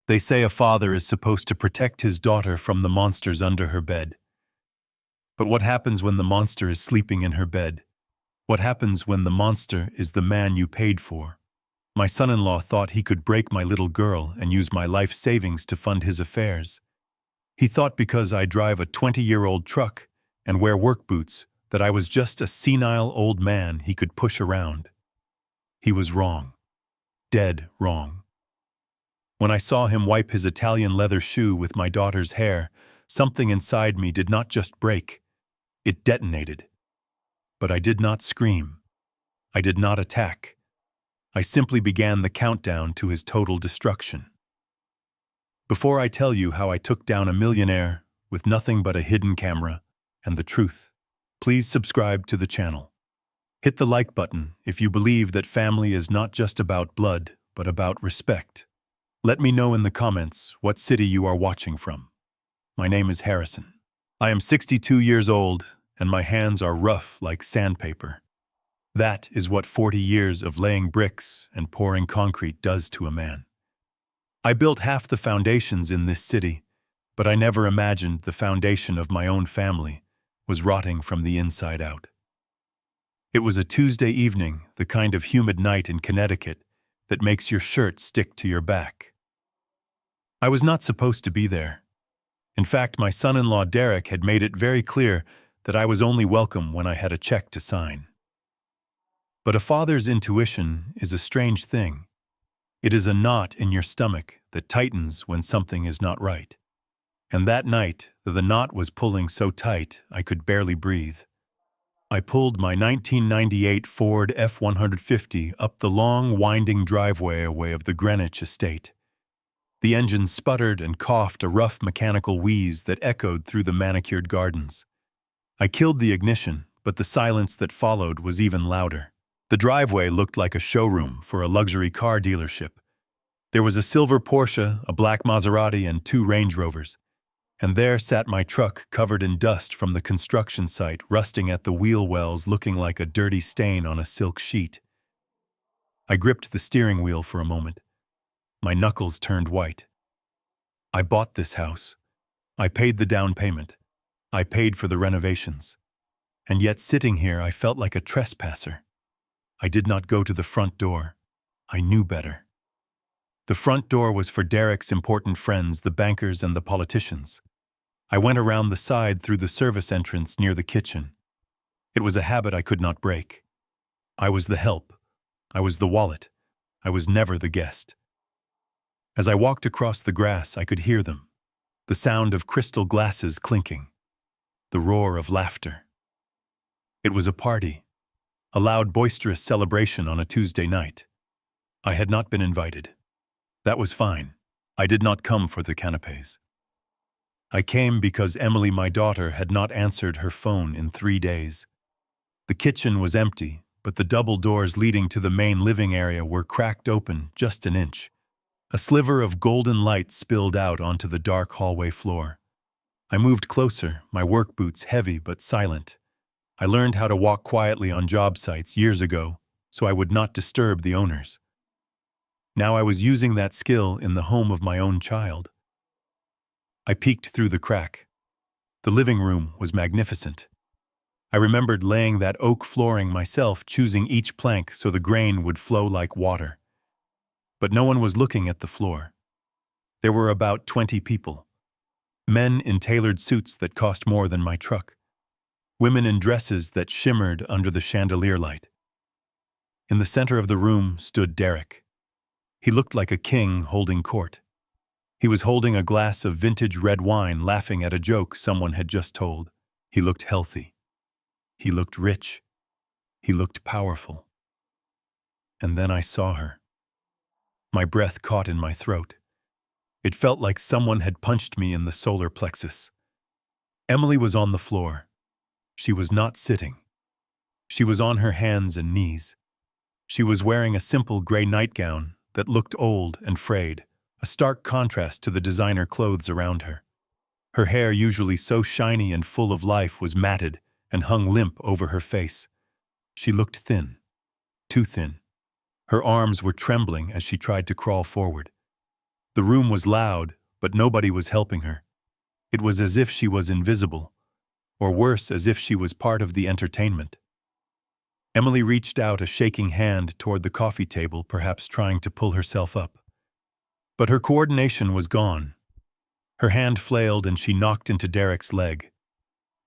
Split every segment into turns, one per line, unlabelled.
They say a father is supposed to protect his daughter from the monsters under her bed. But what happens when the monster is sleeping in her bed? What happens when the monster is the man you paid for? My son-in-law thought he could break my little girl and use my life savings to fund his affairs. He thought because I drive a 20-year-old truck and wear work boots that I was just a senile old man he could push around. He was wrong. Dead wrong. When I saw him wipe his Italian leather shoe with my daughter's hair, something inside me did not just break, it detonated. But I did not scream. I did not attack. I simply began the countdown to his total destruction. Before I tell you how I took down a millionaire with nothing but a hidden camera and the truth, please subscribe to the channel. Hit the like button if you believe that family is not just about blood, but about respect. Let me know in the comments what city you are watching from. My name is Harrison. I am 62 years old, and my hands are rough like sandpaper. That is what 40 years of laying bricks and pouring concrete does to a man. I built half the foundations in this city, but I never imagined the foundation of my own family was rotting from the inside out. It was a Tuesday evening, the kind of humid night in Connecticut that makes your shirt stick to your back. I was not supposed to be there. In fact, my son-in-law Derek had made it very clear that I was only welcome when I had a check to sign. But a father's intuition is a strange thing. It is a knot in your stomach that tightens when something is not right. And that night, the knot was pulling so tight I could barely breathe. I pulled my 1998 Ford F-150 up the long, winding driveway of the Greenwich estate. The engine sputtered and coughed a rough mechanical wheeze that echoed through the manicured gardens. I killed the ignition, but the silence that followed was even louder. The driveway looked like a showroom for a luxury car dealership. There was a silver Porsche, a black Maserati, and 2 Range Rovers. And there sat my truck covered in dust from the construction site, rusting at the wheel wells, looking like a dirty stain on a silk sheet. I gripped the steering wheel for a moment. My knuckles turned white. I bought this house. I paid the down payment. I paid for the renovations. And yet sitting here, I felt like a trespasser. I did not go to the front door. I knew better. The front door was for Derek's important friends, the bankers and the politicians. I went around the side through the service entrance near the kitchen. It was a habit I could not break. I was the help. I was the wallet. I was never the guest. As I walked across the grass, I could hear them. The sound of crystal glasses clinking. The roar of laughter. It was a party. A loud, boisterous celebration on a Tuesday night. I had not been invited. That was fine. I did not come for the canapés. I came because Emily, my daughter, had not answered her phone in 3 days. The kitchen was empty, but the double doors leading to the main living area were cracked open just an inch. A sliver of golden light spilled out onto the dark hallway floor. I moved closer, my work boots heavy but silent. I learned how to walk quietly on job sites years ago, so I would not disturb the owners. Now I was using that skill in the home of my own child. I peeked through the crack. The living room was magnificent. I remembered laying that oak flooring myself, choosing each plank so the grain would flow like water. But no one was looking at the floor. There were about 20 people. Men in tailored suits that cost more than my truck. Women in dresses that shimmered under the chandelier light. In the center of the room stood Derek. He looked like a king holding court. He was holding a glass of vintage red wine, laughing at a joke someone had just told. He looked healthy. He looked rich. He looked powerful. And then I saw her. My breath caught in my throat. It felt like someone had punched me in the solar plexus. Emily was on the floor. She was not sitting. She was on her hands and knees. She was wearing a simple gray nightgown that looked old and frayed, a stark contrast to the designer clothes around her. Her hair, usually so shiny and full of life, was matted and hung limp over her face. She looked thin, too thin. Her arms were trembling as she tried to crawl forward. The room was loud, but nobody was helping her. It was as if she was invisible, or worse, as if she was part of the entertainment. Emily reached out a shaking hand toward the coffee table, perhaps trying to pull herself up. But her coordination was gone. Her hand flailed and she knocked into Derek's leg.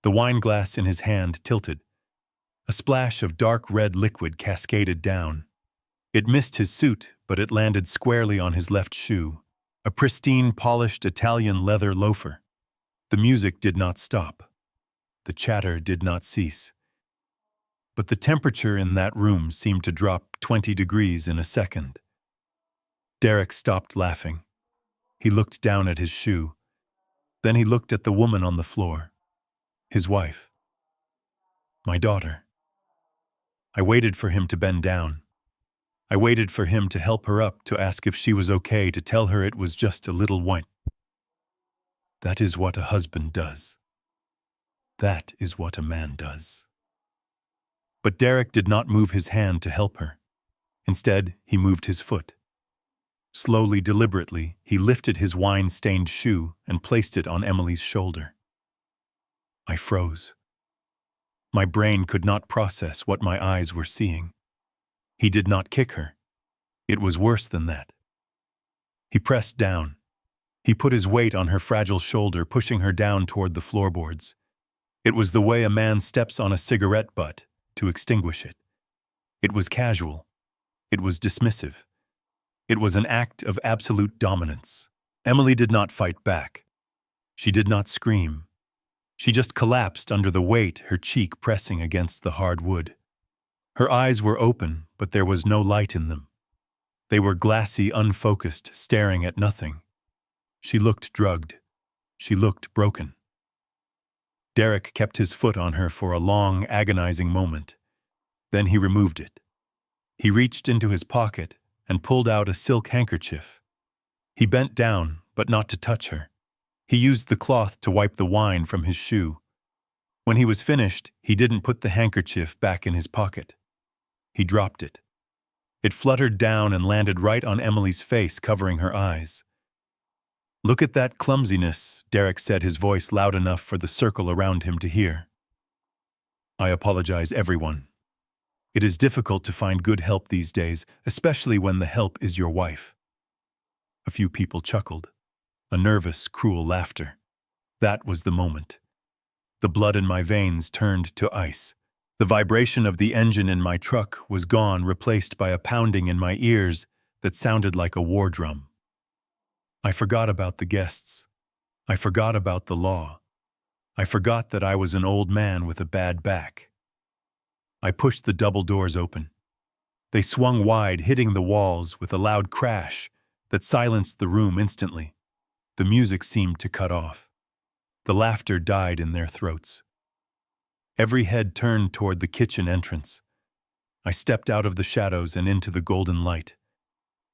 The wine glass in his hand tilted. A splash of dark red liquid cascaded down. It missed his suit, but it landed squarely on his left shoe, a pristine, polished Italian leather loafer. The music did not stop. The chatter did not cease. But the temperature in that room seemed to drop 20 degrees in a second. Derek stopped laughing. He looked down at his shoe. Then he looked at the woman on the floor. His wife. My daughter. I waited for him to bend down. I waited for him to help her up, to ask if she was okay, to tell her it was just a little wine. That is what a husband does. That is what a man does. But Derek did not move his hand to help her. Instead, he moved his foot. Slowly, deliberately, he lifted his wine-stained shoe and placed it on Emily's shoulder. I froze. My brain could not process what my eyes were seeing. He did not kick her. It was worse than that. He pressed down. He put his weight on her fragile shoulder, pushing her down toward the floorboards. It was the way a man steps on a cigarette butt to extinguish it. It was casual. It was dismissive. It was an act of absolute dominance. Emily did not fight back. She did not scream. She just collapsed under the weight, her cheek pressing against the hard wood. Her eyes were open, but there was no light in them. They were glassy, unfocused, staring at nothing. She looked drugged. She looked broken. Derek kept his foot on her for a long, agonizing moment. Then he removed it. He reached into his pocket and pulled out a silk handkerchief. He bent down, but not to touch her. He used the cloth to wipe the wine from his shoe. When he was finished, he didn't put the handkerchief back in his pocket. He dropped it. It fluttered down and landed right on Emily's face, covering her eyes. "Look at that clumsiness," Derek said, his voice loud enough for the circle around him to hear. "I apologize, everyone. It is difficult to find good help these days, especially when the help is your wife." A few people chuckled. A nervous, cruel laughter. That was the moment. The blood in my veins turned to ice. The vibration of the engine in my truck was gone, replaced by a pounding in my ears that sounded like a war drum. I forgot about the guests. I forgot about the law. I forgot that I was an old man with a bad back. I pushed the double doors open. They swung wide, hitting the walls with a loud crash that silenced the room instantly. The music seemed to cut off. The laughter died in their throats. Every head turned toward the kitchen entrance. I stepped out of the shadows and into the golden light.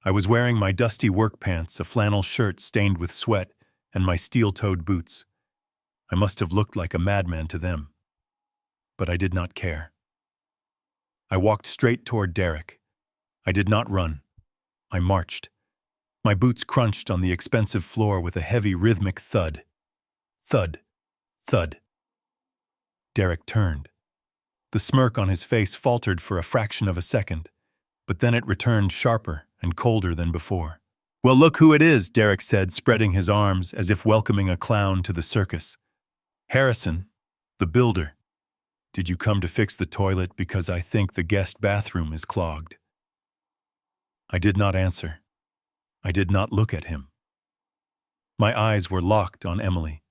I was wearing my dusty work pants, a flannel shirt stained with sweat, and my steel-toed boots. I must have looked like a madman to them. But I did not care. I walked straight toward Derek. I did not run. I marched. My boots crunched on the expensive floor with a heavy, rhythmic thud. Thud. Thud. Derek turned. The smirk on his face faltered for a fraction of a second, but then it returned sharper and colder than before. "Well, look who it is," Derek said, spreading his arms as if welcoming a clown to the circus. "Harrison, the builder. Did you come to fix the toilet because I think the guest bathroom is clogged?" I did not answer. I did not look at him. My eyes were locked on Emily.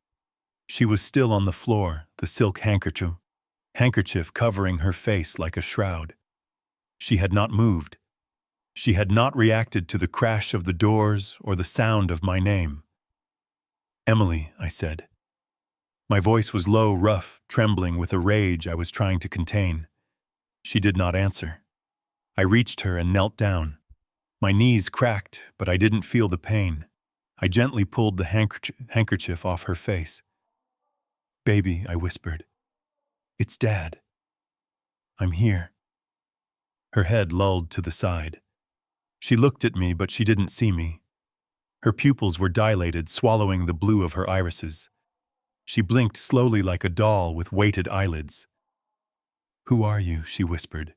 She was still on the floor, the silk handkerchief covering her face like a shroud. She had not moved. She had not reacted to the crash of the doors or the sound of my name. "Emily," I said. My voice was low, rough, trembling with a rage I was trying to contain. She did not answer. I reached her and knelt down. My knees cracked, but I didn't feel the pain. I gently pulled the handkerchief off her face. "Baby," I whispered. "It's Dad. I'm here." Her head lulled to the side. She looked at me, but she didn't see me. Her pupils were dilated, swallowing the blue of her irises. She blinked slowly like a doll with weighted eyelids. "Who are you?" she whispered.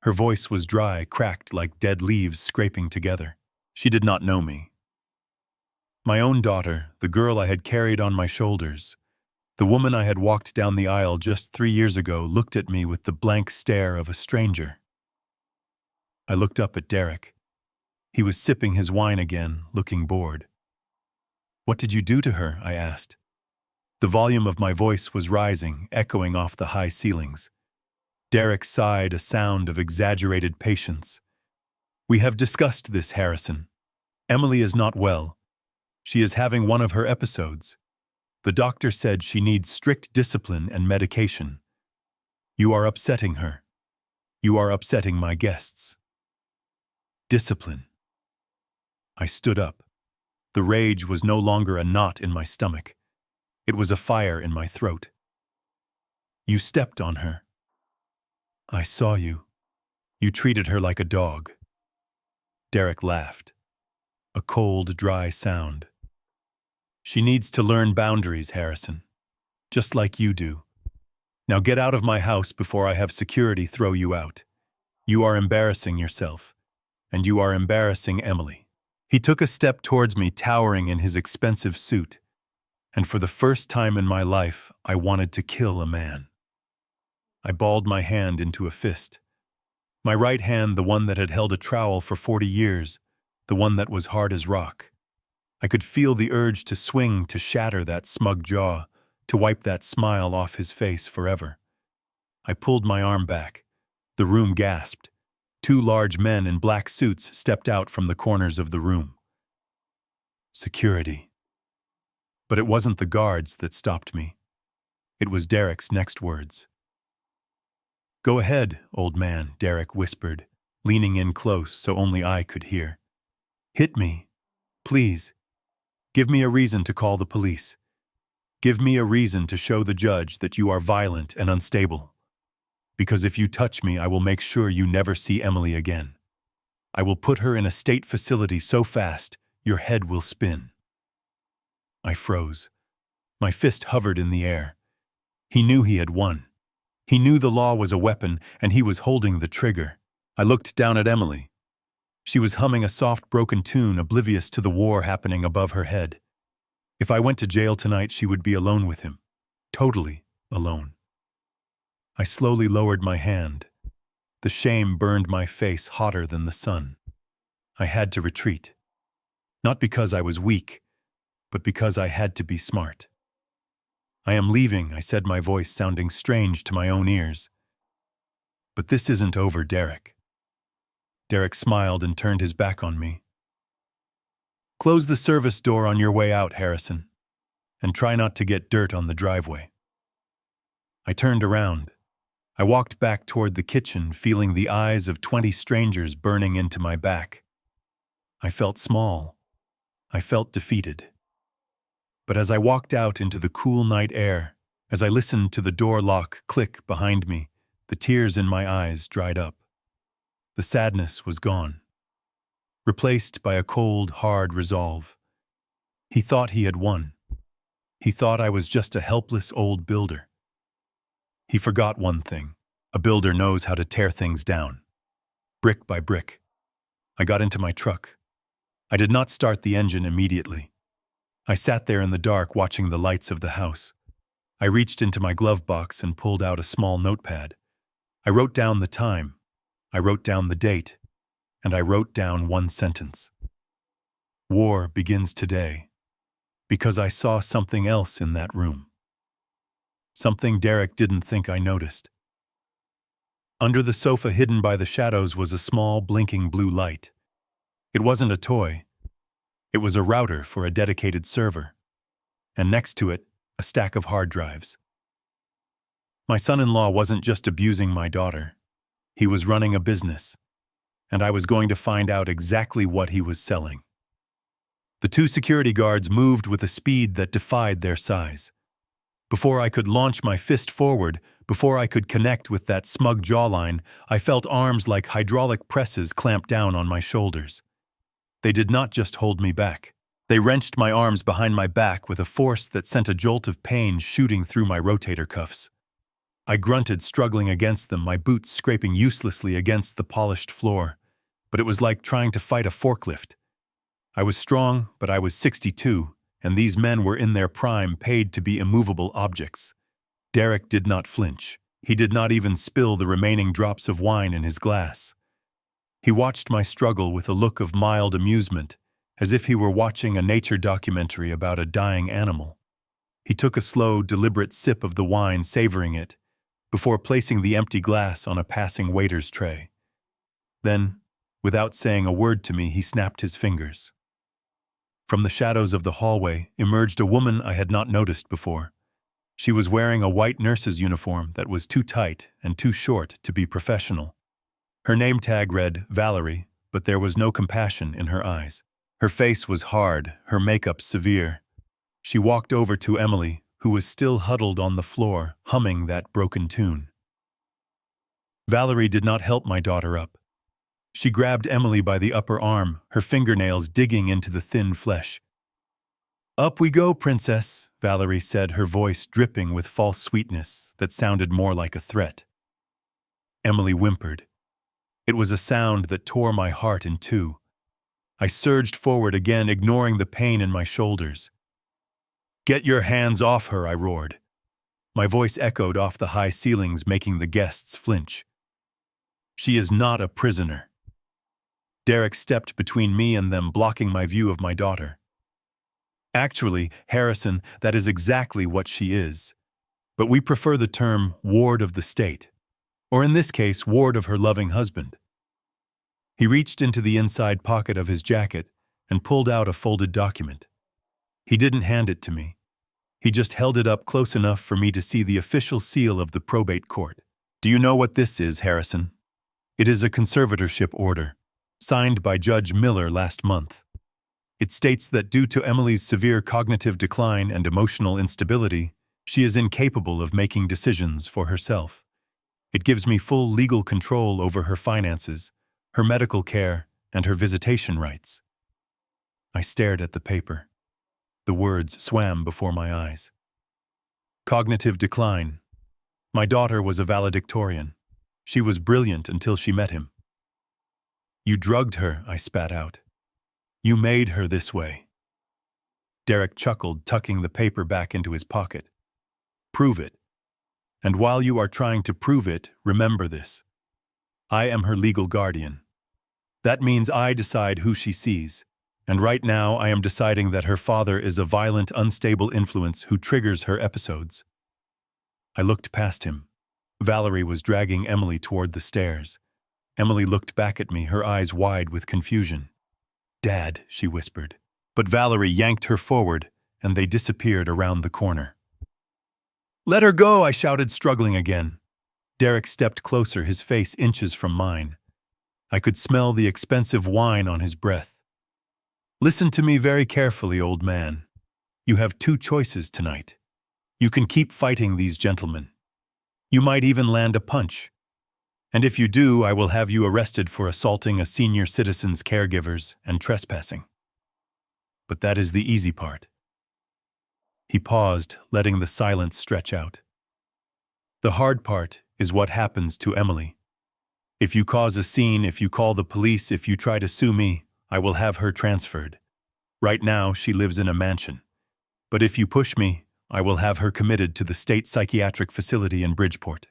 Her voice was dry, cracked like dead leaves scraping together. She did not know me. My own daughter, the girl I had carried on my shoulders, the woman I had walked down the aisle just 3 years ago, looked at me with the blank stare of a stranger. I looked up at Derek. He was sipping his wine again, looking bored. "What did you do to her?" I asked. The volume of my voice was rising, echoing off the high ceilings. Derek sighed, a sound of exaggerated patience. "We have discussed this, Harrison. Emily is not well. She is having one of her episodes. The doctor said she needs strict discipline and medication. You are upsetting her. You are upsetting my guests." Discipline. I stood up. The rage was no longer a knot in my stomach. It was a fire in my throat. "You stepped on her. I saw you. You treated her like a dog." Derek laughed. A cold, dry sound. "She needs to learn boundaries, Harrison. Just like you do. Now get out of my house before I have security throw you out. You are embarrassing yourself. And you are embarrassing Emily." He took a step towards me, towering in his expensive suit. And for the first time in my life, I wanted to kill a man. I balled my hand into a fist. My right hand, the one that had held a trowel for 40 years, the one that was hard as rock. I could feel the urge to swing, to shatter that smug jaw, to wipe that smile off his face forever. I pulled my arm back. The room gasped. 2 large men in black suits stepped out from the corners of the room. Security. But it wasn't the guards that stopped me. It was Derek's next words. "Go ahead, old man," Derek whispered, leaning in close so only I could hear. "Hit me. Please. Give me a reason to call the police. Give me a reason to show the judge that you are violent and unstable. Because if you touch me, I will make sure you never see Emily again. I will put her in a state facility so fast, your head will spin." I froze. My fist hovered in the air. He knew he had won. He knew the law was a weapon, and he was holding the trigger. I looked down at Emily. She was humming a soft, broken tune, oblivious to the war happening above her head. If I went to jail tonight, she would be alone with him. Totally alone. I slowly lowered my hand. The shame burned my face hotter than the sun. I had to retreat. Not because I was weak, but because I had to be smart. "I am leaving," I said, my voice sounding strange to my own ears. "But this isn't over, Derek." Derek smiled and turned his back on me. "Close the service door on your way out, Harrison, and try not to get dirt on the driveway." I turned around. I walked back toward the kitchen, feeling the eyes of 20 strangers burning into my back. I felt small. I felt defeated. But as I walked out into the cool night air, as I listened to the door lock click behind me, the tears in my eyes dried up. The sadness was gone, replaced by a cold, hard resolve. He thought he had won. He thought I was just a helpless old builder. He forgot one thing. A builder knows how to tear things down, brick by brick. I got into my truck. I did not start the engine immediately. I sat there in the dark watching the lights of the house. I reached into my glove box and pulled out a small notepad. I wrote down the time. I wrote down the date. And I wrote down one sentence. War begins today, because I saw something else in that room. Something Derek didn't think I noticed. Under the sofa, hidden by the shadows, was a small, blinking blue light. It wasn't a toy. It was a router for a dedicated server. And next to it, a stack of hard drives. My son-in-law wasn't just abusing my daughter. He was running a business. And I was going to find out exactly what he was selling. The 2 security guards moved with a speed that defied their size. Before I could launch my fist forward, before I could connect with that smug jawline, I felt arms like hydraulic presses clamp down on my shoulders. They did not just hold me back. They wrenched my arms behind my back with a force that sent a jolt of pain shooting through my rotator cuffs. I grunted, struggling against them, my boots scraping uselessly against the polished floor. But it was like trying to fight a forklift. I was strong, but I was 62, and these men were in their prime, paid to be immovable objects. Derek did not flinch. He did not even spill the remaining drops of wine in his glass. He watched my struggle with a look of mild amusement, as if he were watching a nature documentary about a dying animal. He took a slow, deliberate sip of the wine, savoring it, before placing the empty glass on a passing waiter's tray. Then, without saying a word to me, he snapped his fingers. From the shadows of the hallway emerged a woman I had not noticed before. She was wearing a white nurse's uniform that was too tight and too short to be professional. Her name tag read Valerie, but there was no compassion in her eyes. Her face was hard, her makeup severe. She walked over to Emily, who was still huddled on the floor, humming that broken tune. Valerie did not help my daughter up. She grabbed Emily by the upper arm, her fingernails digging into the thin flesh. "Up we go, princess," Valerie said, her voice dripping with false sweetness that sounded more like a threat. Emily whimpered. It was a sound that tore my heart in two. I surged forward again, ignoring the pain in my shoulders. "Get your hands off her," I roared. My voice echoed off the high ceilings, making the guests flinch. "She is not a prisoner." Derek stepped between me and them, blocking my view of my daughter. "Actually, Harrison, that is exactly what she is. But we prefer the term ward of the state, or in this case, ward of her loving husband." He reached into the inside pocket of his jacket and pulled out a folded document. He didn't hand it to me. He just held it up close enough for me to see the official seal of the probate court. "Do you know what this is, Harrison?" "It is a conservatorship order, signed by Judge Miller last month. It states that due to Emily's severe cognitive decline and emotional instability, she is incapable of making decisions for herself. It gives me full legal control over her finances, her medical care, and her visitation rights." I stared at the paper. The words swam before my eyes. Cognitive decline. My daughter was a valedictorian. She was brilliant until she met him. "You drugged her," I spat out. "You made her this way." Derek chuckled, tucking the paper back into his pocket. "Prove it. And while you are trying to prove it, remember this. I am her legal guardian. That means I decide who she sees. And right now I am deciding that her father is a violent, unstable influence who triggers her episodes." I looked past him. Valerie was dragging Emily toward the stairs. Emily looked back at me, her eyes wide with confusion. "Dad," she whispered. But Valerie yanked her forward, and they disappeared around the corner. "Let her go," I shouted, struggling again. Derek stepped closer, his face inches from mine. I could smell the expensive wine on his breath. "Listen to me very carefully, old man. You have two choices tonight. You can keep fighting these gentlemen. You might even land a punch. And if you do, I will have you arrested for assaulting a senior citizen's caregivers and trespassing. But that is the easy part." He paused, letting the silence stretch out. "The hard part is what happens to Emily. If you cause a scene, if you call the police, if you try to sue me, I will have her transferred. Right now, she lives in a mansion. But if you push me, I will have her committed to the state psychiatric facility in Bridgeport.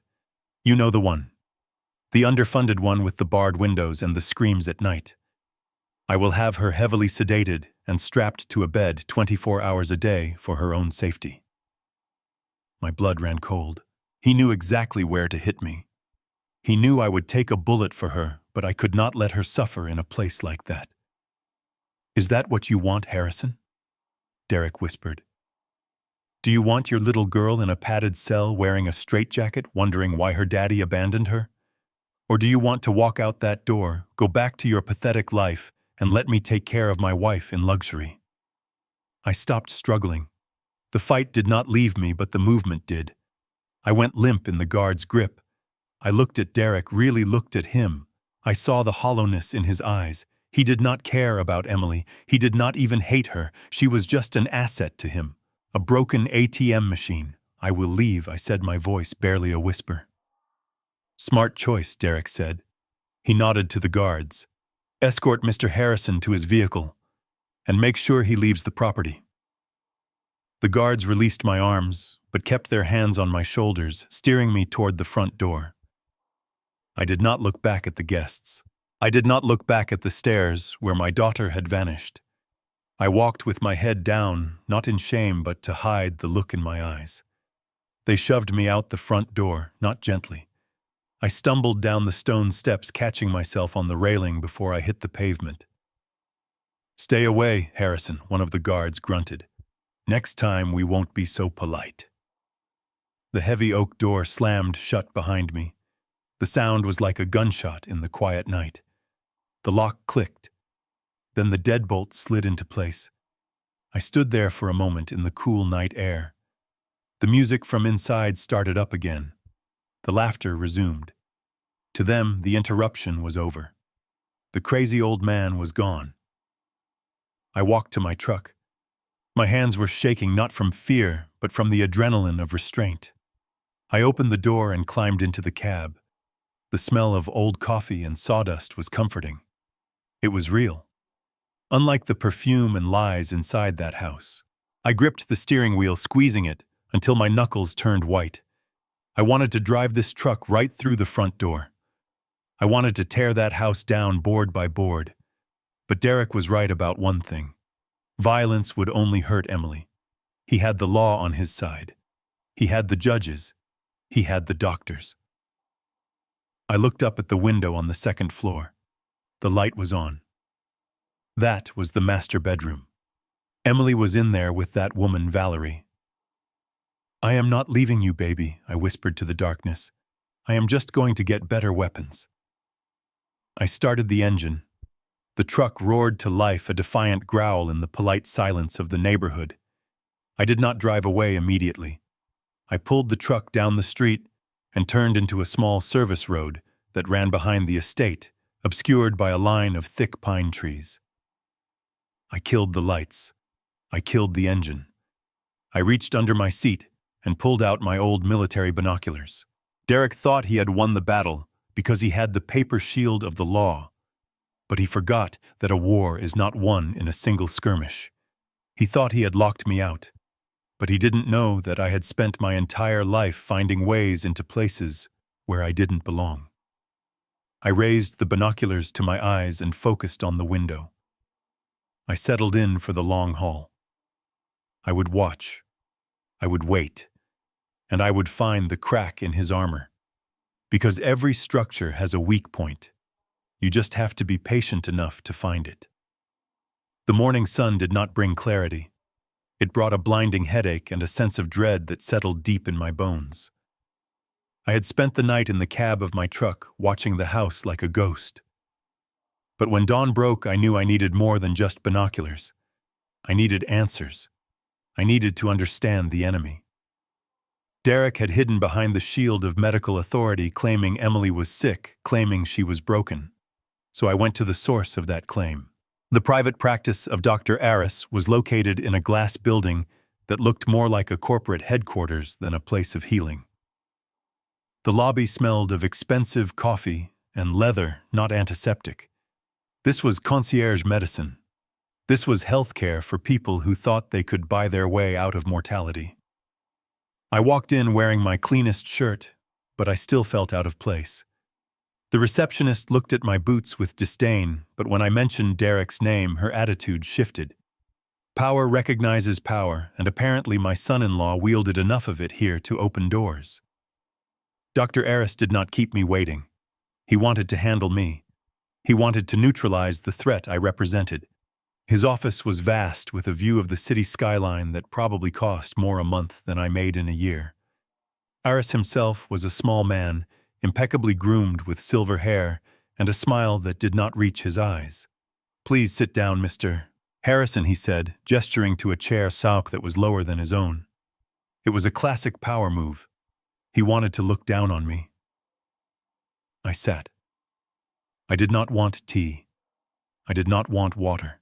You know the one. The underfunded one with the barred windows and the screams at night. I will have her heavily sedated and strapped to a bed 24 hours a day for her own safety." My blood ran cold. He knew exactly where to hit me. He knew I would take a bullet for her, but I could not let her suffer in a place like that. "Is that what you want, Harrison?" Derek whispered. "Do you want your little girl in a padded cell wearing a straitjacket, wondering why her daddy abandoned her? Or do you want to walk out that door, go back to your pathetic life, and let me take care of my wife in luxury?" I stopped struggling. The fight did not leave me, but the movement did. I went limp in the guard's grip. I looked at Derek, really looked at him. I saw the hollowness in his eyes. He did not care about Emily. He did not even hate her. She was just an asset to him. A broken ATM machine. I will leave, I said, my voice barely a whisper. Smart choice, Derek said. He nodded to the guards. Escort Mr. Harrison to his vehicle, and make sure he leaves the property. The guards released my arms, but kept their hands on my shoulders, steering me toward the front door. I did not look back at the guests. I did not look back at the stairs where my daughter had vanished. I walked with my head down, not in shame, but to hide the look in my eyes. They shoved me out the front door, not gently. I stumbled down the stone steps, catching myself on the railing before I hit the pavement. Stay away, Harrison, one of the guards grunted. Next time we won't be so polite. The heavy oak door slammed shut behind me. The sound was like a gunshot in the quiet night. The lock clicked. Then the deadbolt slid into place. I stood there for a moment in the cool night air. The music from inside started up again. The laughter resumed. To them, the interruption was over. The crazy old man was gone. I walked to my truck. My hands were shaking not from fear, but from the adrenaline of restraint. I opened the door and climbed into the cab. The smell of old coffee and sawdust was comforting. It was real. Unlike the perfume and lies inside that house. I gripped the steering wheel, squeezing it until my knuckles turned white. I wanted to drive this truck right through the front door. I wanted to tear that house down board by board. But Derek was right about one thing. Violence would only hurt Emily. He had the law on his side. He had the judges. He had the doctors. I looked up at the window on the second floor. The light was on. That was the master bedroom. Emily was in there with that woman, Valerie. I am not leaving you, baby, I whispered to the darkness. I am just going to get better weapons. I started the engine. The truck roared to life, a defiant growl in the polite silence of the neighborhood. I did not drive away immediately. I pulled the truck down the street and turned into a small service road that ran behind the estate, obscured by a line of thick pine trees. I killed the lights. I killed the engine. I reached under my seat and pulled out my old military binoculars. Derek thought he had won the battle because he had the paper shield of the law. But he forgot that a war is not won in a single skirmish. He thought he had locked me out, but he didn't know that I had spent my entire life finding ways into places where I didn't belong. I raised the binoculars to my eyes and focused on the window. I settled in for the long haul. I would watch. I would wait. And I would find the crack in his armor. Because every structure has a weak point. You just have to be patient enough to find it. The morning sun did not bring clarity. It brought a blinding headache and a sense of dread that settled deep in my bones. I had spent the night in the cab of my truck, watching the house like a ghost. But when dawn broke, I knew I needed more than just binoculars. I needed answers. I needed to understand the enemy. Derek had hidden behind the shield of medical authority, claiming Emily was sick, claiming she was broken. So I went to the source of that claim. The private practice of Dr. Aris was located in a glass building that looked more like a corporate headquarters than a place of healing. The lobby smelled of expensive coffee and leather, not antiseptic. This was concierge medicine. This was healthcare for people who thought they could buy their way out of mortality. I walked in wearing my cleanest shirt, but I still felt out of place. The receptionist looked at my boots with disdain, but when I mentioned Derek's name, her attitude shifted. Power recognizes power, and apparently my son-in-law wielded enough of it here to open doors. Dr. Aris did not keep me waiting. He wanted to handle me. He wanted to neutralize the threat I represented. His office was vast, with a view of the city skyline that probably cost more a month than I made in a year. Aris himself was a small man, impeccably groomed with silver hair and a smile that did not reach his eyes. "Please sit down, Mr. Harrison," he said, gesturing to a chair that was lower than his own. It was a classic power move. He wanted to look down on me. I sat. I did not want tea. I did not want water.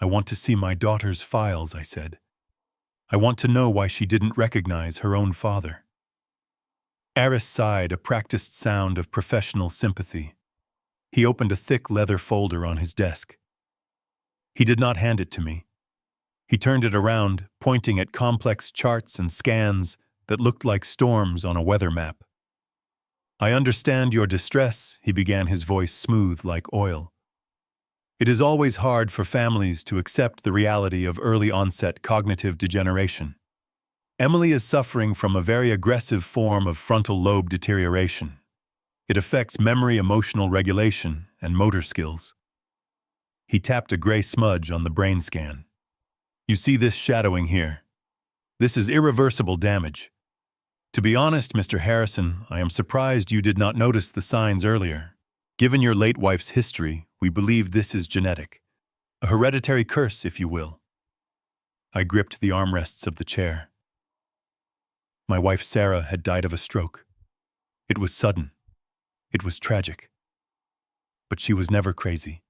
I want to see my daughter's files, I said. I want to know why she didn't recognize her own father. Aris sighed, a practiced sound of professional sympathy. He opened a thick leather folder on his desk. He did not hand it to me. He turned it around, pointing at complex charts and scans that looked like storms on a weather map. I understand your distress, he began, his voice smooth like oil. It is always hard for families to accept the reality of early-onset cognitive degeneration. Emily is suffering from a very aggressive form of frontal lobe deterioration. It affects memory, emotional regulation, and motor skills. He tapped a gray smudge on the brain scan. You see this shadowing here? This is irreversible damage. To be honest, Mr. Harrison, I am surprised you did not notice the signs earlier. Given your late wife's history, we believe this is genetic. A hereditary curse, if you will. I gripped the armrests of the chair. My wife Sarah had died of a stroke. It was sudden. It was tragic. But she was never crazy.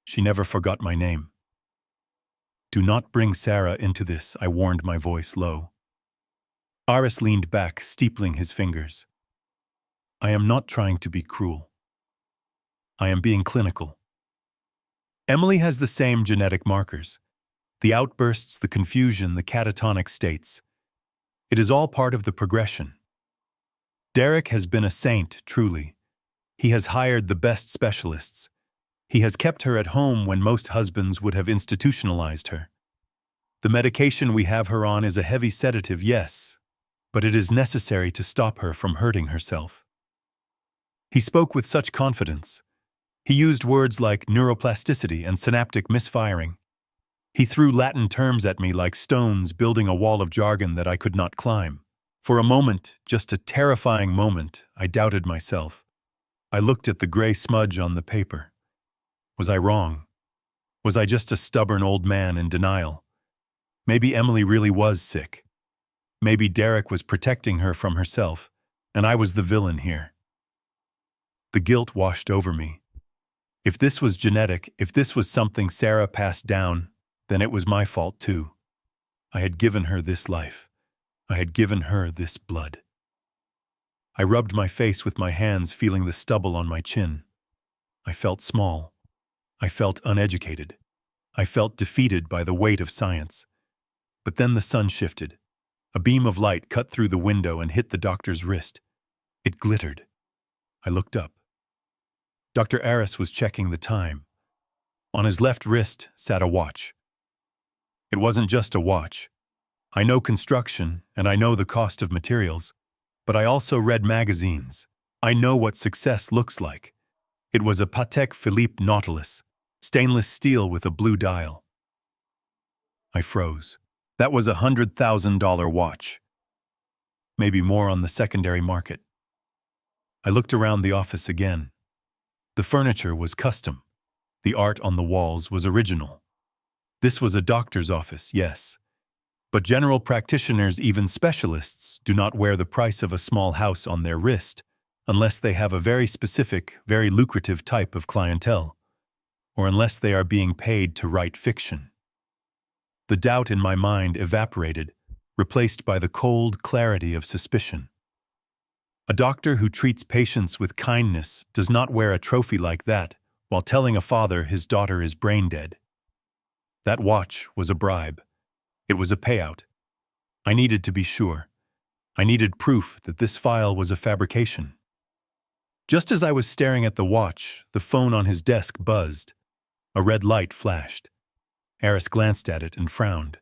She never forgot my name. Do not bring Sarah into this, I warned, my voice low. Aris leaned back, steepling his fingers. I am not trying to be cruel. I am being clinical. Emily has the same genetic markers. The outbursts, the confusion, the catatonic states. It is all part of the progression. Derek has been a saint, truly. He has hired the best specialists. He has kept her at home when most husbands would have institutionalized her. The medication we have her on is a heavy sedative, yes, but it is necessary to stop her from hurting herself. He spoke with such confidence. He used words like neuroplasticity and synaptic misfiring. He threw Latin terms at me like stones, building a wall of jargon that I could not climb. For a moment, just a terrifying moment, I doubted myself. I looked at the gray smudge on the paper. Was I wrong? Was I just a stubborn old man in denial? Maybe Emily really was sick. Maybe Derek was protecting her from herself, and I was the villain here. The guilt washed over me. If this was genetic, if this was something Sarah passed down, then it was my fault too. I had given her this life. I had given her this blood. I rubbed my face with my hands, feeling the stubble on my chin. I felt small. I felt uneducated. I felt defeated by the weight of science. But then the sun shifted. A beam of light cut through the window and hit the doctor's wrist. It glittered. I looked up. Dr. Aris was checking the time. On his left wrist sat a watch. It wasn't just a watch. I know construction, and I know the cost of materials, but I also read magazines. I know what success looks like. It was a Patek Philippe Nautilus, stainless steel with a blue dial. I froze. That was a $100,000 watch. Maybe more on the secondary market. I looked around the office again. The furniture was custom. The art on the walls was original. This was a doctor's office, yes. But general practitioners, even specialists, do not wear the price of a small house on their wrist unless they have a very specific, very lucrative type of clientele, or unless they are being paid to write fiction. The doubt in my mind evaporated, replaced by the cold clarity of suspicion. A doctor who treats patients with kindness does not wear a trophy like that while telling a father his daughter is brain dead. That watch was a bribe. It was a payout. I needed to be sure. I needed proof that this file was a fabrication. Just as I was staring at the watch, the phone on his desk buzzed. A red light flashed. Aris glanced at it and frowned.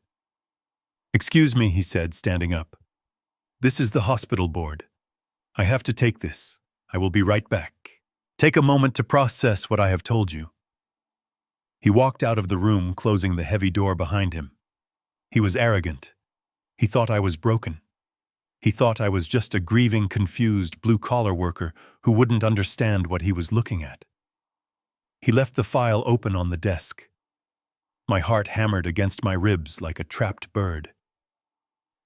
"Excuse me," he said, standing up. "This is the hospital board. I have to take this. I will be right back. Take a moment to process what I have told you." He walked out of the room, closing the heavy door behind him. He was arrogant. He thought I was broken. He thought I was just a grieving, confused blue-collar worker who wouldn't understand what he was looking at. He left the file open on the desk. My heart hammered against my ribs like a trapped bird.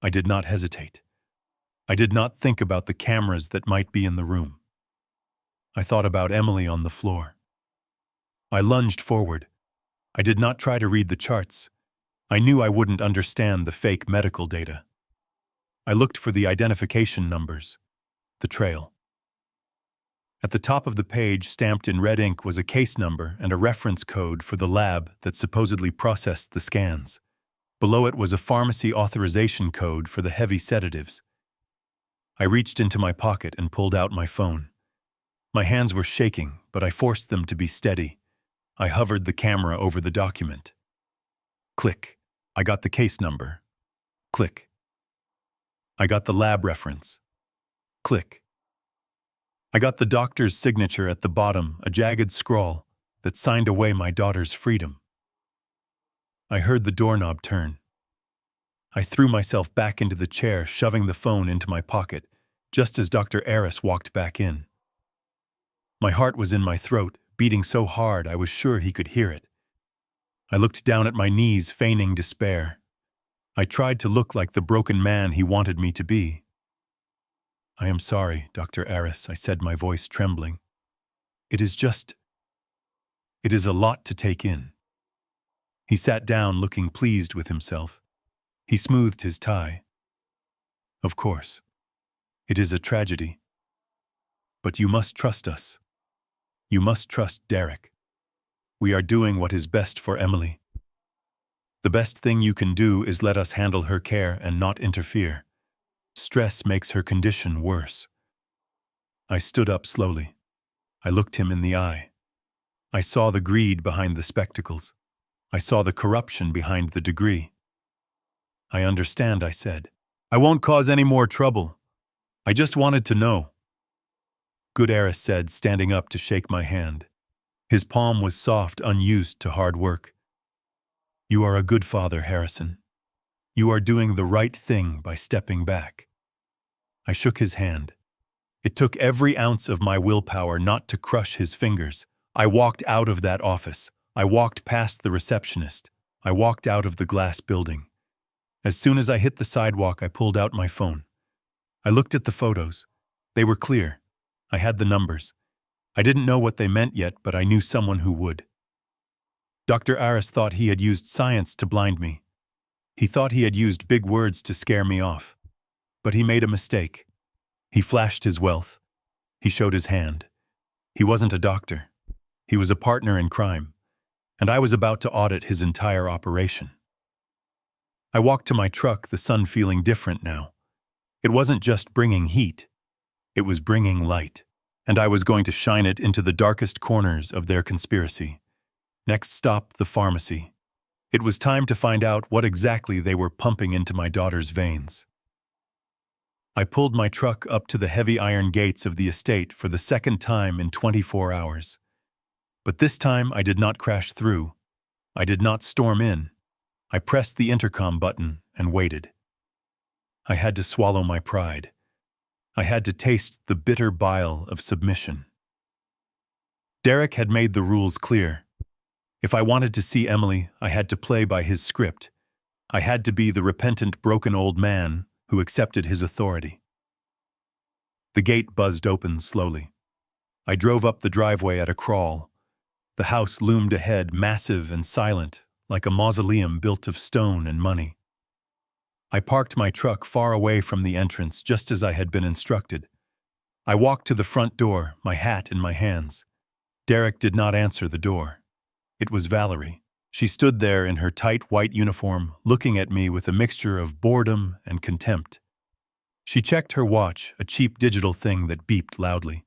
I did not hesitate. I did not think about the cameras that might be in the room. I thought about Emily on the floor. I lunged forward. I did not try to read the charts. I knew I wouldn't understand the fake medical data. I looked for the identification numbers, the trail. At the top of the page, stamped in red ink, was a case number and a reference code for the lab that supposedly processed the scans. Below it was a pharmacy authorization code for the heavy sedatives. I reached into my pocket and pulled out my phone. My hands were shaking, but I forced them to be steady. I hovered the camera over the document. Click. I got the case number. Click. I got the lab reference. Click. I got the doctor's signature at the bottom, a jagged scrawl that signed away my daughter's freedom. I heard the doorknob turn. I threw myself back into the chair, shoving the phone into my pocket, just as Dr. Aris walked back in. My heart was in my throat, beating so hard I was sure he could hear it. I looked down at my knees, feigning despair. I tried to look like the broken man he wanted me to be. "I am sorry, Dr. Aris," I said, my voice trembling. It is a lot to take in." He sat down, looking pleased with himself. He smoothed his tie. "Of course. It is a tragedy. But you must trust us. You must trust Derek. We are doing what is best for Emily. The best thing you can do is let us handle her care and not interfere. Stress makes her condition worse." I stood up slowly. I looked him in the eye. I saw the greed behind the spectacles. I saw the corruption behind the degree. "I understand," I said. "I won't cause any more trouble. I just wanted to know." "Good," Aris said, standing up to shake my hand. His palm was soft, unused to hard work. "You are a good father, Harrison. You are doing the right thing by stepping back." I shook his hand. It took every ounce of my willpower not to crush his fingers. I walked out of that office. I walked past the receptionist. I walked out of the glass building. As soon as I hit the sidewalk, I pulled out my phone. I looked at the photos. They were clear. I had the numbers. I didn't know what they meant yet, but I knew someone who would. Dr. Aris thought he had used science to blind me. He thought he had used big words to scare me off. But he made a mistake. He flashed his wealth. He showed his hand. He wasn't a doctor. He was a partner in crime. And I was about to audit his entire operation. I walked to my truck, the sun feeling different now. It wasn't just bringing heat. It was bringing light. And I was going to shine it into the darkest corners of their conspiracy. Next stop, the pharmacy. It was time to find out what exactly they were pumping into my daughter's veins. I pulled my truck up to the heavy iron gates of the estate for the second time in 24 hours. But this time I did not crash through. I did not storm in. I pressed the intercom button and waited. I had to swallow my pride. I had to taste the bitter bile of submission. Derek had made the rules clear. If I wanted to see Emily, I had to play by his script. I had to be the repentant, broken old man who accepted his authority. The gate buzzed open slowly. I drove up the driveway at a crawl. The house loomed ahead, massive and silent, like a mausoleum built of stone and money. I parked my truck far away from the entrance, just as I had been instructed. I walked to the front door, my hat in my hands. Derek did not answer the door. It was Valerie. She stood there in her tight white uniform, looking at me with a mixture of boredom and contempt. She checked her watch, a cheap digital thing that beeped loudly.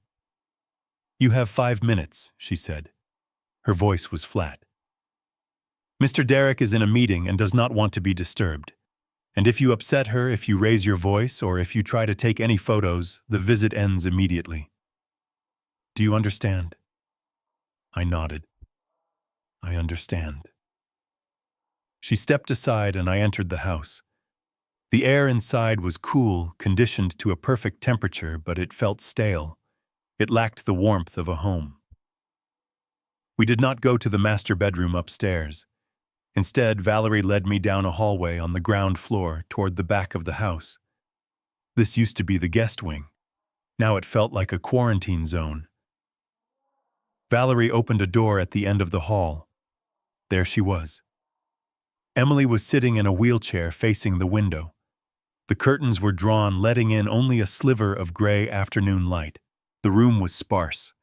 "You have 5 minutes," she said. Her voice was flat. "Mr. Derek is in a meeting and does not want to be disturbed. And if you upset her, if you raise your voice, or if you try to take any photos, the visit ends immediately. Do you understand?" I nodded. "I understand." She stepped aside and I entered the house. The air inside was cool, conditioned to a perfect temperature, but it felt stale. It lacked the warmth of a home. We did not go to the master bedroom upstairs. Instead, Valerie led me down a hallway on the ground floor toward the back of the house. This used to be the guest wing. Now it felt like a quarantine zone. Valerie opened a door at the end of the hall. There she was. Emily was sitting in a wheelchair facing the window. The curtains were drawn, letting in only a sliver of gray afternoon light. The room was sparse.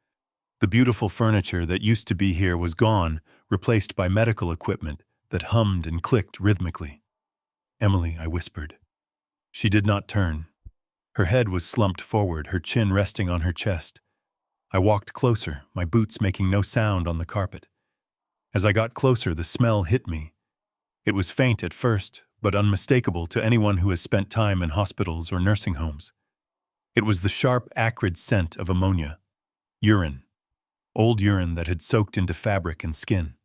The beautiful furniture that used to be here was gone, replaced by medical equipment that hummed and clicked rhythmically. "Emily," I whispered. She did not turn. Her head was slumped forward, her chin resting on her chest. I walked closer, my boots making no sound on the carpet. As I got closer, the smell hit me. It was faint at first, but unmistakable to anyone who has spent time in hospitals or nursing homes. It was the sharp, acrid scent of ammonia. Urine. Old urine that had soaked into fabric and skin.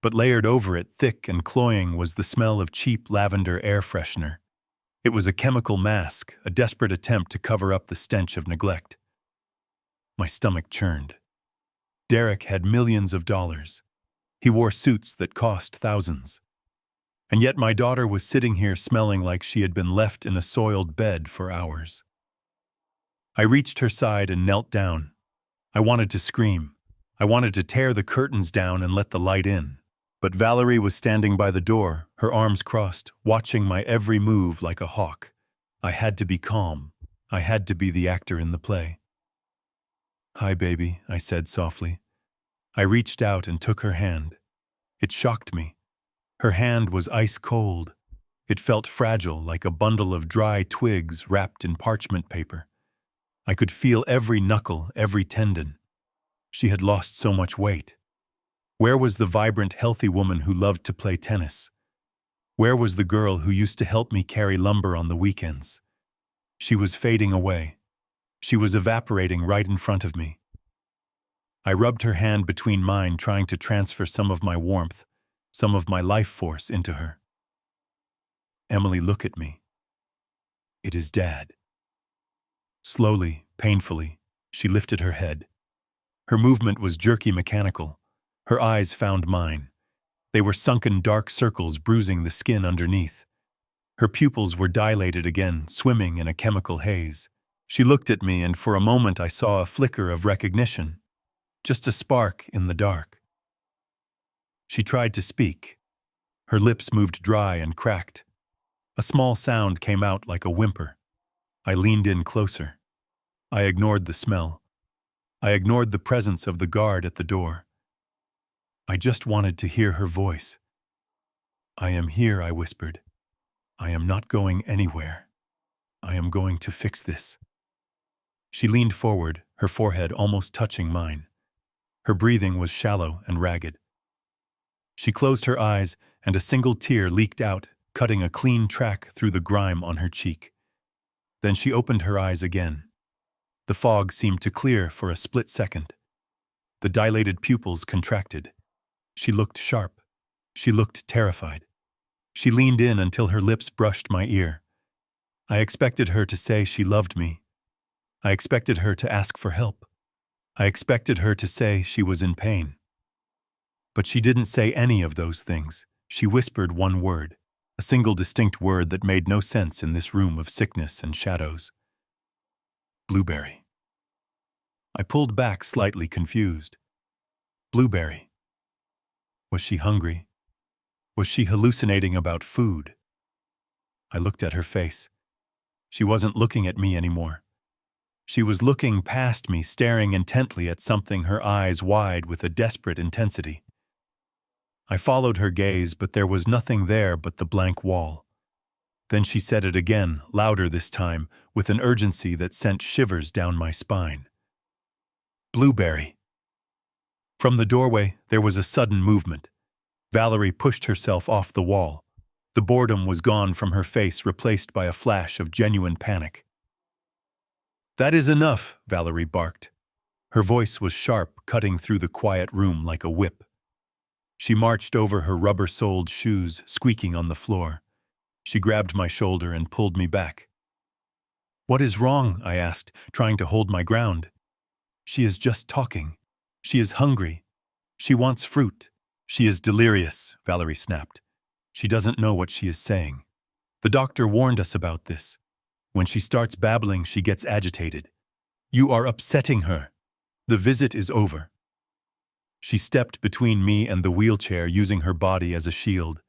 But layered over it, thick and cloying, was the smell of cheap lavender air freshener. It was a chemical mask, a desperate attempt to cover up the stench of neglect. My stomach churned. Derek had millions of dollars. He wore suits that cost thousands. And yet my daughter was sitting here smelling like she had been left in a soiled bed for hours. I reached her side and knelt down. I wanted to scream. I wanted to tear the curtains down and let the light in. But Valerie was standing by the door, her arms crossed, watching my every move like a hawk. I had to be calm. I had to be the actor in the play. "Hi, baby," I said softly. I reached out and took her hand. It shocked me. Her hand was ice cold. It felt fragile, like a bundle of dry twigs wrapped in parchment paper. I could feel every knuckle, every tendon. She had lost so much weight. Where was the vibrant, healthy woman who loved to play tennis? Where was the girl who used to help me carry lumber on the weekends? She was fading away. She was evaporating right in front of me. I rubbed her hand between mine, trying to transfer some of my warmth, some of my life force into her. "Emily, look at me. It is Dad." Slowly, painfully, she lifted her head. Her movement was jerky, mechanical. Her eyes found mine. They were sunken dark circles bruising the skin underneath. Her pupils were dilated again, swimming in a chemical haze. She looked at me, and for a moment I saw a flicker of recognition. Just a spark in the dark. She tried to speak. Her lips moved dry and cracked. A small sound came out like a whimper. I leaned in closer. I ignored the smell. I ignored the presence of the guard at the door. I just wanted to hear her voice. "I am here," I whispered. "I am not going anywhere. I am going to fix this." She leaned forward, her forehead almost touching mine. Her breathing was shallow and ragged. She closed her eyes, and a single tear leaked out, cutting a clean track through the grime on her cheek. Then she opened her eyes again. The fog seemed to clear for a split second. The dilated pupils contracted. She looked sharp. She looked terrified. She leaned in until her lips brushed my ear. I expected her to say she loved me. I expected her to ask for help. I expected her to say she was in pain. But she didn't say any of those things. She whispered one word, a single distinct word that made no sense in this room of sickness and shadows. "Blueberry." I pulled back, slightly confused. Blueberry. Was she hungry? Was she hallucinating about food? I looked at her face. She wasn't looking at me anymore. She was looking past me, staring intently at something, her eyes wide with a desperate intensity. I followed her gaze, but there was nothing there but the blank wall. Then she said it again, louder this time, with an urgency that sent shivers down my spine. "Blueberry." From the doorway, there was a sudden movement. Valerie pushed herself off the wall. The boredom was gone from her face, replaced by a flash of genuine panic. "That is enough," Valerie barked. Her voice was sharp, cutting through the quiet room like a whip. She marched over her rubber-soled shoes, squeaking on the floor. She grabbed my shoulder and pulled me back. "What is wrong?" I asked, trying to hold my ground. "She is just talking. She is hungry. She wants fruit." "She is delirious," Valerie snapped. "She doesn't know what she is saying. The doctor warned us about this. When she starts babbling, she gets agitated. You are upsetting her. The visit is over." She stepped between me and the wheelchair using her body as a shield.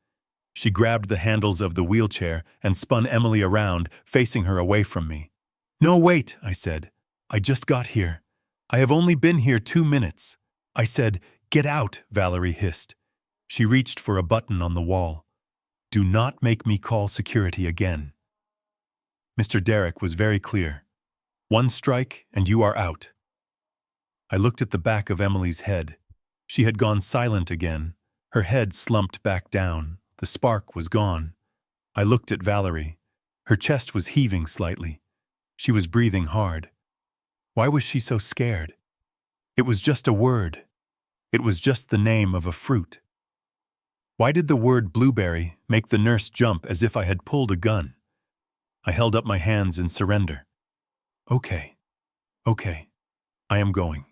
She grabbed the handles of the wheelchair and spun Emily around, facing her away from me. "No, wait," I said. "I just got here. I have only been here 2 minutes." I said, "Get out," Valerie hissed. She reached for a button on the wall. "Do not make me call security again." Mr. Derek was very clear. "One strike and you are out." I looked at the back of Emily's head. She had gone silent again. Her head slumped back down. The spark was gone. I looked at Valerie. Her chest was heaving slightly. She was breathing hard. Why was she so scared? It was just a word. It was just the name of a fruit. Why did the word blueberry make the nurse jump as if I had pulled a gun? I held up my hands in surrender. Okay. I am going.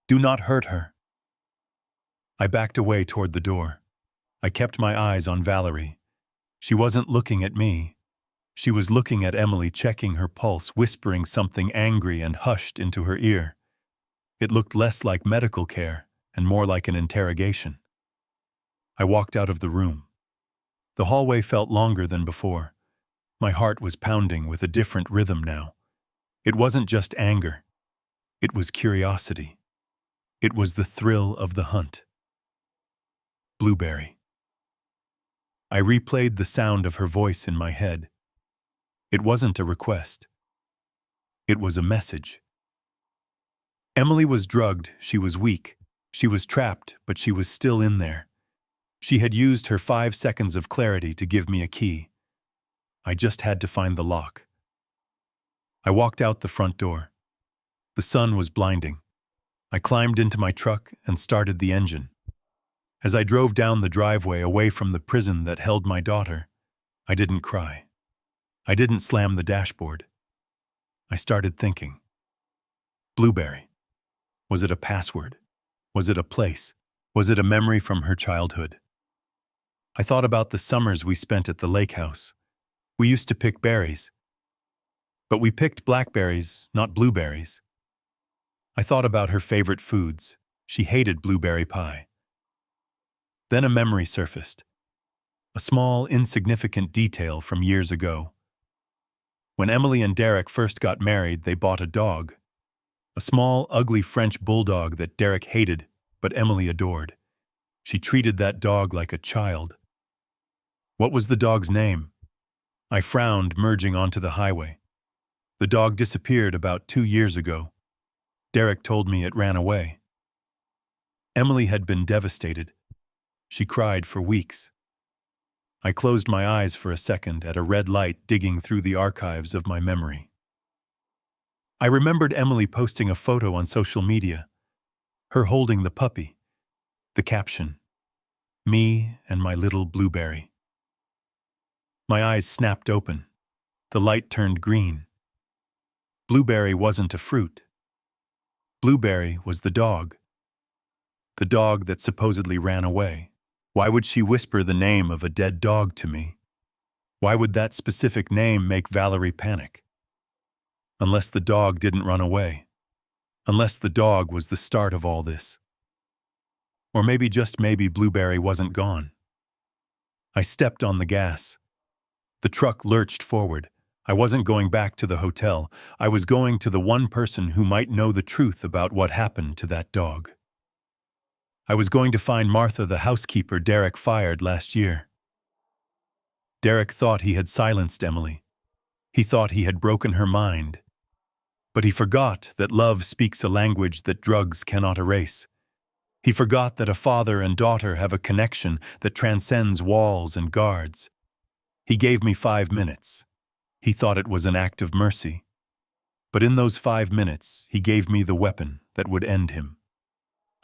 Do not hurt her." I backed away toward the door. I kept my eyes on Valerie. She wasn't looking at me. She was looking at Emily, checking her pulse, whispering something angry and hushed into her ear. It looked less like medical care and more like an interrogation. I walked out of the room. The hallway felt longer than before. My heart was pounding with a different rhythm now. It wasn't just anger. It was curiosity. It was the thrill of the hunt. Blueberry. I replayed the sound of her voice in my head. It wasn't a request. It was a message. Emily was drugged, she was weak. She was trapped, but she was still in there. She had used her 5 seconds of clarity to give me a key. I just had to find the lock. I walked out the front door. The sun was blinding. I climbed into my truck and started the engine. As I drove down the driveway away from the prison that held my daughter, I didn't cry. I didn't slam the dashboard. I started thinking. Blueberry. Was it a password? Was it a place? Was it a memory from her childhood? I thought about the summers we spent at the lake house. We used to pick berries. But we picked blackberries, not blueberries. I thought about her favorite foods. She hated blueberry pie. Then a memory surfaced. A small, insignificant detail from years ago. When Emily and Derek first got married, they bought a dog. A small, ugly French bulldog that Derek hated, but Emily adored. She treated that dog like a child. What was the dog's name? I frowned, merging onto the highway. The dog disappeared about 2 years ago. Derek told me it ran away. Emily had been devastated. She cried for weeks. I closed my eyes for a second at a red light digging through the archives of my memory. I remembered Emily posting a photo on social media, her holding the puppy. The caption, "Me and my little blueberry." My eyes snapped open. The light turned green. Blueberry wasn't a fruit. Blueberry was the dog. The dog that supposedly ran away. Why would she whisper the name of a dead dog to me? Why would that specific name make Valerie panic? Unless the dog didn't run away. Unless the dog was the start of all this. Or maybe, just maybe, Blueberry wasn't gone. I stepped on the gas. The truck lurched forward. I wasn't going back to the hotel. I was going to the one person who might know the truth about what happened to that dog. I was going to find Martha, the housekeeper Derek fired last year. Derek thought he had silenced Emily. He thought he had broken her mind. But he forgot that love speaks a language that drugs cannot erase. He forgot that a father and daughter have a connection that transcends walls and guards. He gave me 5 minutes. He thought it was an act of mercy. But in those 5 minutes, he gave me the weapon that would end him.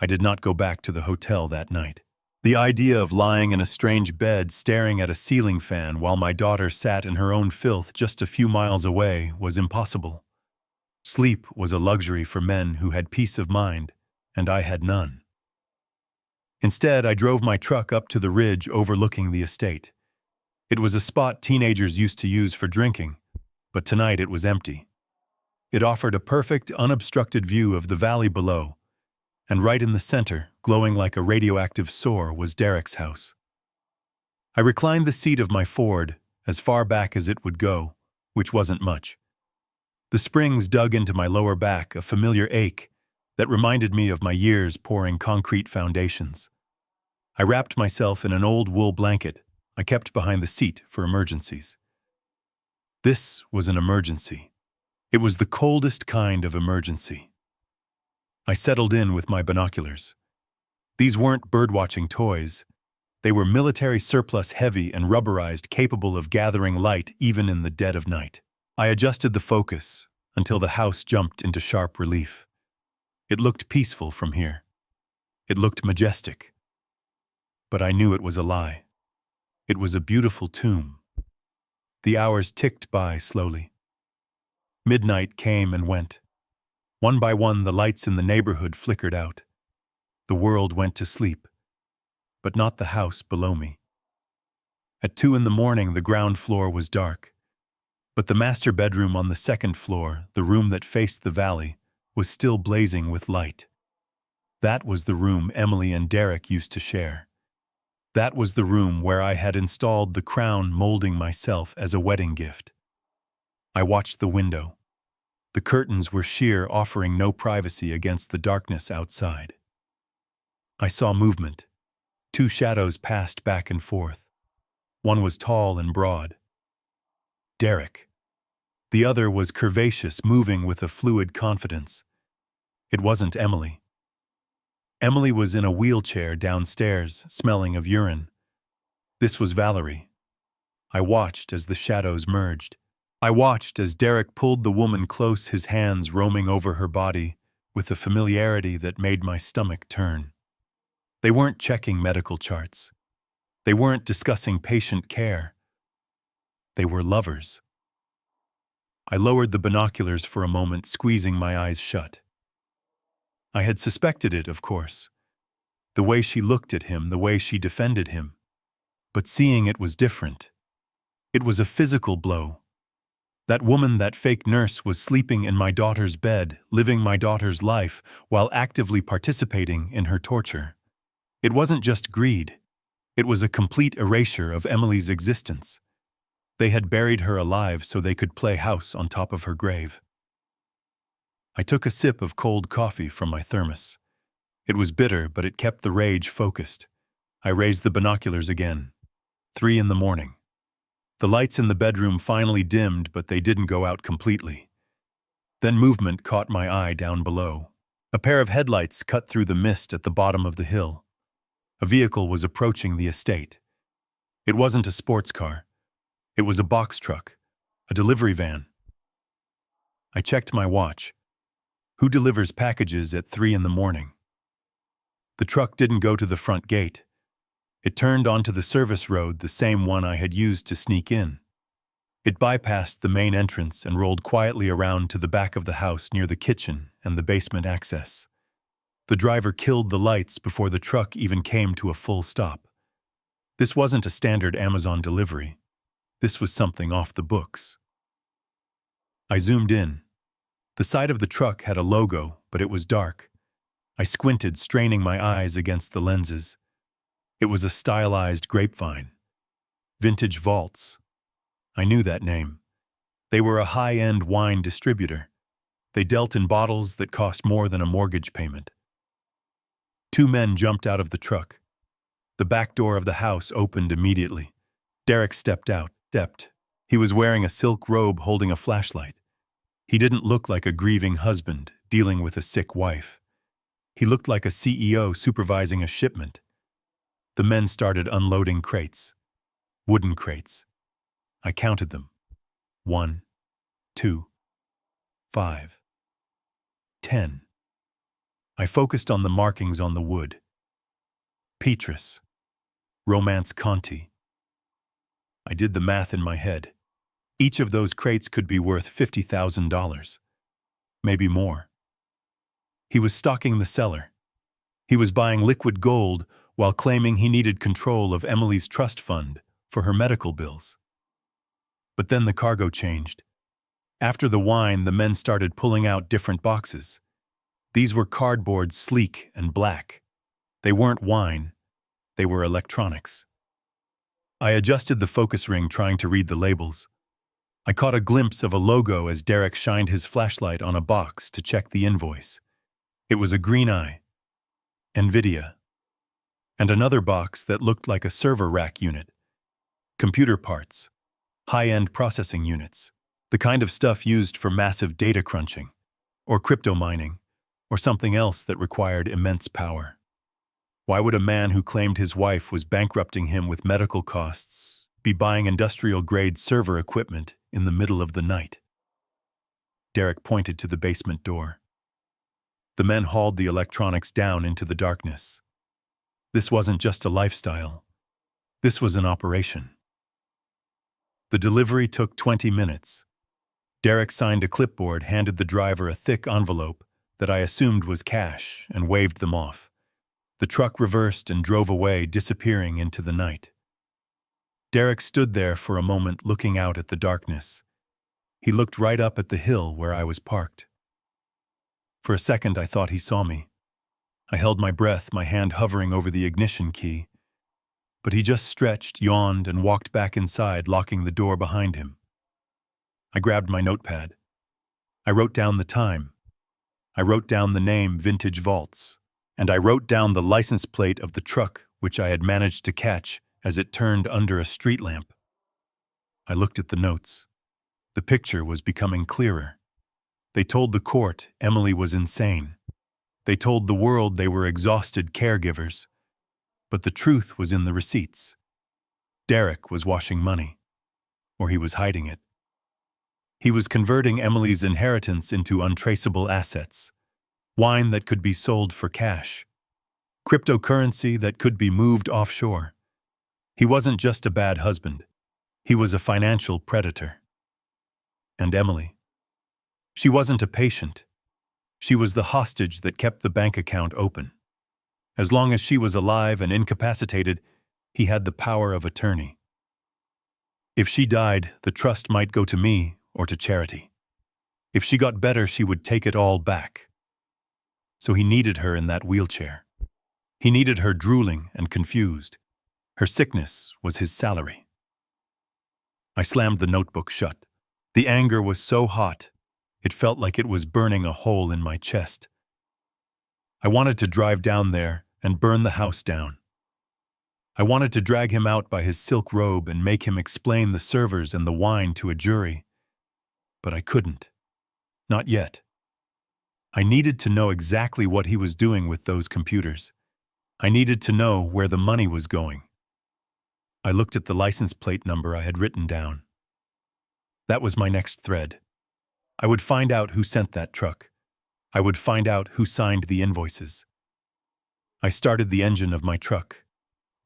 I did not go back to the hotel that night. The idea of lying in a strange bed staring at a ceiling fan while my daughter sat in her own filth just a few miles away was impossible. Sleep was a luxury for men who had peace of mind, and I had none. Instead, I drove my truck up to the ridge overlooking the estate. It was a spot teenagers used to use for drinking, but tonight it was empty. It offered a perfect, unobstructed view of the valley below, And right in the center, glowing like a radioactive sore, was Derek's house. I reclined the seat of my Ford, as far back as it would go, which wasn't much. The springs dug into my lower back, a familiar ache that reminded me of my years pouring concrete foundations. I wrapped myself in an old wool blanket I kept behind the seat for emergencies. This was an emergency. It was the coldest kind of emergency. I settled in with my binoculars. These weren't birdwatching toys. They were military surplus, heavy and rubberized, capable of gathering light even in the dead of night. I adjusted the focus until the house jumped into sharp relief. It looked peaceful from here. It looked majestic. But I knew it was a lie. It was a beautiful tomb. The hours ticked by slowly. Midnight came and went. One by one, the lights in the neighborhood flickered out. The world went to sleep, but not the house below me. At 2 a.m, the ground floor was dark, but the master bedroom on the second floor, the room that faced the valley, was still blazing with light. That was the room Emily and Derek used to share. That was the room where I had installed the crown molding myself as a wedding gift. I watched the window. The curtains were sheer, offering no privacy against the darkness outside. I saw movement. 2 shadows passed back and forth. One was tall and broad. Derek. The other was curvaceous, moving with a fluid confidence. It wasn't Emily. Emily was in a wheelchair downstairs, smelling of urine. This was Valerie. I watched as the shadows merged. I watched as Derek pulled the woman close, his hands roaming over her body with a familiarity that made my stomach turn. They weren't checking medical charts. They weren't discussing patient care. They were lovers. I lowered the binoculars for a moment, squeezing my eyes shut. I had suspected it, of course. The way she looked at him, the way she defended him. But seeing it was different. It was a physical blow. That woman, that fake nurse, was sleeping in my daughter's bed, living my daughter's life, while actively participating in her torture. It wasn't just greed. It was a complete erasure of Emily's existence. They had buried her alive so they could play house on top of her grave. I took a sip of cold coffee from my thermos. It was bitter, but it kept the rage focused. I raised the binoculars again. 3 a.m. The lights in the bedroom finally dimmed, but they didn't go out completely. Then movement caught my eye down below. A pair of headlights cut through the mist at the bottom of the hill. A vehicle was approaching the estate. It wasn't a sports car. It was a box truck, a delivery van. I checked my watch. Who delivers packages at 3 a.m? The truck didn't go to the front gate. It turned onto the service road, the same one I had used to sneak in. It bypassed the main entrance and rolled quietly around to the back of the house near the kitchen and the basement access. The driver killed the lights before the truck even came to a full stop. This wasn't a standard Amazon delivery. This was something off the books. I zoomed in. The side of the truck had a logo, but it was dark. I squinted, straining my eyes against the lenses. It was a stylized grapevine. Vintage Vaults. I knew that name. They were a high-end wine distributor. They dealt in bottles that cost more than a mortgage payment. 2 men jumped out of the truck. The back door of the house opened immediately. Derek stepped out. He was wearing a silk robe, holding a flashlight. He didn't look like a grieving husband dealing with a sick wife. He looked like a CEO supervising a shipment. The men started unloading crates. Wooden crates. I counted them. 1, 2, 5, 10. I focused on the markings on the wood. Petrus. Romance Conti. I did the math in my head. Each of those crates could be worth $50,000. Maybe more. He was stocking the cellar. He was buying liquid gold while claiming he needed control of Emily's trust fund for her medical bills. But then the cargo changed. After the wine, the men started pulling out different boxes. These were cardboard, sleek and black. They weren't wine, they were electronics. I adjusted the focus ring trying to read the labels. I caught a glimpse of a logo as Derek shined his flashlight on a box to check the invoice. It was a green eye, NVIDIA, and another box that looked like a server rack unit. Computer parts, high-end processing units, the kind of stuff used for massive data crunching, or crypto mining, or something else that required immense power. Why would a man who claimed his wife was bankrupting him with medical costs be buying industrial-grade server equipment in the middle of the night? Derek pointed to the basement door. The men hauled the electronics down into the darkness. This wasn't just a lifestyle. This was an operation. The delivery took 20 minutes. Derek signed a clipboard, handed the driver a thick envelope that I assumed was cash, and waved them off. The truck reversed and drove away, disappearing into the night. Derek stood there for a moment, looking out at the darkness. He looked right up at the hill where I was parked. For a second, I thought he saw me. I held my breath, my hand hovering over the ignition key. But he just stretched, yawned, and walked back inside, locking the door behind him. I grabbed my notepad. I wrote down the time. I wrote down the name, Vintage Vaults. And I wrote down the license plate of the truck which I had managed to catch as it turned under a street lamp. I looked at the notes. The picture was becoming clearer. They told the court Emily was insane. They told the world they were exhausted caregivers. But the truth was in the receipts. Derek was washing money. Or he was hiding it. He was converting Emily's inheritance into untraceable assets. Wine that could be sold for cash. Cryptocurrency that could be moved offshore. He wasn't just a bad husband. He was a financial predator. And Emily. She wasn't a patient. She was the hostage that kept the bank account open. As long as she was alive and incapacitated, he had the power of attorney. If she died, the trust might go to me or to charity. If she got better, she would take it all back. So he needed her in that wheelchair. He needed her drooling and confused. Her sickness was his salary. I slammed the notebook shut. The anger was so hot, it felt like it was burning a hole in my chest. I wanted to drive down there and burn the house down. I wanted to drag him out by his silk robe and make him explain the servers and the wine to a jury. But I couldn't. Not yet. I needed to know exactly what he was doing with those computers. I needed to know where the money was going. I looked at the license plate number I had written down. That was my next thread. I would find out who sent that truck. I would find out who signed the invoices. I started the engine of my truck.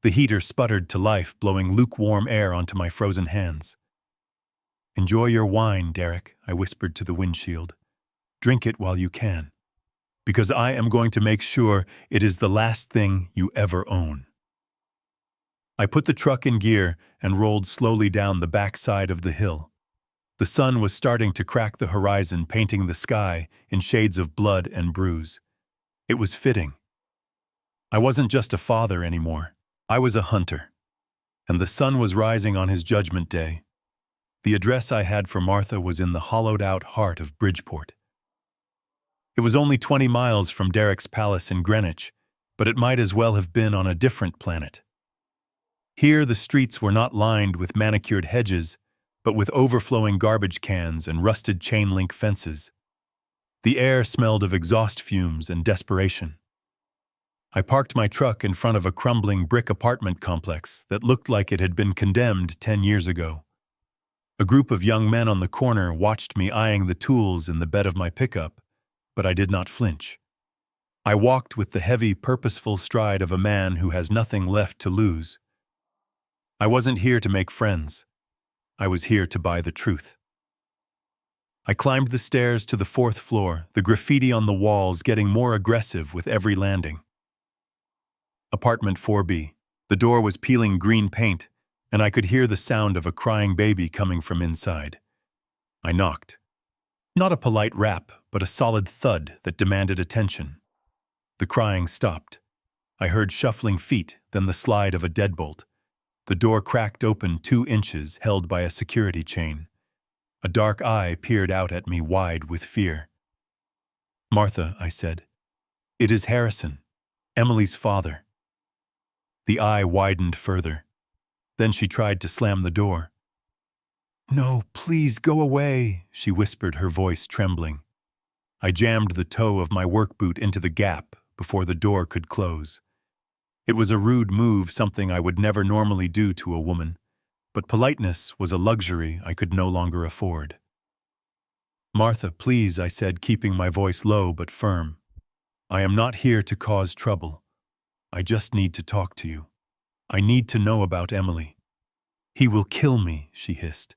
The heater sputtered to life, blowing lukewarm air onto my frozen hands. "Enjoy your wine, Derek," I whispered to the windshield. "Drink it while you can, because I am going to make sure it is the last thing you ever own." I put the truck in gear and rolled slowly down the backside of the hill. The sun was starting to crack the horizon, painting the sky in shades of blood and bruise. It was fitting. I wasn't just a father anymore. I was a hunter. And the sun was rising on his judgment day. The address I had for Martha was in the hollowed-out heart of Bridgeport. It was only 20 miles from Derek's palace in Greenwich, but it might as well have been on a different planet. Here the streets were not lined with manicured hedges, but with overflowing garbage cans and rusted chain-link fences. The air smelled of exhaust fumes and desperation. I parked my truck in front of a crumbling brick apartment complex that looked like it had been condemned 10 years ago. A group of young men on the corner watched me eyeing the tools in the bed of my pickup, but I did not flinch. I walked with the heavy, purposeful stride of a man who has nothing left to lose. I wasn't here to make friends. I was here to buy the truth. I climbed the stairs to the 4th floor, the graffiti on the walls getting more aggressive with every landing. Apartment 4B. The door was peeling green paint, and I could hear the sound of a crying baby coming from inside. I knocked. Not a polite rap, but a solid thud that demanded attention. The crying stopped. I heard shuffling feet, then the slide of a deadbolt. The door cracked open 2 inches, held by a security chain. A dark eye peered out at me, wide with fear. "Martha," I said. "It is Harrison, Emily's father." The eye widened further. Then she tried to slam the door. "No, please go away," she whispered, her voice trembling. I jammed the toe of my work boot into the gap before the door could close. It was a rude move, something I would never normally do to a woman, but politeness was a luxury I could no longer afford. "Martha, please," I said, keeping my voice low but firm. "I am not here to cause trouble. I just need to talk to you. I need to know about Emily." "He will kill me," she hissed.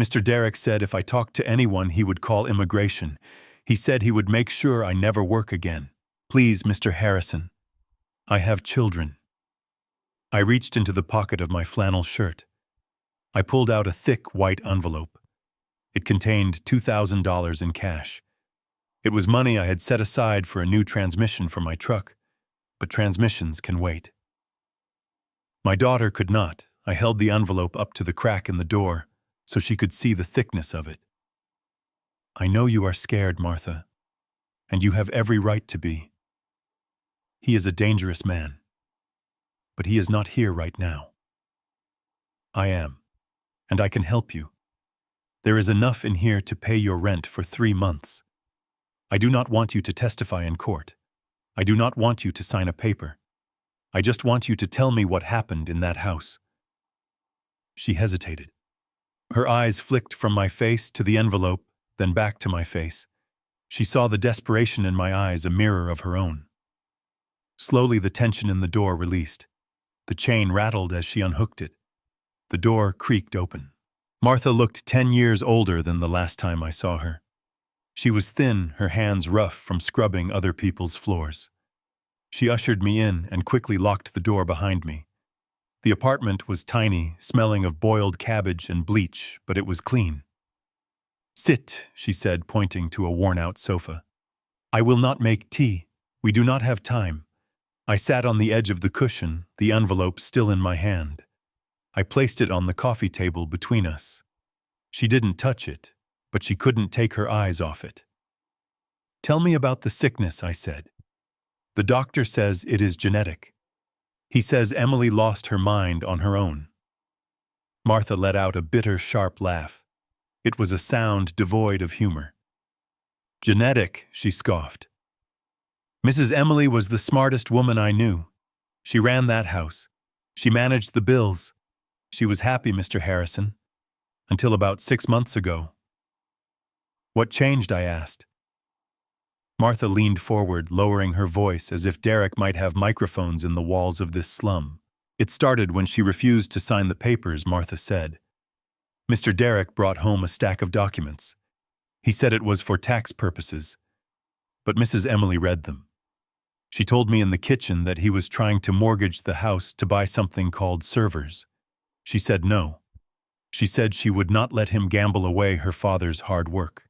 "Mr. Derrick said if I talked to anyone he would call immigration. He said he would make sure I never work again. Please, Mr. Harrison. I have children." I reached into the pocket of my flannel shirt. I pulled out a thick white envelope. It contained $2,000 in cash. It was money I had set aside for a new transmission for my truck, but transmissions can wait. My daughter could not. I held the envelope up to the crack in the door so she could see the thickness of it. "I know you are scared, Martha, and you have every right to be. He is a dangerous man, but he is not here right now. I am, and I can help you. There is enough in here to pay your rent for 3 months. I do not want you to testify in court. I do not want you to sign a paper. I just want you to tell me what happened in that house." She hesitated. Her eyes flicked from my face to the envelope, then back to my face. She saw the desperation in my eyes, a mirror of her own. Slowly, the tension in the door released. The chain rattled as she unhooked it. The door creaked open. Martha looked 10 years older than the last time I saw her. She was thin, her hands rough from scrubbing other people's floors. She ushered me in and quickly locked the door behind me. The apartment was tiny, smelling of boiled cabbage and bleach, but it was clean. "Sit," she said, pointing to a worn-out sofa. "I will not make tea. We do not have time." I sat on the edge of the cushion, the envelope still in my hand. I placed it on the coffee table between us. She didn't touch it, but she couldn't take her eyes off it. "Tell me about the sickness," I said. "The doctor says it is genetic. He says Emily lost her mind on her own." Martha let out a bitter, sharp laugh. It was a sound devoid of humor. "Genetic," she scoffed. "Mrs. Emily was the smartest woman I knew. She ran that house. She managed the bills. She was happy, Mr. Harrison, until about 6 months ago." "What changed?" I asked. Martha leaned forward, lowering her voice as if Derrick might have microphones in the walls of this slum. "It started when she refused to sign the papers," Martha said. "Mr. Derrick brought home a stack of documents. He said it was for tax purposes, but Mrs. Emily read them. She told me in the kitchen that he was trying to mortgage the house to buy something called servers. She said no. She said she would not let him gamble away her father's hard work."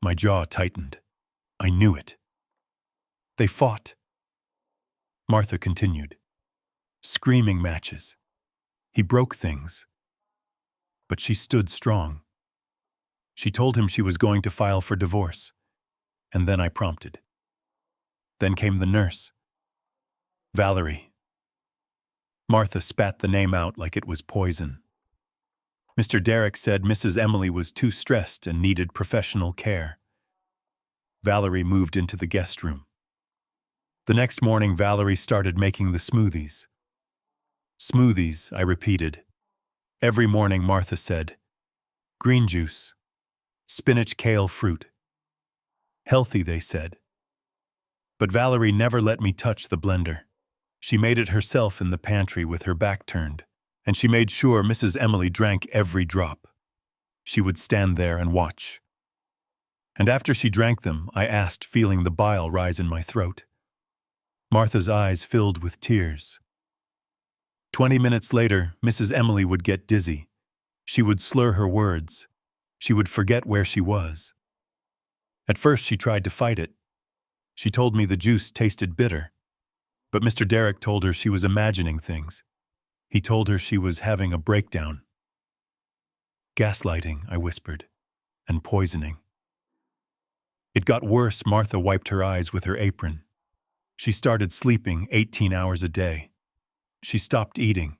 My jaw tightened. I knew it. "They fought," Martha continued. "Screaming matches. He broke things. But she stood strong. She told him she was going to file for divorce. And then I prompted. Then came the nurse. Valerie." Martha spat the name out like it was poison. "Mr. Derrick said Mrs. Emily was too stressed and needed professional care." Valerie moved into the guest room. The next morning, Valerie started making the smoothies. "Smoothies," I repeated. Every morning, Martha said. "Green juice. Spinach, kale, fruit. Healthy," they said. But Valerie never let me touch the blender. She made it herself in the pantry with her back turned, and she made sure Mrs. Emily drank every drop. She would stand there and watch. And after she drank them, I asked, feeling the bile rise in my throat. Martha's eyes filled with tears. 20 minutes later, Mrs. Emily would get dizzy. She would slur her words. She would forget where she was. At first she tried to fight it. She told me the juice tasted bitter. But Mr. Derek told her she was imagining things. He told her she was having a breakdown. Gaslighting, I whispered, and poisoning. It got worse. Martha wiped her eyes with her apron. She started sleeping 18 hours a day. She stopped eating.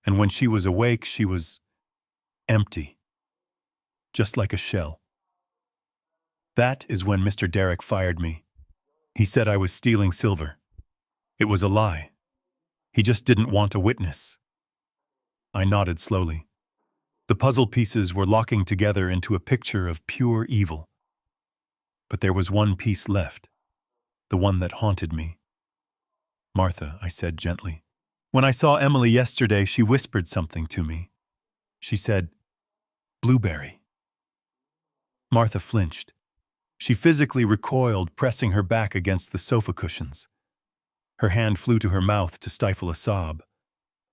And when she was awake, she was empty. Just like a shell. That is when Mr. Derek fired me. He said I was stealing silver. It was a lie. He just didn't want a witness. I nodded slowly. The puzzle pieces were locking together into a picture of pure evil. But there was one piece left, the one that haunted me. Martha, I said gently. When I saw Emily yesterday, she whispered something to me. She said, "Blueberry." Martha flinched. She physically recoiled, pressing her back against the sofa cushions. Her hand flew to her mouth to stifle a sob.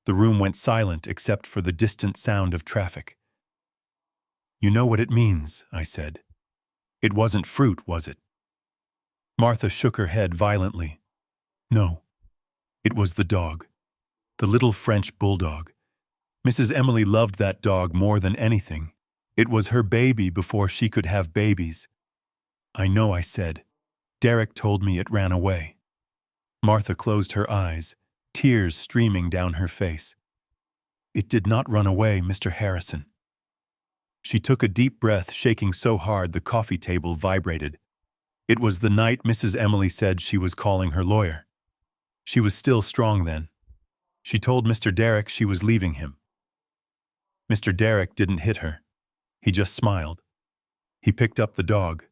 The room went silent except for the distant sound of traffic. "You know what it means," I said. "It wasn't fruit, was it?" Martha shook her head violently. "No. It was the dog. The little French bulldog. Mrs. Emily loved that dog more than anything. It was her baby before she could have babies." "I know," I said. "Derek told me it ran away." Martha closed her eyes, tears streaming down her face. "It did not run away, Mr. Harrison." She took a deep breath, shaking so hard the coffee table vibrated. It was the night Mrs. Emily said she was calling her lawyer. She was still strong then. She told Mr. Derek she was leaving him. Mr. Derek didn't hit her. He just smiled. He picked up the dog.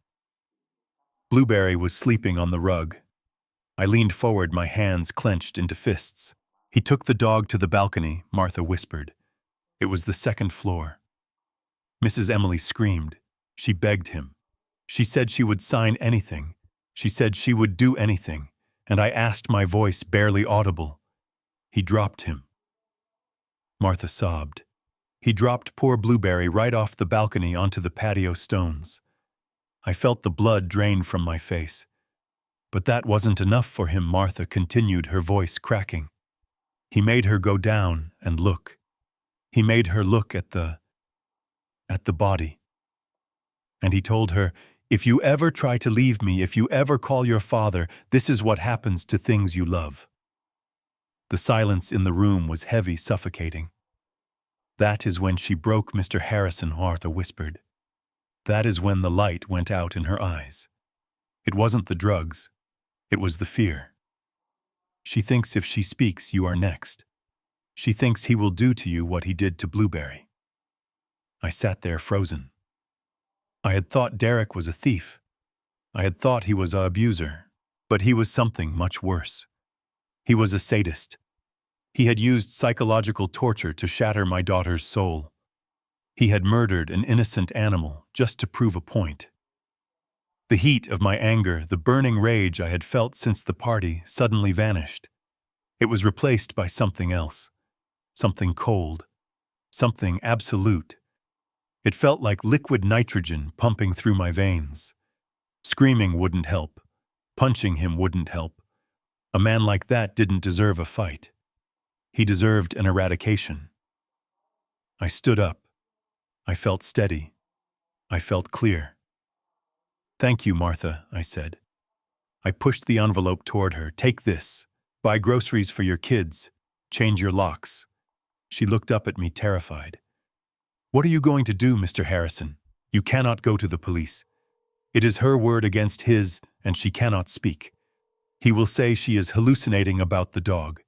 Blueberry was sleeping on the rug. I leaned forward, my hands clenched into fists. "He took the dog to the balcony," Martha whispered. "It was the second floor." Mrs. Emily screamed. She begged him. She said she would sign anything. She said she would do anything. And I asked, my voice barely audible. "He dropped him." Martha sobbed. "He dropped poor Blueberry right off the balcony onto the patio stones." I felt the blood drain from my face. "But that wasn't enough for him," Martha continued, her voice cracking. "He made her go down and look. He made her look at the body. And he told her, 'If you ever try to leave me, if you ever call your father, this is what happens to things you love.'" The silence in the room was heavy, suffocating. "That is when she broke, Mr. Harrison," Martha whispered. "That is when the light went out in her eyes. It wasn't the drugs. It was the fear. She thinks if she speaks, you are next. She thinks he will do to you what he did to Blueberry." I sat there frozen. I had thought Derek was a thief. I had thought he was an abuser. But he was something much worse. He was a sadist. He had used psychological torture to shatter my daughter's soul. He had murdered an innocent animal just to prove a point. The heat of my anger, the burning rage I had felt since the party, suddenly vanished. It was replaced by something else. Something cold. Something absolute. It felt like liquid nitrogen pumping through my veins. Screaming wouldn't help. Punching him wouldn't help. A man like that didn't deserve a fight. He deserved an eradication. I stood up. I felt steady. I felt clear. "Thank you, Martha," I said. I pushed the envelope toward her. "Take this. Buy groceries for your kids. Change your locks." She looked up at me, terrified. "What are you going to do, Mr. Harrison? You cannot go to the police. It is her word against his, and she cannot speak. He will say she is hallucinating about the dog.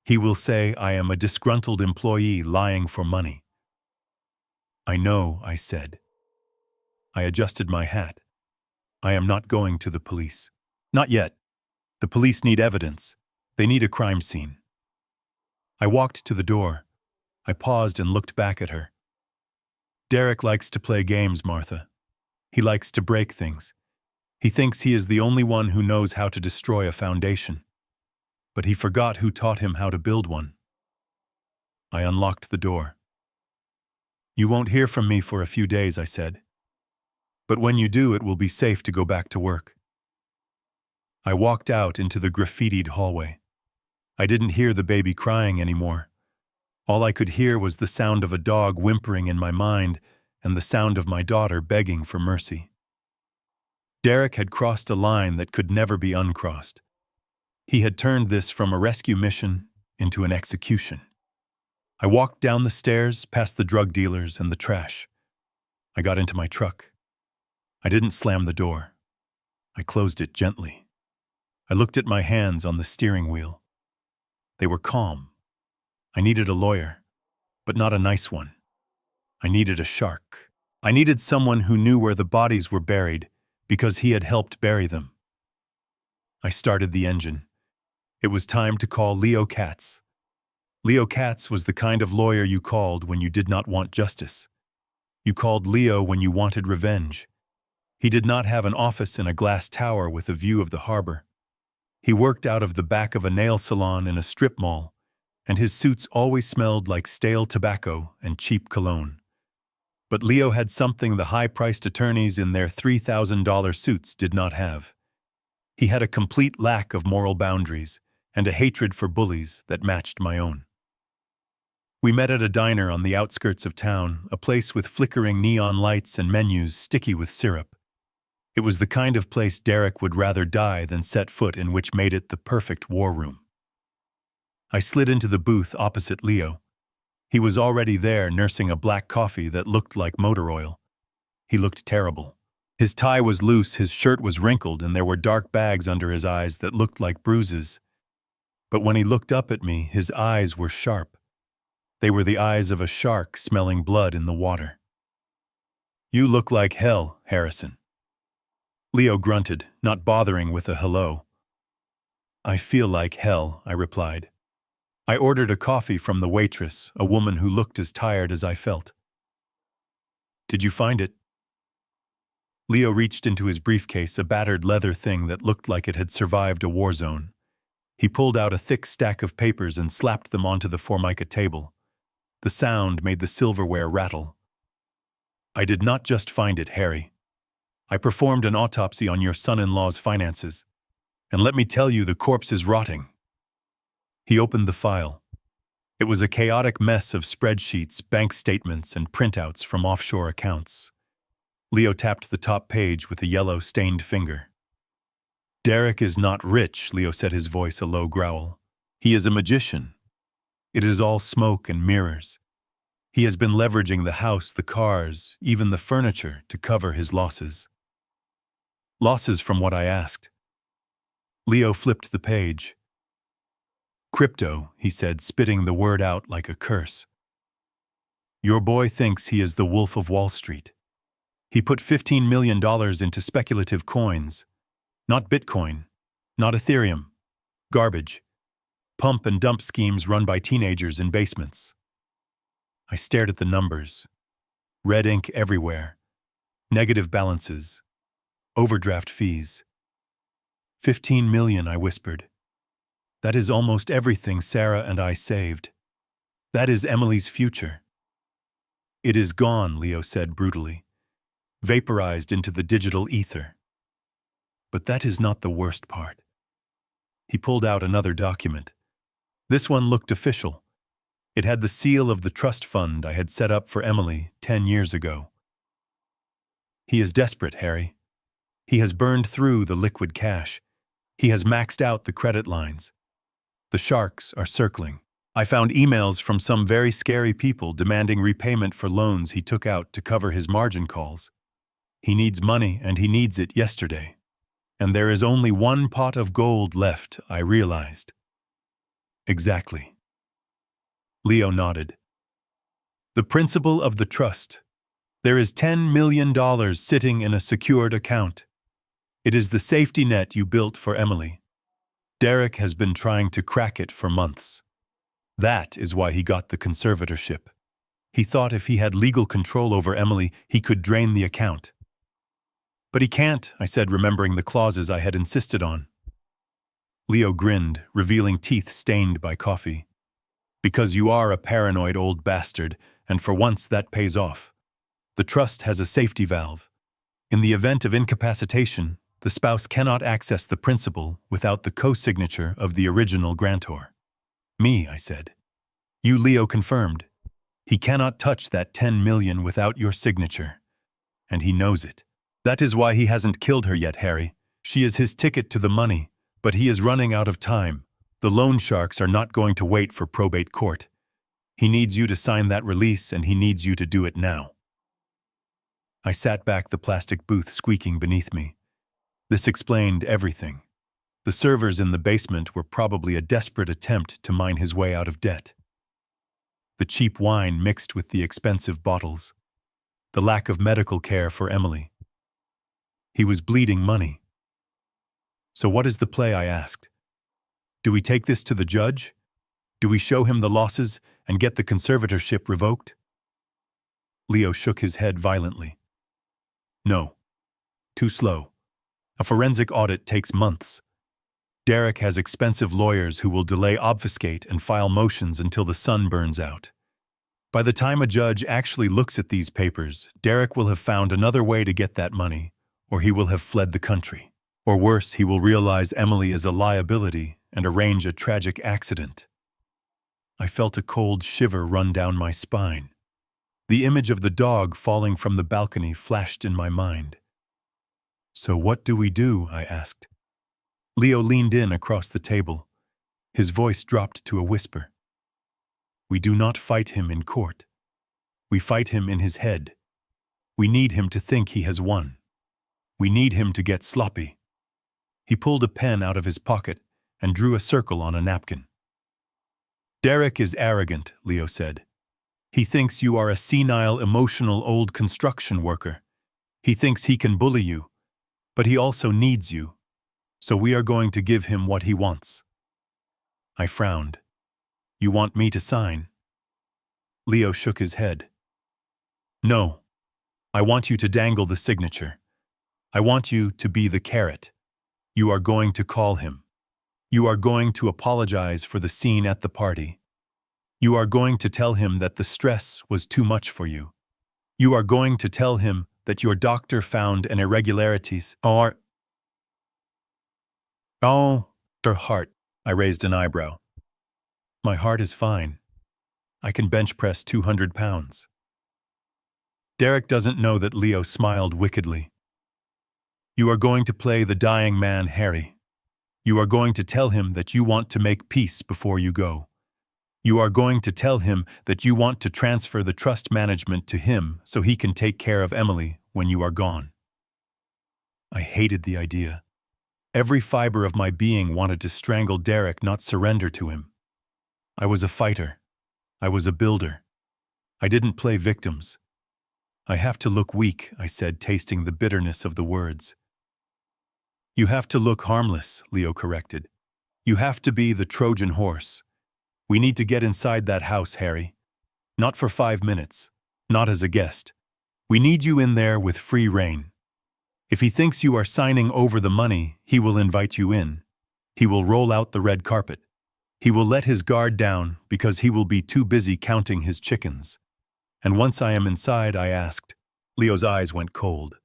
He will say I am a disgruntled employee lying for money." "I know," I said. I adjusted my hat. "I am not going to the police. Not yet. The police need evidence. They need a crime scene." I walked to the door. I paused and looked back at her. "Derek likes to play games, Martha. He likes to break things. He thinks he is the only one who knows how to destroy a foundation. But he forgot who taught him how to build one." I unlocked the door. You won't hear from me for a few days, I said. But when you do, it will be safe to go back to work. I walked out into the graffitied hallway. I didn't hear the baby crying anymore. All I could hear was the sound of a dog whimpering in my mind and the sound of my daughter begging for mercy. Derek had crossed a line that could never be uncrossed. He had turned this from a rescue mission into an execution. I walked down the stairs, past the drug dealers and the trash. I got into my truck. I didn't slam the door. I closed it gently. I looked at my hands on the steering wheel. They were calm. I needed a lawyer, but not a nice one. I needed a shark. I needed someone who knew where the bodies were buried because he had helped bury them. I started the engine. It was time to call Leo Katz. Leo Katz was the kind of lawyer you called when you did not want justice. You called Leo when you wanted revenge. He did not have an office in a glass tower with a view of the harbor. He worked out of the back of a nail salon in a strip mall, and his suits always smelled like stale tobacco and cheap cologne. But Leo had something the high-priced attorneys in their $3,000 suits did not have. He had a complete lack of moral boundaries and a hatred for bullies that matched my own. We met at a diner on the outskirts of town, a place with flickering neon lights and menus sticky with syrup. It was the kind of place Derek would rather die than set foot in, which made it the perfect war room. I slid into the booth opposite Leo. He was already there nursing a black coffee that looked like motor oil. He looked terrible. His tie was loose, his shirt was wrinkled, and there were dark bags under his eyes that looked like bruises. But when he looked up at me, his eyes were sharp. They were the eyes of a shark smelling blood in the water. "You look like hell, Harrison." Leo grunted, not bothering with a hello. "I feel like hell," I replied. I ordered a coffee from the waitress, a woman who looked as tired as I felt. "Did you find it?" Leo reached into his briefcase, a battered leather thing that looked like it had survived a war zone. He pulled out a thick stack of papers and slapped them onto the Formica table. The sound made the silverware rattle. "I did not just find it, Harry. I performed an autopsy on your son-in-law's finances. And let me tell you, the corpse is rotting." He opened the file. It was a chaotic mess of spreadsheets, bank statements, and printouts from offshore accounts. Leo tapped the top page with a yellow, stained finger. "Derek is not rich," Leo said, his voice a low growl. "He is a magician. It is all smoke and mirrors. He has been leveraging the house, the cars, even the furniture to cover his losses." "Losses from what?" I asked. Leo flipped the page. "Crypto," he said, spitting the word out like a curse. "Your boy thinks he is the Wolf of Wall Street. He put $15 million into speculative coins. Not Bitcoin, not Ethereum. Garbage. Pump and dump schemes run by teenagers in basements." I stared at the numbers. Red ink everywhere. Negative balances. Overdraft fees. 15 million, I whispered. That is almost everything Sarah and I saved. That is Emily's future. "It is gone," Leo said brutally. "Vaporized into the digital ether." But that is not the worst part. He pulled out another document. This one looked official. It had the seal of the trust fund I had set up for Emily 10 years ago. "He is desperate, Harry. He has burned through the liquid cash. He has maxed out the credit lines. The sharks are circling. I found emails from some very scary people demanding repayment for loans he took out to cover his margin calls. He needs money, and he needs it yesterday. And there is only one pot of gold left, I realized." "Exactly." Leo nodded. "The principle of the trust. There is $10 million sitting in a secured account. It is the safety net you built for Emily. Derek has been trying to crack it for months. That is why he got the conservatorship. He thought if he had legal control over Emily, he could drain the account. But he can't," I said, remembering the clauses I had insisted on. Leo grinned, revealing teeth stained by coffee. "Because you are a paranoid old bastard, And for once, that pays off. The trust has a safety valve. In the event of incapacitation, the spouse cannot access the principal without the co-signature of the original grantor. Me, I said. You, Leo, confirmed. He cannot touch that 10 million without your signature. And he knows it. That is why he hasn't killed her yet, Harry. She is his ticket to the money, but he is running out of time. The loan sharks are not going to wait for probate court. He needs you to sign that release, and he needs you to do it now. I sat back, the plastic booth squeaking beneath me. This explained everything. The servers in the basement were probably a desperate attempt to mine his way out of debt. The cheap wine mixed with the expensive bottles. The lack of medical care for Emily. He was bleeding money. So what is the play, I asked. Do we take this to the judge? Do we show him the losses and get the conservatorship revoked? Leo shook his head violently. No. Too slow. A forensic audit takes months. Derek has expensive lawyers who will delay, obfuscate, and file motions until the sun burns out. By the time a judge actually looks at these papers, Derek will have found another way to get that money, or he will have fled the country. Or worse, he will realize Emily is a liability and arrange a tragic accident. I felt a cold shiver run down my spine. The image of the dog falling from the balcony flashed in my mind. So what do we do? I asked. Leo leaned in across the table. His voice dropped to a whisper. We do not fight him in court. We fight him in his head. We need him to think he has won. We need him to get sloppy. He pulled a pen out of his pocket and drew a circle on a napkin. Derek is arrogant, Leo said. He thinks you are a senile, emotional old construction worker. He thinks he can bully you, but he also needs you. So we are going to give him what he wants. I frowned. You want me to sign? Leo shook his head. No. I want you to dangle the signature. I want you to be the carrot. You are going to call him. You are going to apologize for the scene at the party. You are going to tell him that the stress was too much for you. You are going to tell him that your doctor found an irregularities or... Oh, her heart. I raised an eyebrow. My heart is fine. I can bench press 200 pounds. Derek doesn't know that Leo smiled wickedly. You are going to play the dying man, Harry. You are going to tell him that you want to make peace before you go. You are going to tell him that you want to transfer the trust management to him so he can take care of Emily when you are gone. I hated the idea. Every fiber of my being wanted to strangle Derek, not surrender to him. I was a fighter. I was a builder. I didn't play victims. I have to look weak, I said, tasting the bitterness of the words. You have to look harmless, Leo corrected. You have to be the Trojan horse. We need to get inside that house, Harry. Not for 5 minutes. Not as a guest. We need you in there with free rein. If he thinks you are signing over the money, he will invite you in. He will roll out the red carpet. He will let his guard down because he will be too busy counting his chickens. And once I am inside, I asked. Leo's eyes went cold.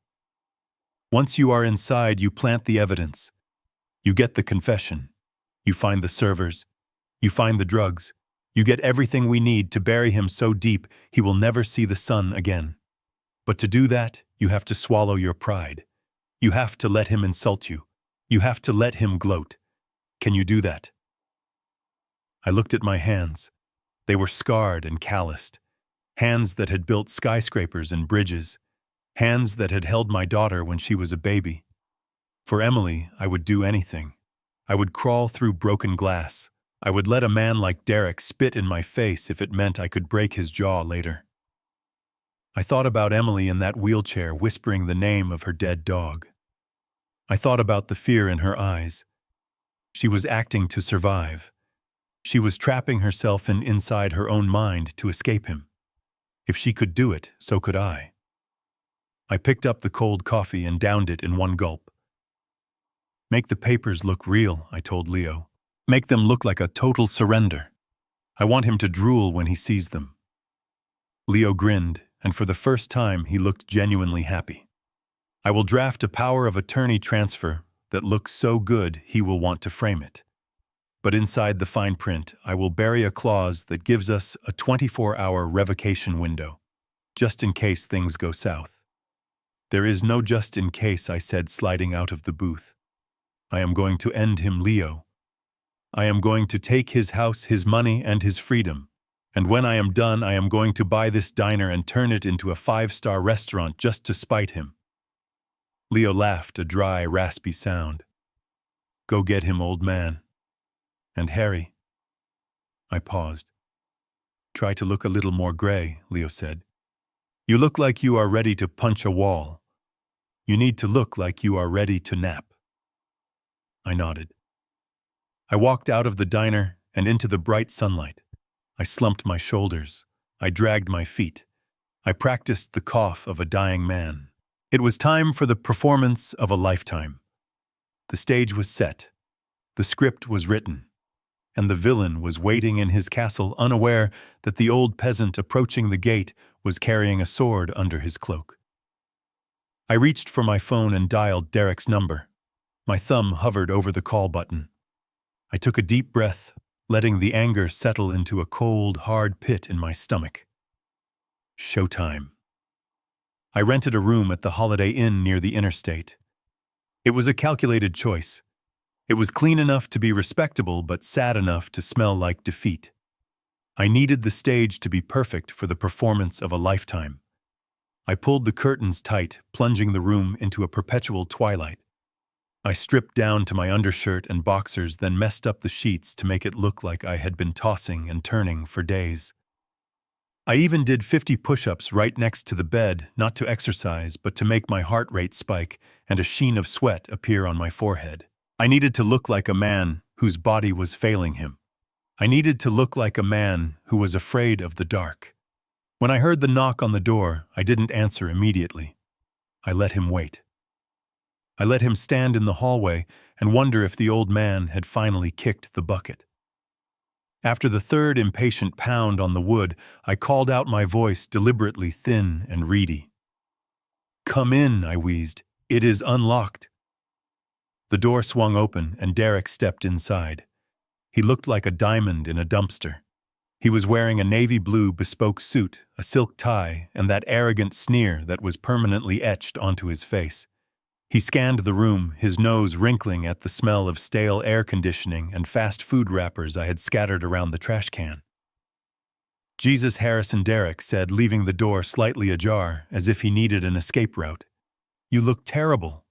Once you are inside, you plant the evidence. You get the confession. You find the servers. You find the drugs. You get everything we need to bury him so deep he will never see the sun again. But to do that, you have to swallow your pride. You have to let him insult you. You have to let him gloat. Can you do that? I looked at my hands. They were scarred and calloused. Hands that had built skyscrapers and bridges. Hands that had held my daughter when she was a baby. For Emily, I would do anything. I would crawl through broken glass. I would let a man like Derek spit in my face if it meant I could break his jaw later. I thought about Emily in that wheelchair whispering the name of her dead dog. I thought about the fear in her eyes. She was acting to survive. She was trapping herself inside her own mind to escape him. If she could do it, so could I. I picked up the cold coffee and downed it in one gulp. Make the papers look real, I told Leo. Make them look like a total surrender. I want him to drool when he sees them. Leo grinned, and for the first time he looked genuinely happy. I will draft a power of attorney transfer that looks so good he will want to frame it. But inside the fine print, I will bury a clause that gives us a 24-hour revocation window, just in case things go south. There is no just in case, I said, sliding out of the booth. I am going to end him, Leo. I am going to take his house, his money, and his freedom. And when I am done, I am going to buy this diner and turn it into a 5-star restaurant just to spite him. Leo laughed, a dry, raspy sound. Go get him, old man. And Harry? I paused. Try to look a little more gray, Leo said. You look like you are ready to punch a wall. You need to look like you are ready to nap. I nodded. I walked out of the diner and into the bright sunlight. I slumped my shoulders. I dragged my feet. I practiced the cough of a dying man. It was time for the performance of a lifetime. The stage was set. The script was written. And the villain was waiting in his castle, unaware that the old peasant approaching the gate was carrying a sword under his cloak. I reached for my phone and dialed Derek's number. My thumb hovered over the call button. I took a deep breath, letting the anger settle into a cold, hard pit in my stomach. Showtime. I rented a room at the Holiday Inn near the interstate. It was a calculated choice. It was clean enough to be respectable, but sad enough to smell like defeat. I needed the stage to be perfect for the performance of a lifetime. I pulled the curtains tight, plunging the room into a perpetual twilight. I stripped down to my undershirt and boxers, then messed up the sheets to make it look like I had been tossing and turning for days. I even did 50 push-ups right next to the bed, not to exercise, but to make my heart rate spike and a sheen of sweat appear on my forehead. I needed to look like a man whose body was failing him. I needed to look like a man who was afraid of the dark. When I heard the knock on the door, I didn't answer immediately. I let him wait. I let him stand in the hallway and wonder if the old man had finally kicked the bucket. After the third impatient pound on the wood, I called out, my voice deliberately thin and reedy. "Come in," I wheezed. "It is unlocked." The door swung open and Derek stepped inside. He looked like a diamond in a dumpster. He was wearing a navy blue bespoke suit, a silk tie, and that arrogant sneer that was permanently etched onto his face. He scanned the room, his nose wrinkling at the smell of stale air conditioning and fast food wrappers I had scattered around the trash can. "Jesus," Harrison Derek said, leaving the door slightly ajar, as if he needed an escape route. "You look terrible."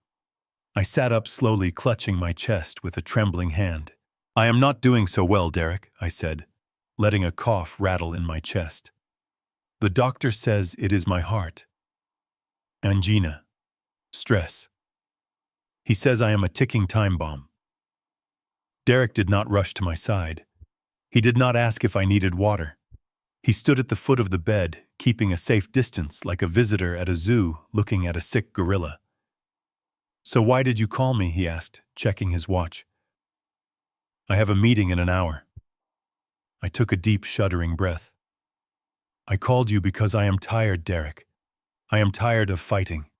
I sat up slowly, clutching my chest with a trembling hand. "I am not doing so well, Derek," I said, letting a cough rattle in my chest. "The doctor says it is my heart. Angina. Stress. He says I am a ticking time bomb." Derek did not rush to my side. He did not ask if I needed water. He stood at the foot of the bed, keeping a safe distance like a visitor at a zoo looking at a sick gorilla. "So why did you call me?" he asked, checking his watch. "I have a meeting in an hour." I took a deep, shuddering breath. "I called you because I am tired, Derek. I am tired of fighting.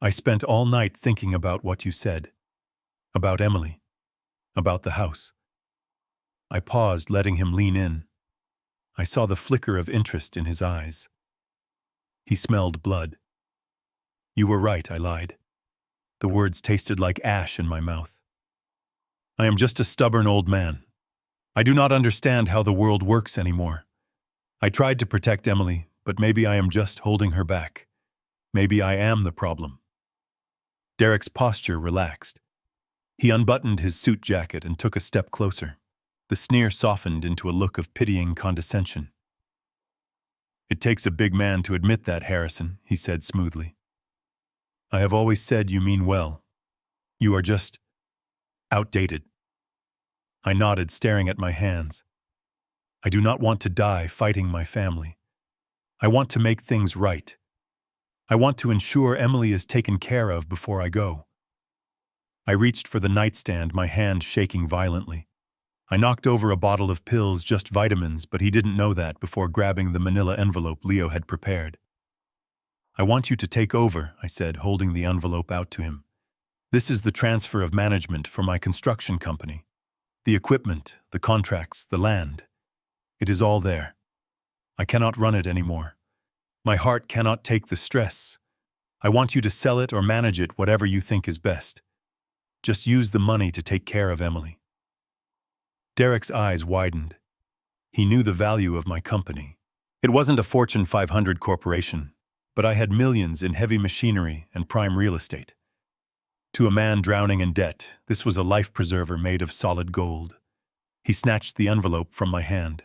I spent all night thinking about what you said. About Emily. About the house." I paused, letting him lean in. I saw the flicker of interest in his eyes. He smelled blood. "You were right," I lied. The words tasted like ash in my mouth. "I am just a stubborn old man. I do not understand how the world works anymore. I tried to protect Emily, but maybe I am just holding her back. Maybe I am the problem." Derek's posture relaxed. He unbuttoned his suit jacket and took a step closer. The sneer softened into a look of pitying condescension. "It takes a big man to admit that, Harrison," he said smoothly. "I have always said you mean well. You are just outdated." I nodded, staring at my hands. "I do not want to die fighting my family. I want to make things right. I want to ensure Emily is taken care of before I go." I reached for the nightstand, my hand shaking violently. I knocked over a bottle of pills, just vitamins, but he didn't know that before grabbing the manila envelope Leo had prepared. I want you to take over, I said, holding the envelope out to him. This is the transfer of management for my construction company. The equipment, the contracts, the land. It is all there. I cannot run it anymore. My heart cannot take the stress. I want you to sell it or manage it, whatever you think is best. Just use the money to take care of Emily. Derek's eyes widened. He knew the value of my company. It wasn't a Fortune 500 corporation, but I had millions in heavy machinery and prime real estate. To a man drowning in debt, this was a life preserver made of solid gold. He snatched the envelope from my hand.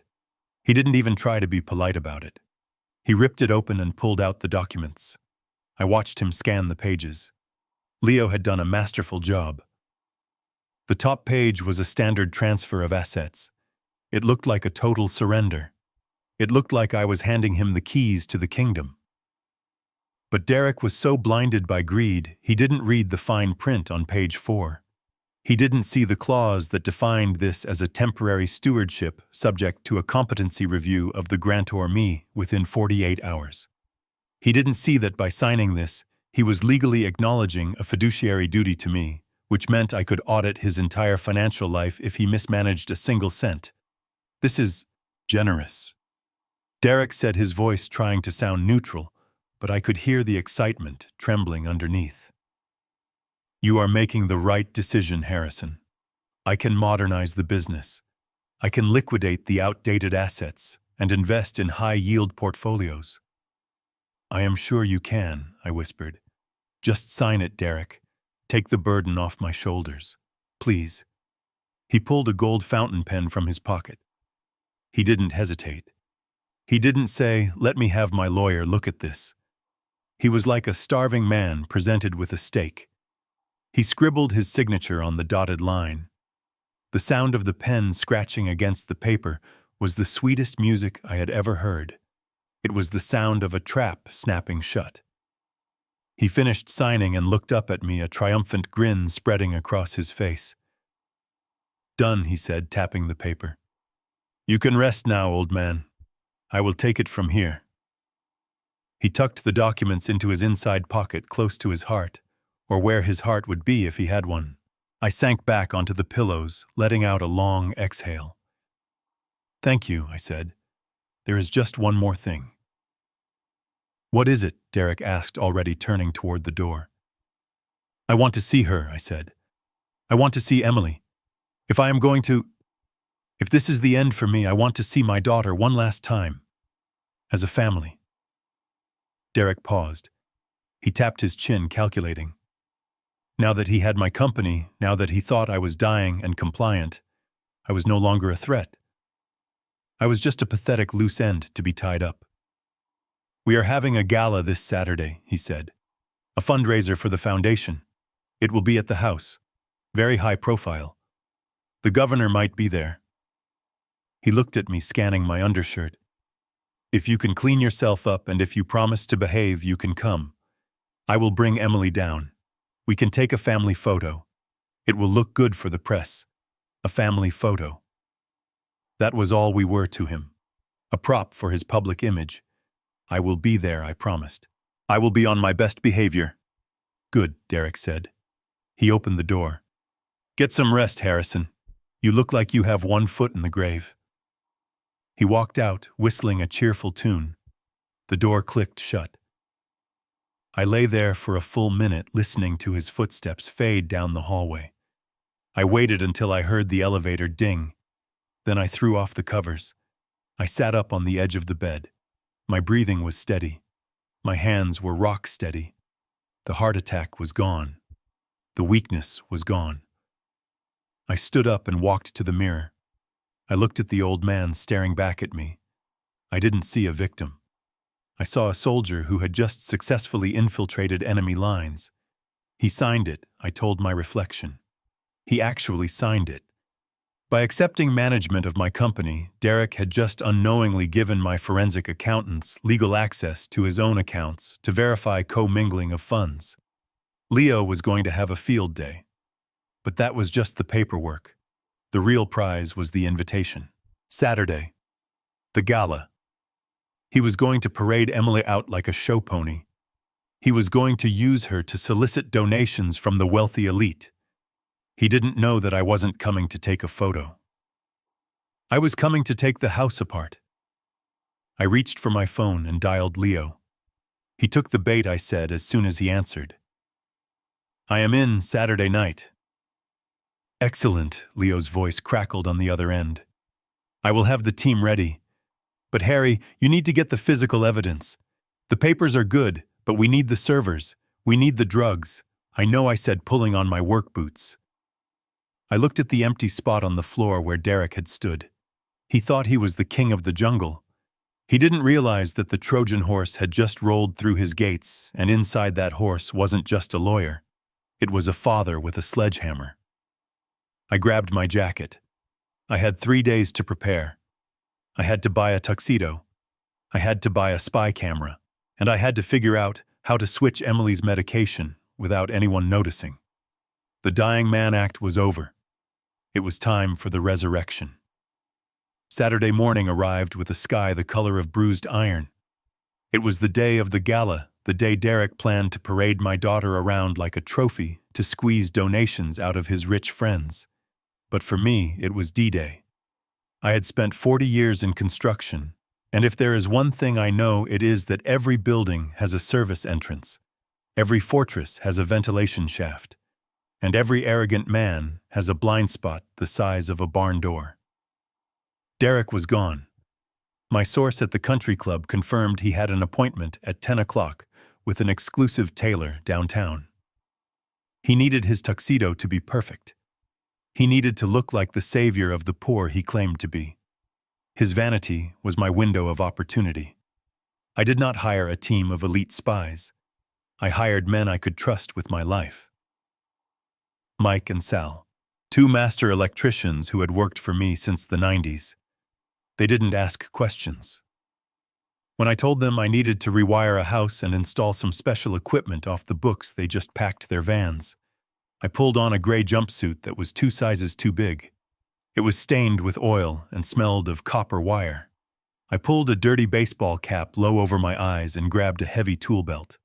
He didn't even try to be polite about it. He ripped it open and pulled out the documents. I watched him scan the pages. Leo had done a masterful job. The top page was a standard transfer of assets. It looked like a total surrender. It looked like I was handing him the keys to the kingdom. But Derek was so blinded by greed, he didn't read the fine print on page 4. He didn't see the clause that defined this as a temporary stewardship subject to a competency review of the grantor me within 48 hours. He didn't see that by signing this, he was legally acknowledging a fiduciary duty to me, which meant I could audit his entire financial life if he mismanaged a single cent. This is generous. Derek said, his voice trying to sound neutral, but I could hear the excitement trembling underneath. You are making the right decision, Harrison. I can modernize the business. I can liquidate the outdated assets and invest in high-yield portfolios. I am sure you can, I whispered. Just sign it, Derek. Take the burden off my shoulders. Please. He pulled a gold fountain pen from his pocket. He didn't hesitate. He didn't say, let me have my lawyer look at this. He was like a starving man presented with a steak. He scribbled his signature on the dotted line. The sound of the pen scratching against the paper was the sweetest music I had ever heard. It was the sound of a trap snapping shut. He finished signing and looked up at me, a triumphant grin spreading across his face. Done, he said, tapping the paper. You can rest now, old man. I will take it from here. He tucked the documents into his inside pocket close to his heart, or where his heart would be if he had one. I sank back onto the pillows, letting out a long exhale. Thank you, I said. There is just one more thing. What is it? Derek asked, already turning toward the door. I want to see her, I said. I want to see Emily. If this is the end for me, I want to see my daughter one last time. As a family. Derek paused. He tapped his chin, calculating. Now that he had my company, now that he thought I was dying and compliant, I was no longer a threat. I was just a pathetic loose end to be tied up. We are having a gala this Saturday, he said. A fundraiser for the foundation. It will be at the house. Very high profile. The governor might be there. He looked at me, scanning my undershirt. If you can clean yourself up and if you promise to behave, you can come. I will bring Emily down. We can take a family photo. It will look good for the press. A family photo. That was all we were to him. A prop for his public image. I will be there, I promised. I will be on my best behavior. Good, Derek said. He opened the door. Get some rest, Harrison. You look like you have one foot in the grave. He walked out, whistling a cheerful tune. The door clicked shut. I lay there for a full minute, listening to his footsteps fade down the hallway. I waited until I heard the elevator ding. Then I threw off the covers. I sat up on the edge of the bed. My breathing was steady. My hands were rock steady. The heart attack was gone. The weakness was gone. I stood up and walked to the mirror. I looked at the old man staring back at me. I didn't see a victim. I saw a soldier who had just successfully infiltrated enemy lines. He signed it, I told my reflection. He actually signed it. By accepting management of my company, Derek had just unknowingly given my forensic accountants legal access to his own accounts to verify commingling of funds. Leo was going to have a field day. But that was just the paperwork. The real prize was the invitation. Saturday. The gala. He was going to parade Emily out like a show pony. He was going to use her to solicit donations from the wealthy elite. He didn't know that I wasn't coming to take a photo. I was coming to take the house apart. I reached for my phone and dialed Leo. He took the bait, I said as soon as he answered. I am in Saturday night. Excellent, Leo's voice crackled on the other end. I will have the team ready. But Harry, you need to get the physical evidence. The papers are good, but we need the servers. We need the drugs. I know, I said, pulling on my work boots. I looked at the empty spot on the floor where Derek had stood. He thought he was the king of the jungle. He didn't realize that the Trojan horse had just rolled through his gates, and inside that horse wasn't just a lawyer. It was a father with a sledgehammer. I grabbed my jacket. I had 3 days to prepare. I had to buy a tuxedo. I had to buy a spy camera. And I had to figure out how to switch Emily's medication without anyone noticing. The dying man act was over. It was time for the resurrection. Saturday morning arrived with a sky the color of bruised iron. It was the day of the gala, the day Derek planned to parade my daughter around like a trophy to squeeze donations out of his rich friends. But for me, it was D-Day. I had spent 40 years in construction, and if there is one thing I know, it is that every building has a service entrance, every fortress has a ventilation shaft, and every arrogant man has a blind spot the size of a barn door. Derek was gone. My source at the country club confirmed he had an appointment at 10 o'clock with an exclusive tailor downtown. He needed his tuxedo to be perfect. He needed to look like the savior of the poor he claimed to be. His vanity was my window of opportunity. I did not hire a team of elite spies. I hired men I could trust with my life. Mike and Sal, 2 master electricians who had worked for me since the 90s. They didn't ask questions. When I told them I needed to rewire a house and install some special equipment off the books, they just packed their vans. I pulled on a gray jumpsuit that was 2 sizes too big. It was stained with oil and smelled of copper wire. I pulled a dirty baseball cap low over my eyes and grabbed a heavy tool belt.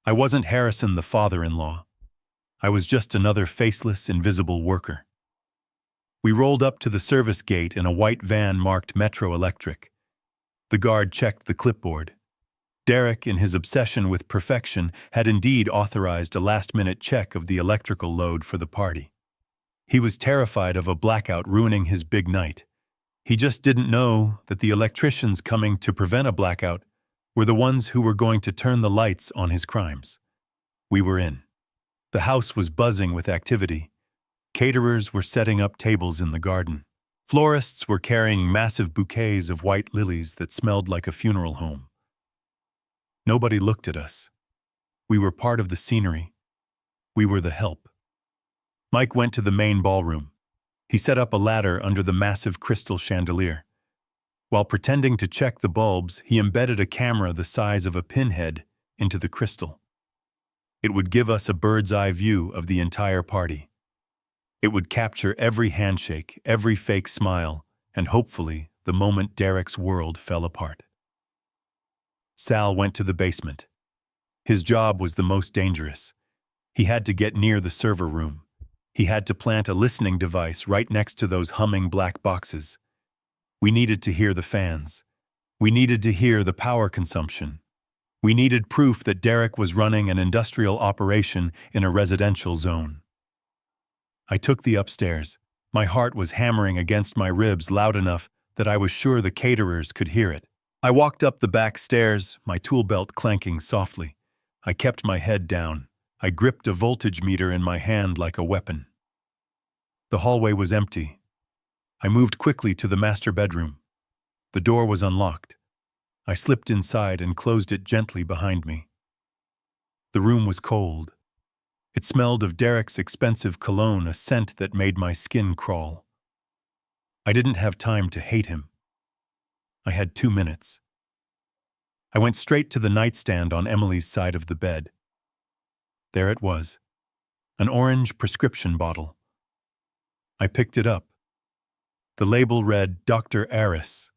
I wasn't Harrison, the father-in-law. I was just another faceless, invisible worker. We rolled up to the service gate in a white van marked Metro Electric. The guard checked the clipboard. Derek, in his obsession with perfection, had indeed authorized a last-minute check of the electrical load for the party. He was terrified of a blackout ruining his big night. He just didn't know that the electricians coming to prevent a blackout were the ones who were going to turn the lights on his crimes. We were in. The house was buzzing with activity. Caterers were setting up tables in the garden. Florists were carrying massive bouquets of white lilies that smelled like a funeral home. Nobody looked at us. We were part of the scenery. We were the help. Mike went to the main ballroom. He set up a ladder under the massive crystal chandelier. While pretending to check the bulbs, he embedded a camera the size of a pinhead into the crystal. It would give us a bird's-eye view of the entire party. It would capture every handshake, every fake smile, and hopefully the moment Derek's world fell apart. Sal went to the basement. His job was the most dangerous. He had to get near the server room. He had to plant a listening device right next to those humming black boxes. We needed to hear the fans. We needed to hear the power consumption. We needed proof that Derek was running an industrial operation in a residential zone. I took the upstairs. My heart was hammering against my ribs loud enough that I was sure the caterers could hear it. I walked up the back stairs, my tool belt clanking softly. I kept my head down. I gripped a voltage meter in my hand like a weapon. The hallway was empty. I moved quickly to the master bedroom. The door was unlocked. I slipped inside and closed it gently behind me. The room was cold. It smelled of Derek's expensive cologne, a scent that made my skin crawl. I didn't have time to hate him. I had 2 minutes. I went straight to the nightstand on Emily's side of the bed. There it was, an orange prescription bottle. I picked it up. The label read Dr. Aris.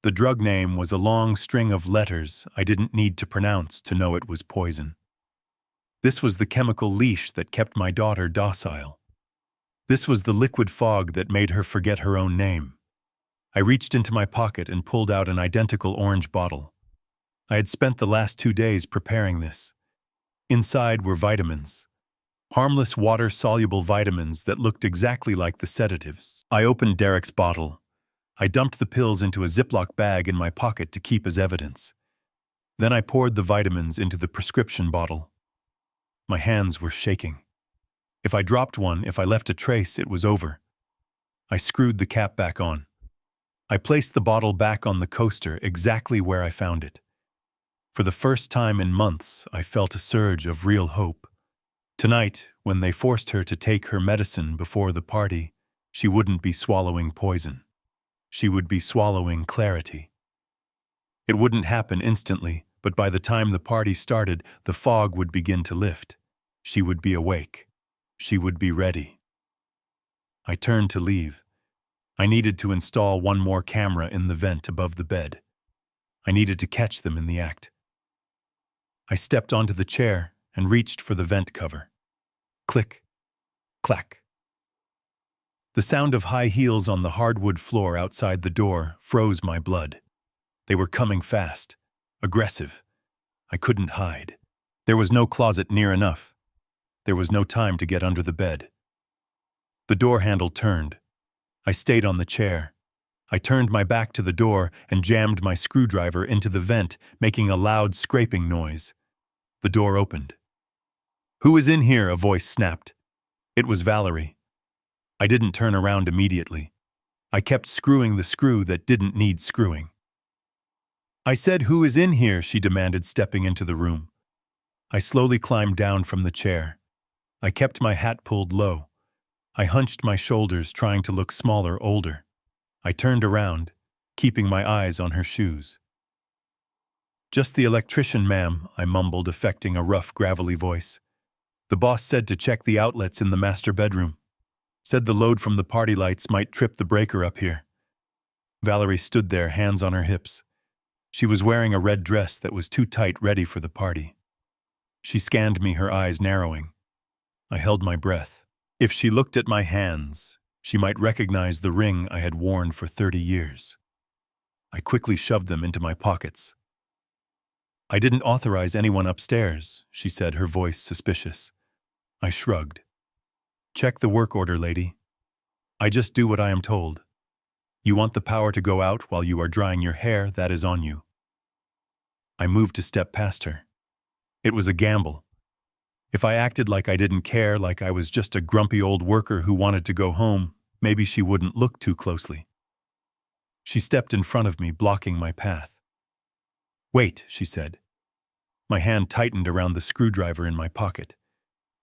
The drug name was a long string of letters I didn't need to pronounce to know it was poison. This was the chemical leash that kept my daughter docile. This was the liquid fog that made her forget her own name. I reached into my pocket and pulled out an identical orange bottle. I had spent the last 2 days preparing this. Inside were vitamins. Harmless water-soluble vitamins that looked exactly like the sedatives. I opened Derek's bottle. I dumped the pills into a Ziploc bag in my pocket to keep as evidence. Then I poured the vitamins into the prescription bottle. My hands were shaking. If I dropped one, if I left a trace, it was over. I screwed the cap back on. I placed the bottle back on the coaster exactly where I found it. For the first time in months, I felt a surge of real hope. Tonight, when they forced her to take her medicine before the party, she wouldn't be swallowing poison. She would be swallowing clarity. It wouldn't happen instantly, but by the time the party started, the fog would begin to lift. She would be awake. She would be ready. I turned to leave. I needed to install one more camera in the vent above the bed. I needed to catch them in the act. I stepped onto the chair and reached for the vent cover. Click. Clack. The sound of high heels on the hardwood floor outside the door froze my blood. They were coming fast, aggressive. I couldn't hide. There was no closet near enough. There was no time to get under the bed. The door handle turned. I stayed on the chair. I turned my back to the door and jammed my screwdriver into the vent, making a loud scraping noise. The door opened. "Who is in here?" a voice snapped. It was Valerie. I didn't turn around immediately. I kept screwing the screw that didn't need screwing. "I said, who is in here?" she demanded, stepping into the room. I slowly climbed down from the chair. I kept my hat pulled low. I hunched my shoulders, trying to look smaller, older. I turned around, keeping my eyes on her shoes. "Just the electrician, ma'am," I mumbled, affecting a rough, gravelly voice. "The boss said to check the outlets in the master bedroom. Said the load from the party lights might trip the breaker up here." Valerie stood there, hands on her hips. She was wearing a red dress that was too tight, ready for the party. She scanned me, her eyes narrowing. I held my breath. If she looked at my hands, she might recognize the ring I had worn for 30 years. I quickly shoved them into my pockets. "I didn't authorize anyone upstairs," she said, her voice suspicious. I shrugged. "Check the work order, lady. I just do what I am told. You want the power to go out while you are drying your hair, that is on you." I moved to step past her. It was a gamble. If I acted like I didn't care, like I was just a grumpy old worker who wanted to go home, maybe she wouldn't look too closely. She stepped in front of me, blocking my path. "Wait," she said. My hand tightened around the screwdriver in my pocket.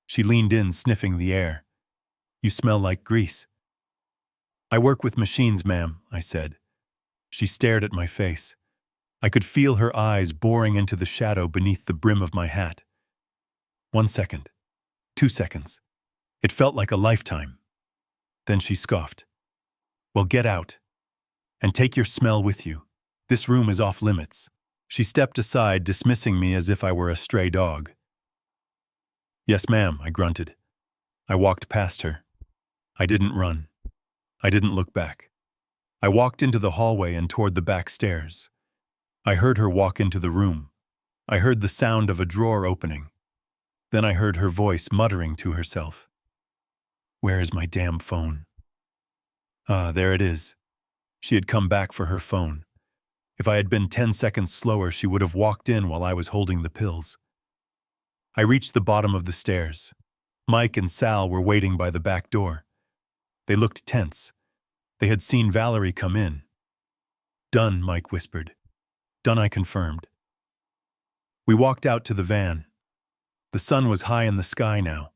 She leaned in, sniffing the air. "You smell like grease." "I work with machines, ma'am," I said. She stared at my face. I could feel her eyes boring into the shadow beneath the brim of my hat. 1 second. 2 seconds. It felt like a lifetime. Then she scoffed. "Well, get out. And take your smell with you. This room is off limits." She stepped aside, dismissing me as if I were a stray dog. "Yes, ma'am," I grunted. I walked past her. I didn't run. I didn't look back. I walked into the hallway and toward the back stairs. I heard her walk into the room. I heard the sound of a drawer opening. Then I heard her voice muttering to herself. "Where is my damn phone?" Ah, there it is. She had come back for her phone. If I had been 10 seconds slower, she would have walked in while I was holding the pills. I reached the bottom of the stairs. Mike and Sal were waiting by the back door. They looked tense. They had seen Valerie come in. "Done," Mike whispered. "Done," I confirmed. We walked out to the van. The sun was high in the sky now.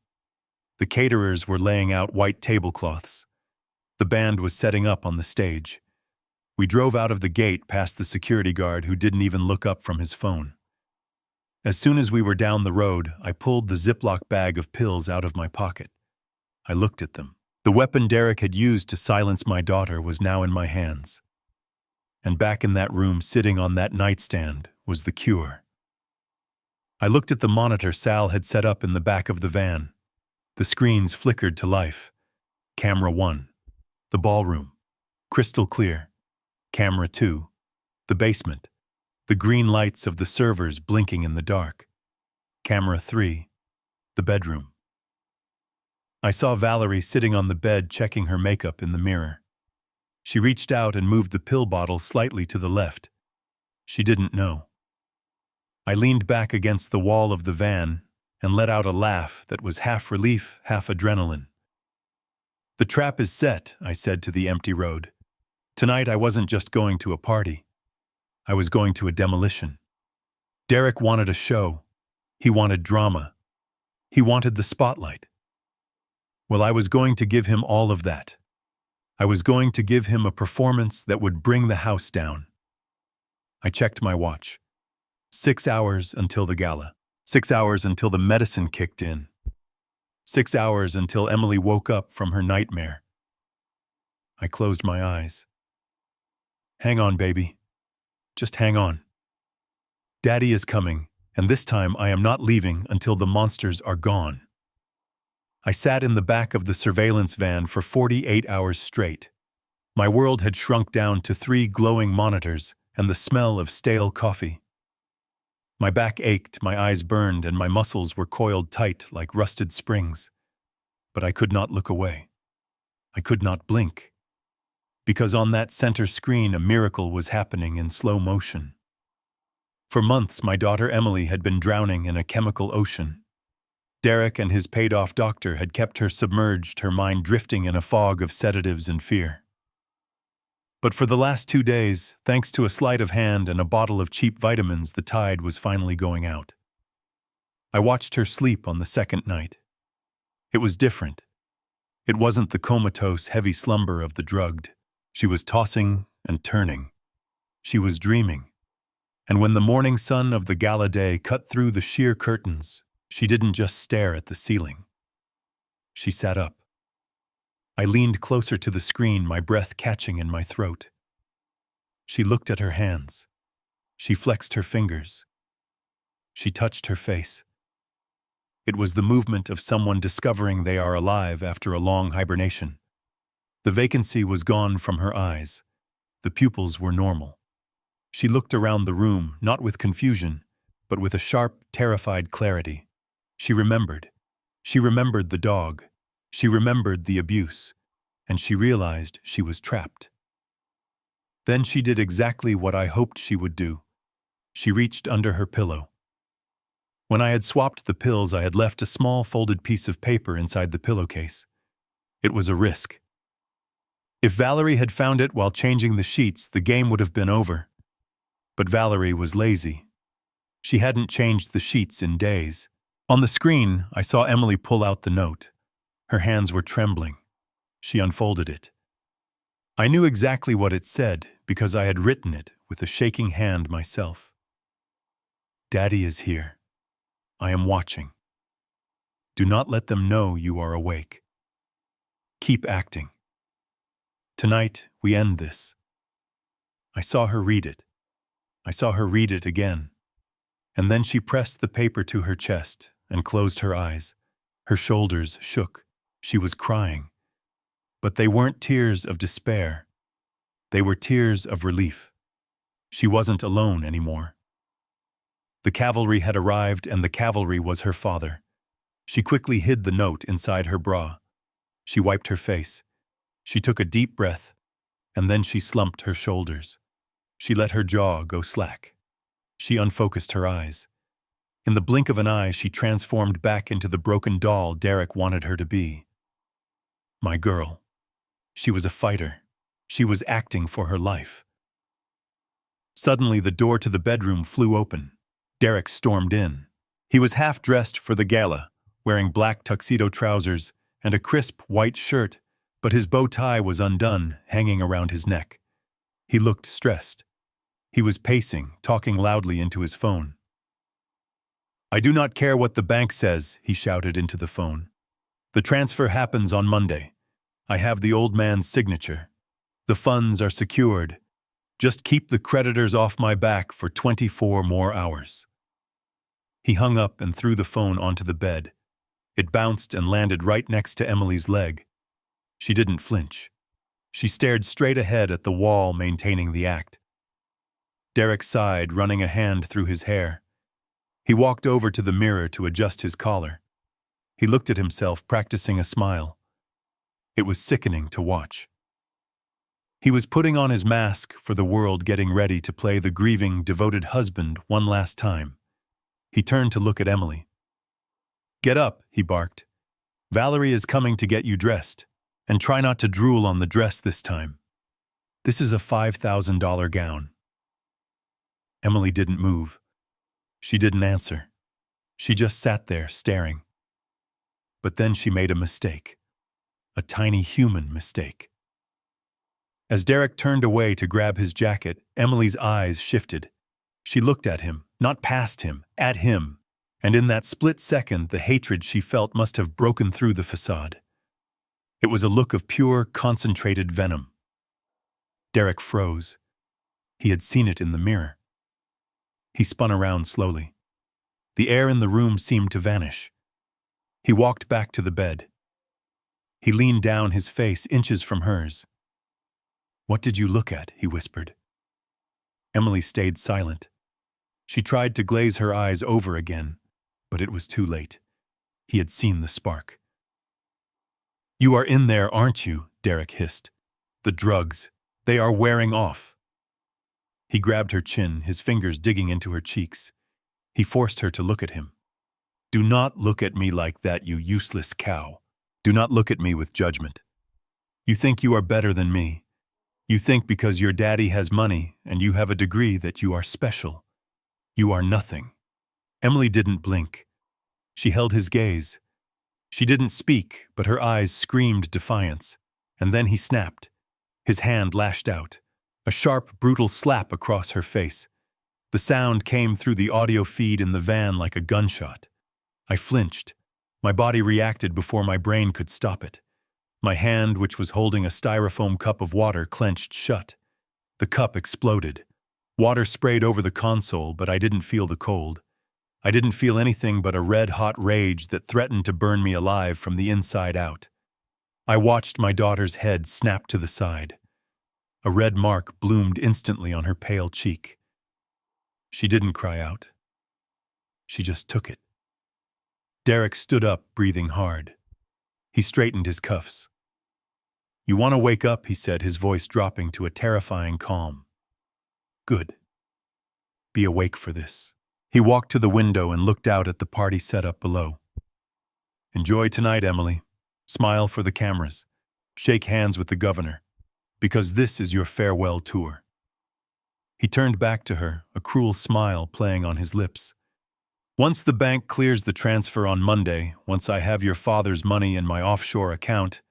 The caterers were laying out white tablecloths. The band was setting up on the stage. We drove out of the gate past the security guard who didn't even look up from his phone. As soon as we were down the road, I pulled the Ziploc bag of pills out of my pocket. I looked at them. The weapon Derek had used to silence my daughter was now in my hands. And back in that room, sitting on that nightstand, was the cure. I looked at the monitor Sal had set up in the back of the van. The screens flickered to life. Camera 1. The ballroom. Crystal clear. Camera 2. The basement. The green lights of the servers blinking in the dark. Camera 3. The bedroom. I saw Valerie sitting on the bed checking her makeup in the mirror. She reached out and moved the pill bottle slightly to the left. She didn't know. I leaned back against the wall of the van and let out a laugh that was half relief, half adrenaline. "The trap is set," I said to the empty road. Tonight I wasn't just going to a party. I was going to a demolition. Derek wanted a show. He wanted drama. He wanted the spotlight. Well, I was going to give him all of that. I was going to give him a performance that would bring the house down. I checked my watch. 6 hours until the gala. 6 hours until the medicine kicked in. 6 hours until Emily woke up from her nightmare. I closed my eyes. "Hang on, baby. Just hang on. Daddy is coming, and this time I am not leaving until the monsters are gone." I sat in the back of the surveillance van for 48 hours straight. My world had shrunk down to 3 glowing monitors and the smell of stale coffee. My back ached, my eyes burned, and my muscles were coiled tight like rusted springs. But I could not look away. I could not blink. Because on that center screen a miracle was happening in slow motion. For months my daughter Emily had been drowning in a chemical ocean. Derek and his paid-off doctor had kept her submerged, her mind drifting in a fog of sedatives and fear. But for the last 2 days, thanks to a sleight of hand and a bottle of cheap vitamins, the tide was finally going out. I watched her sleep on the second night. It was different. It wasn't the comatose, heavy slumber of the drugged. She was tossing and turning. She was dreaming. And when the morning sun of the gala day cut through the sheer curtains, she didn't just stare at the ceiling. She sat up. I leaned closer to the screen, my breath catching in my throat. She looked at her hands. She flexed her fingers. She touched her face. It was the movement of someone discovering they are alive after a long hibernation. The vacancy was gone from her eyes. The pupils were normal. She looked around the room, not with confusion, but with a sharp, terrified clarity. She remembered. She remembered the dog. She remembered the abuse. And she realized she was trapped. Then she did exactly what I hoped she would do. She reached under her pillow. When I had swapped the pills, I had left a small folded piece of paper inside the pillowcase. It was a risk. If Valerie had found it while changing the sheets, the game would have been over. But Valerie was lazy. She hadn't changed the sheets in days. On the screen, I saw Emily pull out the note. Her hands were trembling. She unfolded it. I knew exactly what it said because I had written it with a shaking hand myself. "Daddy is here. I am watching. Do not let them know you are awake. Keep acting. Tonight, we end this." I saw her read it. I saw her read it again. And then she pressed the paper to her chest and closed her eyes. Her shoulders shook. She was crying. But they weren't tears of despair. They were tears of relief. She wasn't alone anymore. The cavalry had arrived, and the cavalry was her father. She quickly hid the note inside her bra. She wiped her face. She took a deep breath, and then she slumped her shoulders. She let her jaw go slack. She unfocused her eyes. In the blink of an eye, she transformed back into the broken doll Derek wanted her to be. My girl. She was a fighter. She was acting for her life. Suddenly, the door to the bedroom flew open. Derek stormed in. He was half-dressed for the gala, wearing black tuxedo trousers and a crisp white shirt, but his bow tie was undone, hanging around his neck. He looked stressed. He was pacing, talking loudly into his phone. "I do not care what the bank says," he shouted into the phone. "The transfer happens on Monday. I have the old man's signature. The funds are secured. Just keep the creditors off my back for 24 more hours." He hung up and threw the phone onto the bed. It bounced and landed right next to Emily's leg. She didn't flinch. She stared straight ahead at the wall, maintaining the act. Derek sighed, running a hand through his hair. He walked over to the mirror to adjust his collar. He looked at himself, practicing a smile. It was sickening to watch. He was putting on his mask for the world, getting ready to play the grieving, devoted husband one last time. He turned to look at Emily. "Get up," he barked. "Valerie is coming to get you dressed. And try not to drool on the dress this time. This is a $5,000 gown." Emily didn't move. She didn't answer. She just sat there, staring. But then she made a mistake. A tiny human mistake. As Derek turned away to grab his jacket, Emily's eyes shifted. She looked at him, not past him, at him. And in that split second, the hatred she felt must have broken through the facade. It was a look of pure, concentrated venom. Derek froze. He had seen it in the mirror. He spun around slowly. The air in the room seemed to vanish. He walked back to the bed. He leaned down, his face inches from hers. "What did you look at?" he whispered. Emily stayed silent. She tried to glaze her eyes over again, but it was too late. He had seen the spark. "You are in there, aren't you?" Derek hissed. "The drugs. They are wearing off." He grabbed her chin, his fingers digging into her cheeks. He forced her to look at him. "Do not look at me like that, you useless cow. Do not look at me with judgment. You think you are better than me. You think because your daddy has money and you have a degree that you are special. You are nothing." Emily didn't blink. She held his gaze. She didn't speak, but her eyes screamed defiance. And then he snapped. His hand lashed out. A sharp, brutal slap across her face. The sound came through the audio feed in the van like a gunshot. I flinched. My body reacted before my brain could stop it. My hand, which was holding a styrofoam cup of water, clenched shut. The cup exploded. Water sprayed over the console, but I didn't feel the cold. I didn't feel anything but a red-hot rage that threatened to burn me alive from the inside out. I watched my daughter's head snap to the side. A red mark bloomed instantly on her pale cheek. She didn't cry out. She just took it. Derek stood up, breathing hard. He straightened his cuffs. "You want to wake up," he said, his voice dropping to a terrifying calm. "Good. Be awake for this." He walked to the window and looked out at the party set up below. "Enjoy tonight, Emily. Smile for the cameras. Shake hands with the governor, because this is your farewell tour." He turned back to her, a cruel smile playing on his lips. "Once the bank clears the transfer on Monday, once I have your father's money in my offshore account,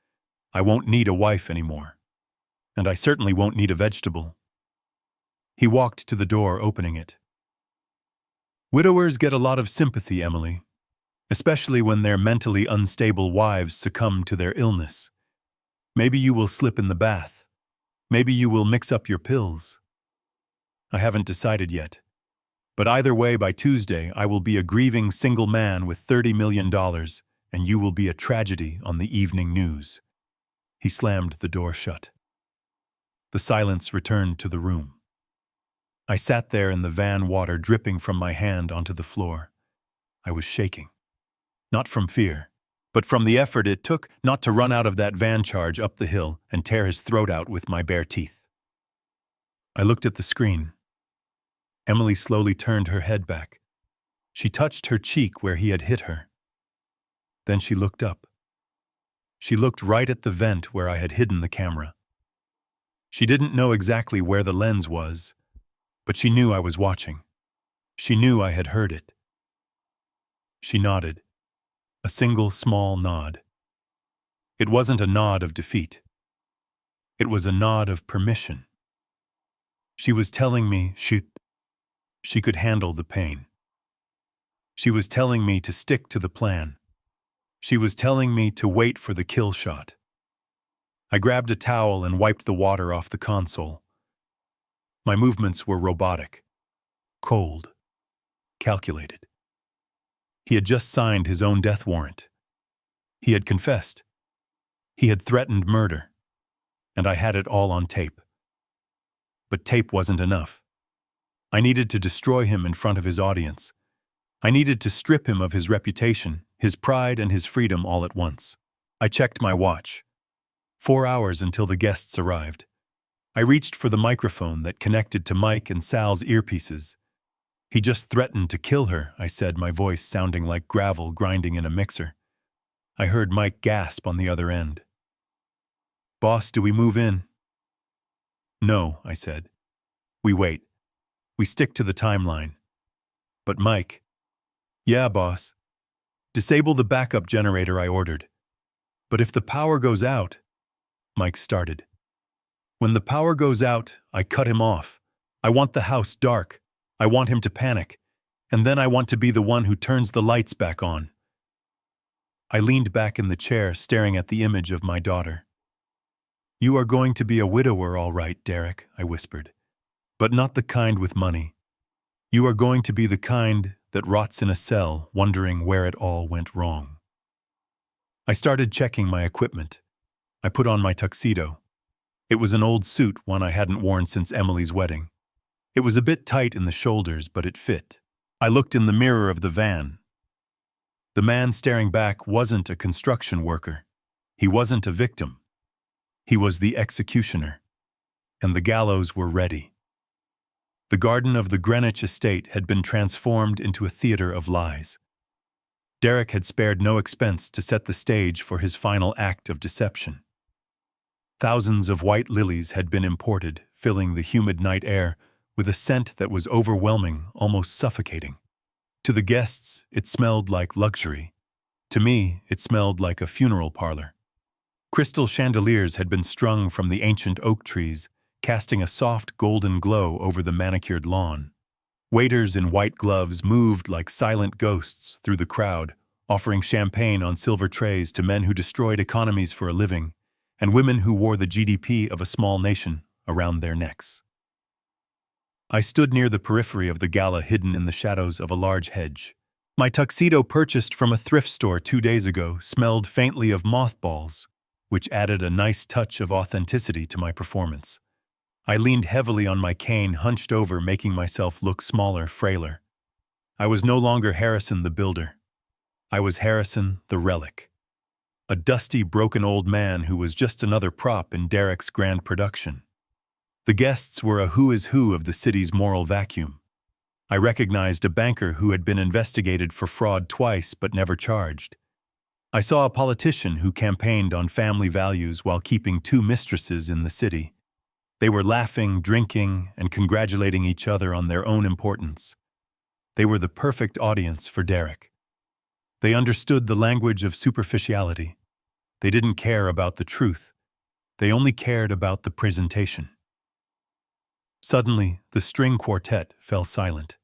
I won't need a wife anymore. And I certainly won't need a vegetable." He walked to the door, opening it. "Widowers get a lot of sympathy, Emily, especially when their mentally unstable wives succumb to their illness. Maybe you will slip in the bath. Maybe you will mix up your pills. I haven't decided yet. But either way, by Tuesday, I will be a grieving single man with $30 million, and you will be a tragedy on the evening news." He slammed the door shut. The silence returned to the room. I sat there in the van, water dripping from my hand onto the floor. I was shaking. Not from fear, but from the effort it took not to run out of that van, charge up the hill, and tear his throat out with my bare teeth. I looked at the screen. Emily slowly turned her head back. She touched her cheek where he had hit her. Then she looked up. She looked right at the vent where I had hidden the camera. She didn't know exactly where the lens was, but she knew I was watching. She knew I had heard it. She nodded. A single small nod. It wasn't a nod of defeat. It was a nod of permission. She was telling me she could handle the pain. She was telling me to stick to the plan. She was telling me to wait for the kill shot. I grabbed a towel and wiped the water off the console. My movements were robotic, cold, calculated. He had just signed his own death warrant. He had confessed. He had threatened murder. And I had it all on tape. But tape wasn't enough. I needed to destroy him in front of his audience. I needed to strip him of his reputation, his pride, and his freedom all at once. I checked my watch. 4 hours until the guests arrived. I reached for the microphone that connected to Mike and Sal's earpieces. "He just threatened to kill her," I said, my voice sounding like gravel grinding in a mixer. I heard Mike gasp on the other end. "Boss, do we move in?" "No," I said. "We wait. We stick to the timeline." "But Mike..." "Yeah, boss. Disable the backup generator," I ordered. "But if the power goes out..." Mike started. "When the power goes out, I cut him off. I want the house dark. I want him to panic. And then I want to be the one who turns the lights back on." I leaned back in the chair, staring at the image of my daughter. "You are going to be a widower, all right, Derek," I whispered. "But not the kind with money. You are going to be the kind that rots in a cell, wondering where it all went wrong." I started checking my equipment. I put on my tuxedo. It was an old suit, one I hadn't worn since Emily's wedding. It was a bit tight in the shoulders, but it fit. I looked in the mirror of the van. The man staring back wasn't a construction worker. He wasn't a victim. He was the executioner. And the gallows were ready. The garden of the Greenwich estate had been transformed into a theater of lies. Derek had spared no expense to set the stage for his final act of deception. Thousands of white lilies had been imported, filling the humid night air with a scent that was overwhelming, almost suffocating. To the guests, it smelled like luxury. To me, it smelled like a funeral parlor. Crystal chandeliers had been strung from the ancient oak trees, casting a soft golden glow over the manicured lawn. Waiters in white gloves moved like silent ghosts through the crowd, offering champagne on silver trays to men who destroyed economies for a living, and women who wore the GDP of a small nation around their necks. I stood near the periphery of the gala, hidden in the shadows of a large hedge. My tuxedo, purchased from a thrift store 2 days ago, smelled faintly of mothballs, which added a nice touch of authenticity to my performance. I leaned heavily on my cane, hunched over, making myself look smaller, frailer. I was no longer Harrison the builder. I was Harrison the relic. A dusty, broken old man who was just another prop in Derek's grand production. The guests were a who is who of the city's moral vacuum. I recognized a banker who had been investigated for fraud twice but never charged. I saw a politician who campaigned on family values while keeping 2 mistresses in the city. They were laughing, drinking, and congratulating each other on their own importance. They were the perfect audience for Derek. They understood the language of superficiality. They didn't care about the truth. They only cared about the presentation. Suddenly, the string quartet fell silent.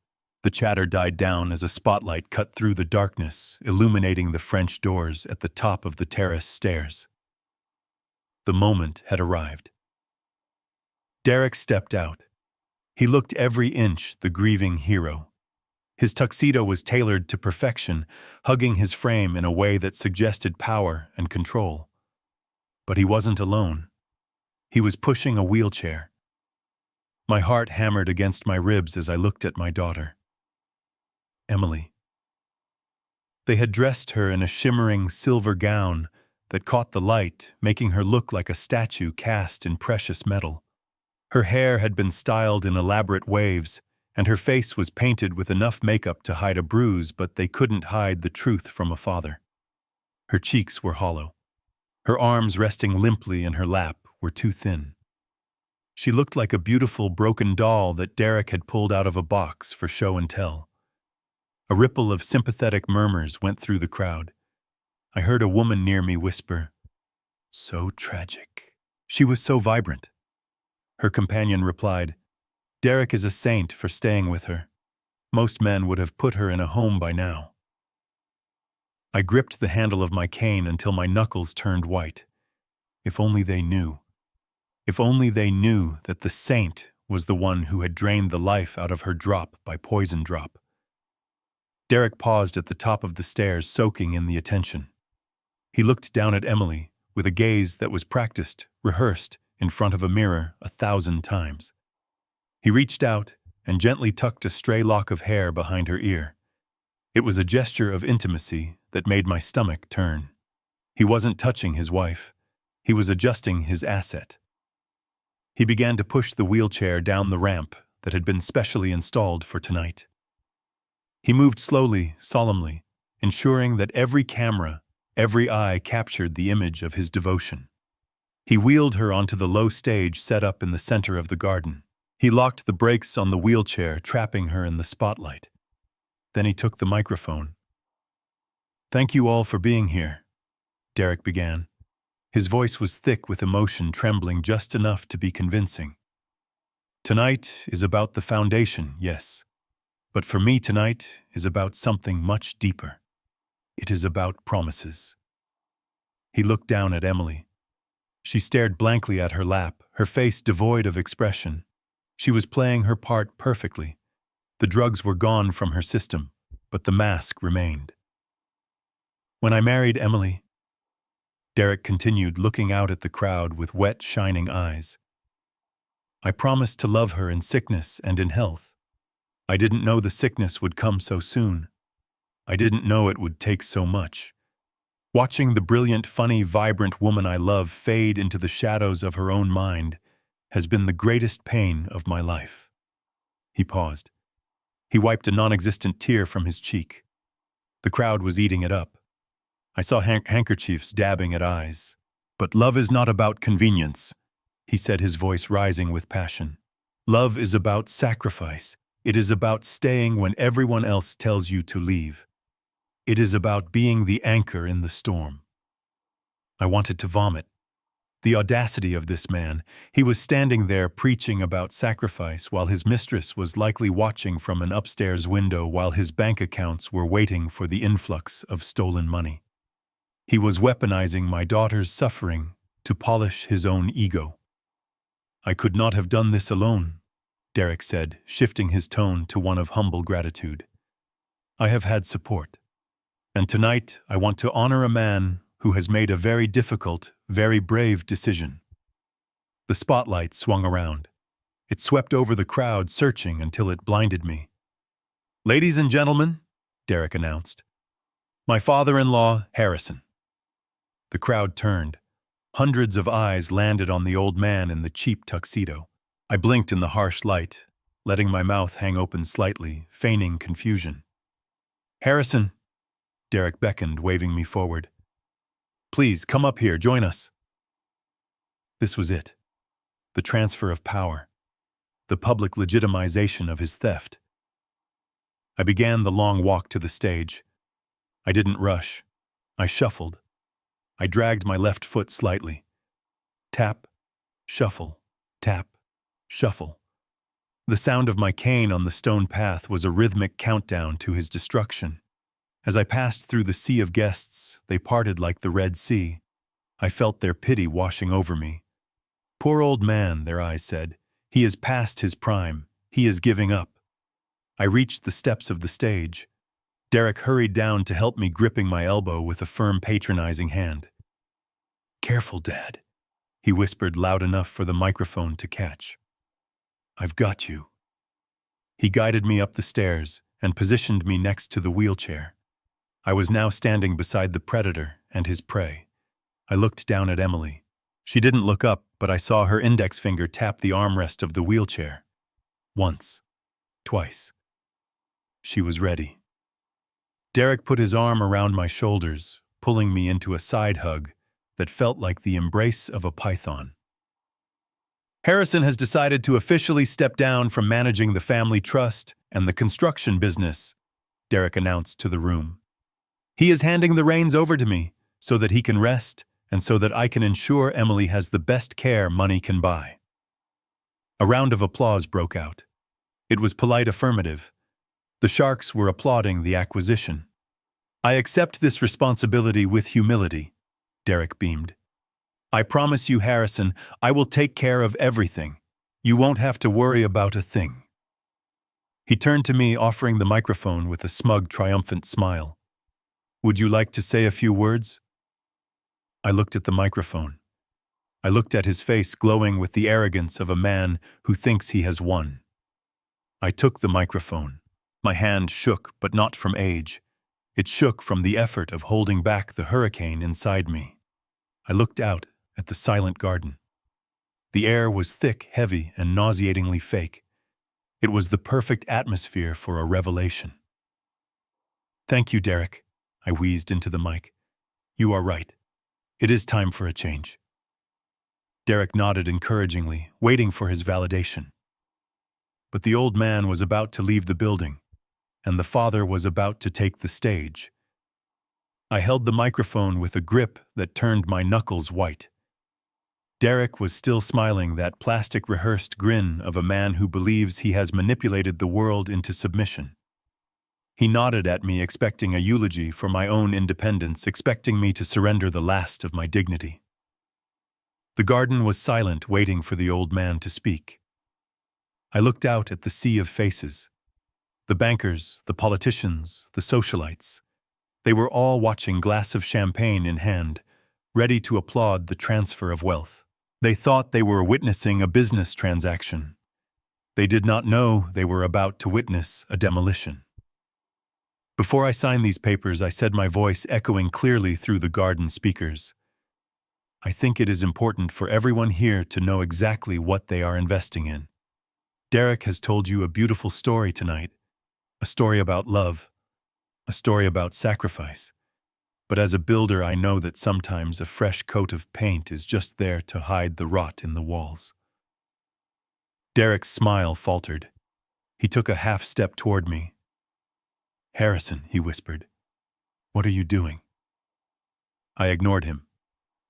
The chatter died down as a spotlight cut through the darkness, illuminating the French doors at the top of the terrace stairs. The moment had arrived. Derek stepped out. He looked every inch the grieving hero. His tuxedo was tailored to perfection, hugging his frame in a way that suggested power and control. But he wasn't alone. He was pushing a wheelchair. My heart hammered against my ribs as I looked at my daughter. Emily. They had dressed her in a shimmering silver gown that caught the light, making her look like a statue cast in precious metal. Her hair had been styled in elaborate waves, and her face was painted with enough makeup to hide a bruise, but they couldn't hide the truth from a father. Her cheeks were hollow. Her arms, resting limply in her lap, were too thin. She looked like a beautiful broken doll that Derek had pulled out of a box for show and tell. A ripple of sympathetic murmurs went through the crowd. I heard a woman near me whisper, "So tragic." She was so vibrant. Her companion replied, "Derek is a saint for staying with her. Most men would have put her in a home by now." I gripped the handle of my cane until my knuckles turned white. If only they knew. If only they knew that the saint was the one who had drained the life out of her drop by poison drop. Derek paused at the top of the stairs, soaking in the attention. He looked down at Emily with a gaze that was practiced, rehearsed, in front of a mirror 1,000 times. He reached out and gently tucked a stray lock of hair behind her ear. It was a gesture of intimacy that made my stomach turn. He wasn't touching his wife. He was adjusting his asset. He began to push the wheelchair down the ramp that had been specially installed for tonight. He moved slowly, solemnly, ensuring that every camera, every eye captured the image of his devotion. He wheeled her onto the low stage set up in the center of the garden. He locked the brakes on the wheelchair, trapping her in the spotlight. Then he took the microphone. "Thank you all for being here," Derek began. His voice was thick with emotion, trembling just enough to be convincing. "Tonight is about the foundation, yes. But for me tonight is about something much deeper. It is about promises." He looked down at Emily. She stared blankly at her lap, her face devoid of expression. She was playing her part perfectly. The drugs were gone from her system, but the mask remained. "When I married Emily," Derek continued, looking out at the crowd with wet, shining eyes, "I promised to love her in sickness and in health. I didn't know the sickness would come so soon. I didn't know it would take so much. Watching the brilliant, funny, vibrant woman I love fade into the shadows of her own mind has been the greatest pain of my life." He paused. He wiped a non-existent tear from his cheek. The crowd was eating it up. I saw handkerchiefs dabbing at eyes. "But love is not about convenience," he said, his voice rising with passion. "Love is about sacrifice. It is about staying when everyone else tells you to leave. It is about being the anchor in the storm." I wanted to vomit. The audacity of this man. He was standing there preaching about sacrifice while his mistress was likely watching from an upstairs window while his bank accounts were waiting for the influx of stolen money. He was weaponizing my daughter's suffering to polish his own ego. "I could not have done this alone," Derek said, shifting his tone to one of humble gratitude. "I have had support. And tonight I want to honor a man who has made a very difficult, very brave decision." The spotlight swung around. It swept over the crowd, searching until it blinded me. "Ladies and gentlemen," Derek announced, "my father-in-law, Harrison." The crowd turned. Hundreds of eyes landed on the old man in the cheap tuxedo. I blinked in the harsh light, letting my mouth hang open slightly, feigning confusion. "Harrison," Derek beckoned, waving me forward. "Please, come up here, join us." This was it. The transfer of power. The public legitimization of his theft. I began the long walk to the stage. I didn't rush. I shuffled. I dragged my left foot slightly. Tap, shuffle, tap, shuffle. The sound of my cane on the stone path was a rhythmic countdown to his destruction. As I passed through the sea of guests, they parted like the Red Sea. I felt their pity washing over me. "Poor old man," their eyes said. "He is past his prime. He is giving up." I reached the steps of the stage. Derek hurried down to help me, gripping my elbow with a firm, patronizing hand. "Careful, Dad," he whispered loud enough for the microphone to catch. "I've got you." He guided me up the stairs and positioned me next to the wheelchair. I was now standing beside the predator and his prey. I looked down at Emily. She didn't look up, but I saw her index finger tap the armrest of the wheelchair. Once. Twice. She was ready. Derek put his arm around my shoulders, pulling me into a side hug that felt like the embrace of a python. "Harrison has decided to officially step down from managing the family trust and the construction business," Derek announced to the room. "He is handing the reins over to me so that he can rest and so that I can ensure Emily has the best care money can buy." A round of applause broke out. It was polite affirmative. The Sharks were applauding the acquisition. "I accept this responsibility with humility," Derek beamed. I promise you, Harrison, I will take care of everything. You won't have to worry about a thing. He turned to me, offering the microphone with a smug, triumphant smile. Would you like to say a few words? I looked at the microphone. I looked at his face glowing with the arrogance of a man who thinks he has won. I took the microphone. My hand shook, but not from age. It shook from the effort of holding back the hurricane inside me. I looked out at the silent garden. The air was thick, heavy, and nauseatingly fake. It was the perfect atmosphere for a revelation. Thank you, Derek, I wheezed into the mic. You are right. It is time for a change. Derek nodded encouragingly, waiting for his validation. But the old man was about to leave the building, and the father was about to take the stage. I held the microphone with a grip that turned my knuckles white. Derek was still smiling, that plastic rehearsed grin of a man who believes he has manipulated the world into submission. He nodded at me, expecting a eulogy for my own independence, expecting me to surrender the last of my dignity. The garden was silent, waiting for the old man to speak. I looked out at the sea of faces. The bankers, the politicians, the socialites. They were all watching, glass of champagne in hand, ready to applaud the transfer of wealth. They thought they were witnessing a business transaction. They did not know they were about to witness a demolition. Before I signed these papers, I said, my voice echoing clearly through the garden speakers, I think it is important for everyone here to know exactly what they are investing in. Derek has told you a beautiful story tonight, a story about love, a story about sacrifice. But as a builder, I know that sometimes a fresh coat of paint is just there to hide the rot in the walls. Derek's smile faltered. He took a half step toward me. Harrison, he whispered, what are you doing? I ignored him.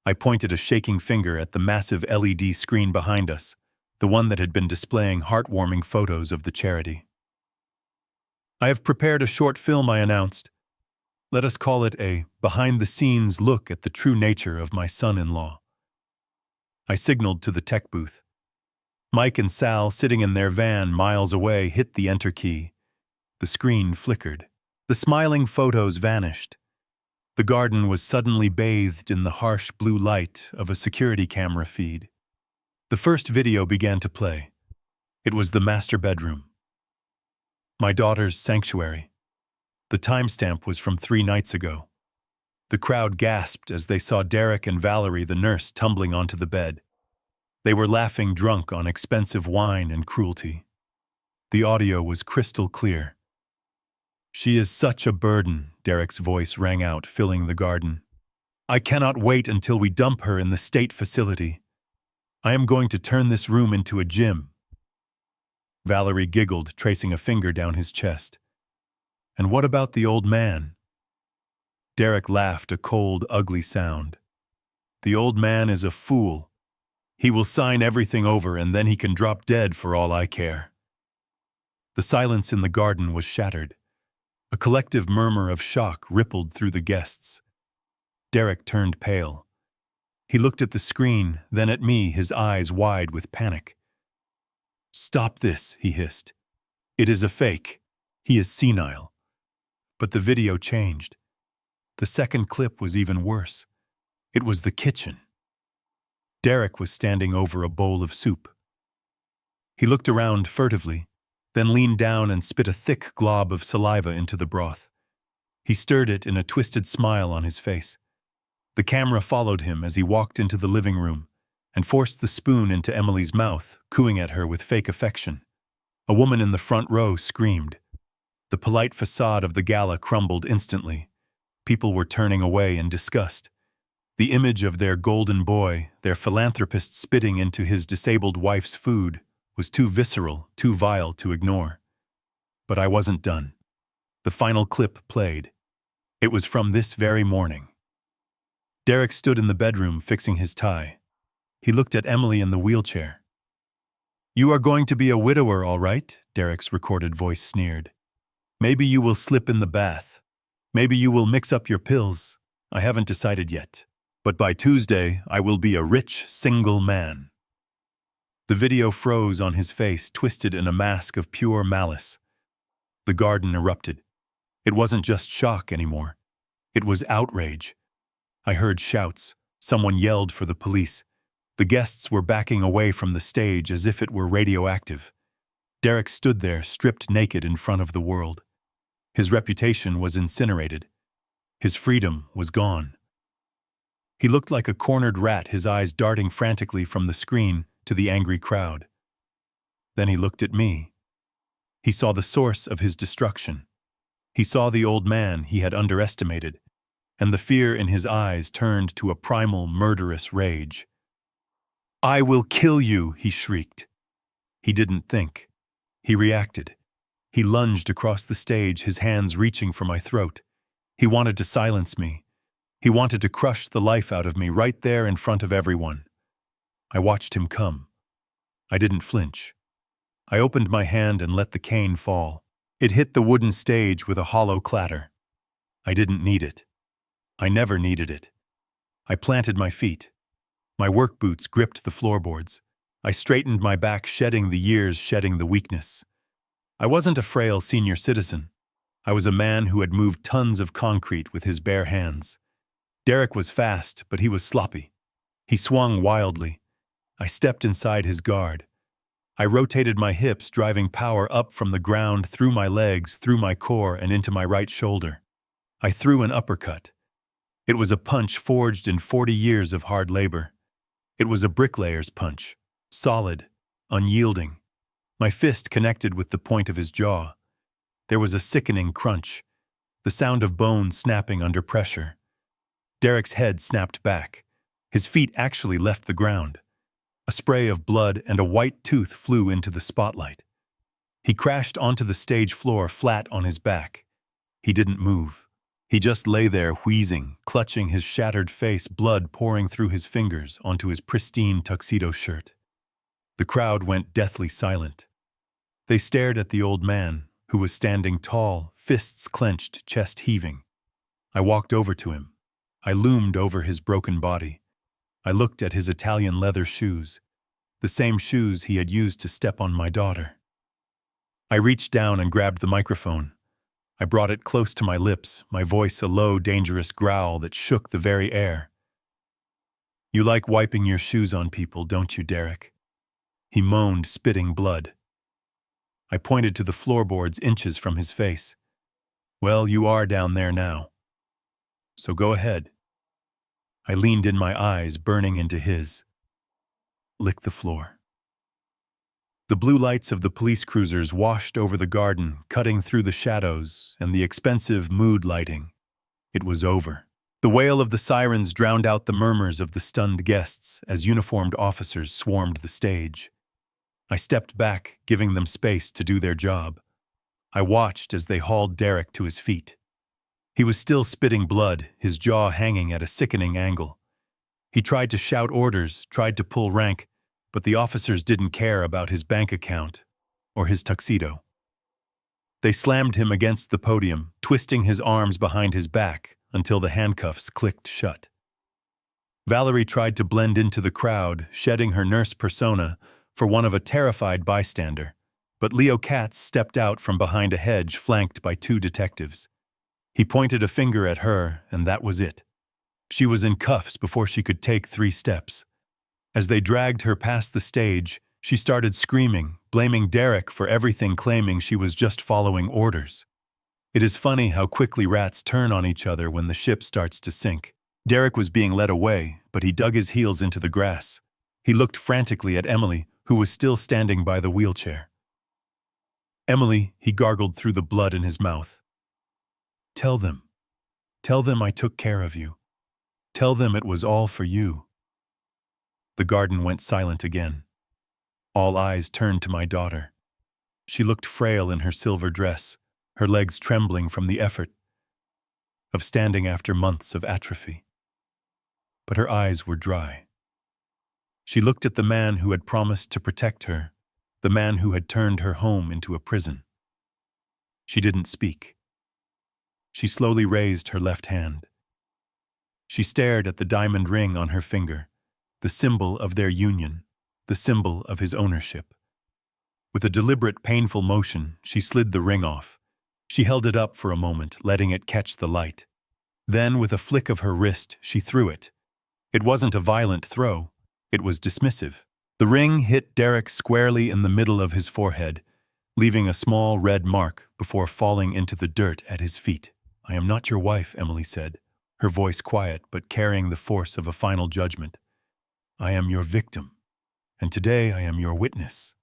I pointed a shaking finger at the massive LED screen behind us, the one that had been displaying heartwarming photos of the charity. I have prepared a short film, I announced. Let us call it a behind-the-scenes look at the true nature of my son-in-law. I signaled to the tech booth. Mike and Sal, sitting in their van miles away, hit the enter key. The screen flickered. The smiling photos vanished. The garden was suddenly bathed in the harsh blue light of a security camera feed. The first video began to play. It was the master bedroom. My daughter's sanctuary. The timestamp was from 3 nights ago. The crowd gasped as they saw Derek and Valerie, the nurse, tumbling onto the bed. They were laughing, drunk on expensive wine and cruelty. The audio was crystal clear. She is such a burden, Derek's voice rang out, filling the garden. I cannot wait until we dump her in the state facility. I am going to turn this room into a gym. Valerie giggled, tracing a finger down his chest. And what about the old man? Derek laughed, a cold, ugly sound. The old man is a fool. He will sign everything over and then he can drop dead for all I care. The silence in the garden was shattered. A collective murmur of shock rippled through the guests. Derek turned pale. He looked at the screen, then at me, his eyes wide with panic. Stop this, he hissed. It is a fake. He is senile. But the video changed. The second clip was even worse. It was the kitchen. Derek was standing over a bowl of soup. He looked around furtively, then leaned down and spit a thick glob of saliva into the broth. He stirred it in a twisted smile on his face. The camera followed him as he walked into the living room and forced the spoon into Emily's mouth, cooing at her with fake affection. A woman in the front row screamed. The polite facade of the gala crumbled instantly. People were turning away in disgust. The image of their golden boy, their philanthropist spitting into his disabled wife's food, was too visceral, too vile to ignore. But I wasn't done. The final clip played. It was from this very morning. Derek stood in the bedroom fixing his tie. He looked at Emily in the wheelchair. You are going to be a widower, all right, Derek's recorded voice sneered. Maybe you will slip in the bath. Maybe you will mix up your pills. I haven't decided yet. But by Tuesday, I will be a rich, single man. The video froze on his face, twisted in a mask of pure malice. The garden erupted. It wasn't just shock anymore. It was outrage. I heard shouts. Someone yelled for the police. The guests were backing away from the stage as if it were radioactive. Derek stood there, stripped naked in front of the world. His reputation was incinerated. His freedom was gone. He looked like a cornered rat, his eyes darting frantically from the screen to the angry crowd. Then he looked at me. He saw the source of his destruction. He saw the old man he had underestimated, and the fear in his eyes turned to a primal, murderous rage. "I will kill you," he shrieked. He didn't think. He reacted. He lunged across the stage, his hands reaching for my throat. He wanted to silence me. He wanted to crush the life out of me right there in front of everyone. I watched him come. I didn't flinch. I opened my hand and let the cane fall. It hit the wooden stage with a hollow clatter. I didn't need it. I never needed it. I planted my feet. My work boots gripped the floorboards. I straightened my back, shedding the years, shedding the weakness. I wasn't a frail senior citizen. I was a man who had moved tons of concrete with his bare hands. Derek was fast, but he was sloppy. He swung wildly. I stepped inside his guard. I rotated my hips, driving power up from the ground, through my legs, through my core, and into my right shoulder. I threw an uppercut. It was a punch forged in 40 years of hard labor. It was a bricklayer's punch, solid, unyielding. My fist connected with the point of his jaw. There was a sickening crunch, the sound of bone snapping under pressure. Derek's head snapped back. His feet actually left the ground. A spray of blood and a white tooth flew into the spotlight. He crashed onto the stage floor flat on his back. He didn't move. He just lay there wheezing, clutching his shattered face, blood pouring through his fingers onto his pristine tuxedo shirt. The crowd went deathly silent. They stared at the old man, who was standing tall, fists clenched, chest heaving. I walked over to him. I loomed over his broken body. I looked at his Italian leather shoes, the same shoes he had used to step on my daughter. I reached down and grabbed the microphone. I brought it close to my lips, my voice a low, dangerous growl that shook the very air. "You like wiping your shoes on people, don't you, Derek?" He moaned, spitting blood. I pointed to the floorboards inches from his face. "Well, you are down there now. So go ahead." I leaned in, my eyes burning into his. "Lick the floor." The blue lights of the police cruisers washed over the garden, cutting through the shadows and the expensive mood lighting. It was over. The wail of the sirens drowned out the murmurs of the stunned guests as uniformed officers swarmed the stage. I stepped back, giving them space to do their job. I watched as they hauled Derek to his feet. He was still spitting blood, his jaw hanging at a sickening angle. He tried to shout orders, tried to pull rank, but the officers didn't care about his bank account or his tuxedo. They slammed him against the podium, twisting his arms behind his back until the handcuffs clicked shut. Valerie tried to blend into the crowd, shedding her nurse persona for one of a terrified bystander, but Leo Katz stepped out from behind a hedge flanked by 2 detectives. He pointed a finger at her, and that was it. She was in cuffs before she could take 3 steps. As they dragged her past the stage, she started screaming, blaming Derek for everything, claiming she was just following orders. It is funny how quickly rats turn on each other when the ship starts to sink. Derek was being led away, but he dug his heels into the grass. He looked frantically at Emily, who was still standing by the wheelchair. "Emily," he gargled through the blood in his mouth. Tell them I took care of you. Tell them it was all for you." The garden went silent again. All eyes turned to my daughter. She looked frail in her silver dress, her legs trembling from the effort of standing after months of atrophy. But her eyes were dry. She looked at the man who had promised to protect her, the man who had turned her home into a prison. She didn't speak. She slowly raised her left hand. She stared at the diamond ring on her finger, the symbol of their union, the symbol of his ownership. With a deliberate, painful motion, she slid the ring off. She held it up for a moment, letting it catch the light. Then, with a flick of her wrist, she threw it. It wasn't a violent throw. It was dismissive. The ring hit Derek squarely in the middle of his forehead, leaving a small red mark before falling into the dirt at his feet. "I am not your wife," Emily said, her voice quiet but carrying the force of a final judgment. "I am your victim, and today I am your witness."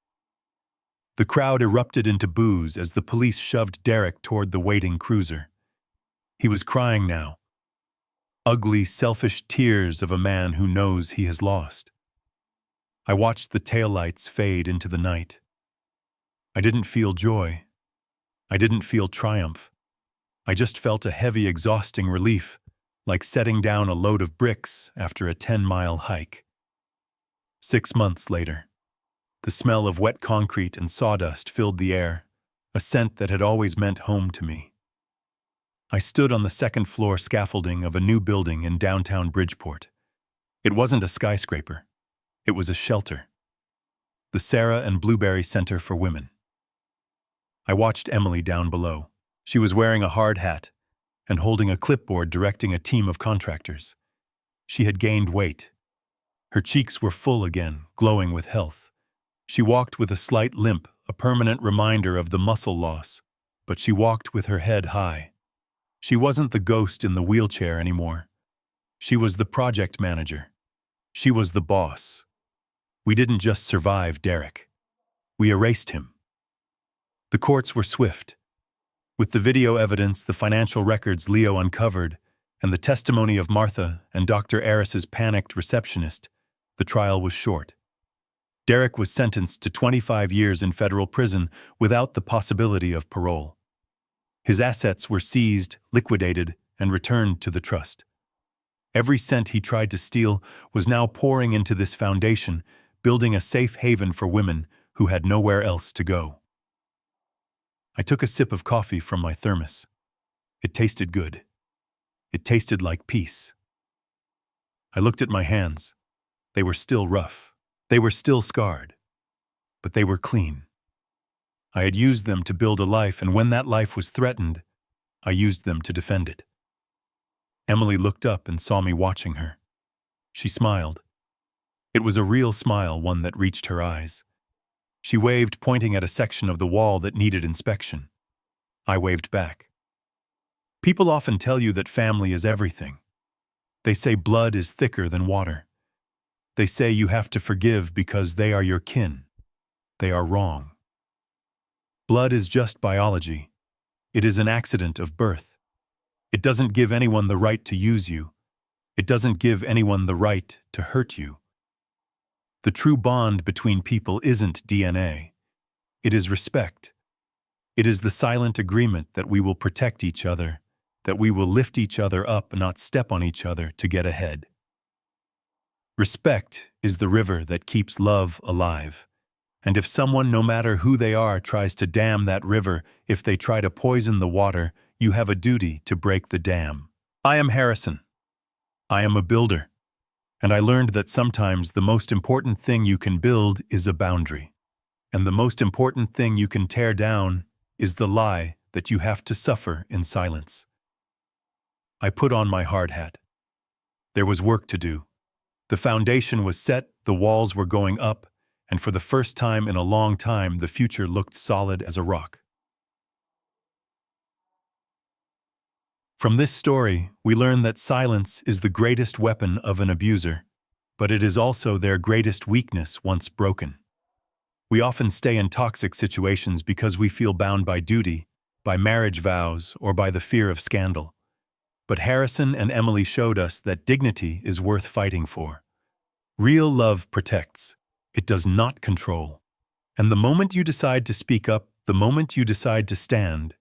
The crowd erupted into boos as the police shoved Derek toward the waiting cruiser. He was crying now. Ugly, selfish tears of a man who knows he has lost. I watched the taillights fade into the night. I didn't feel joy. I didn't feel triumph. I just felt a heavy, exhausting relief, like setting down a load of bricks after a 10-mile hike. 6 months later, the smell of wet concrete and sawdust filled the air, a scent that had always meant home to me. I stood on the second-floor scaffolding of a new building in downtown Bridgeport. It wasn't a skyscraper. It was a shelter. The Sarah and Blueberry Center for Women. I watched Emily down below. She was wearing a hard hat and holding a clipboard directing a team of contractors. She had gained weight. Her cheeks were full again, glowing with health. She walked with a slight limp, a permanent reminder of the muscle loss, but she walked with her head high. She wasn't the ghost in the wheelchair anymore. She was the project manager. She was the boss. We didn't just survive Derek. We erased him. The courts were swift. With the video evidence, the financial records Leo uncovered, and the testimony of Martha and Dr. Aris's panicked receptionist, the trial was short. Derek was sentenced to 25 years in federal prison without the possibility of parole. His assets were seized, liquidated, and returned to the trust. Every cent he tried to steal was now pouring into this foundation, building a safe haven for women who had nowhere else to go. I took a sip of coffee from my thermos. It tasted good. It tasted like peace. I looked at my hands. They were still rough. They were still scarred. But they were clean. I had used them to build a life, and when that life was threatened, I used them to defend it. Emily looked up and saw me watching her. She smiled. It was a real smile, one that reached her eyes. She waved, pointing at a section of the wall that needed inspection. I waved back. People often tell you that family is everything. They say blood is thicker than water. They say you have to forgive because they are your kin. They are wrong. Blood is just biology. It is an accident of birth. It doesn't give anyone the right to use you. It doesn't give anyone the right to hurt you. The true bond between people isn't DNA. It is respect. It is the silent agreement that we will protect each other, that we will lift each other up and not step on each other to get ahead. Respect is the river that keeps love alive. And if someone, no matter who they are, tries to dam that river, if they try to poison the water, you have a duty to break the dam. I am Harrison. I am a builder. And I learned that sometimes the most important thing you can build is a boundary. And the most important thing you can tear down is the lie that you have to suffer in silence. I put on my hard hat. There was work to do. The foundation was set, the walls were going up, and for the first time in a long time, the future looked solid as a rock. From this story, we learn that silence is the greatest weapon of an abuser, but it is also their greatest weakness once broken. We often stay in toxic situations because we feel bound by duty, by marriage vows, or by the fear of scandal. But Harrison and Emily showed us that dignity is worth fighting for. Real love protects. It does not control. And the moment you decide to speak up, the moment you decide to stand,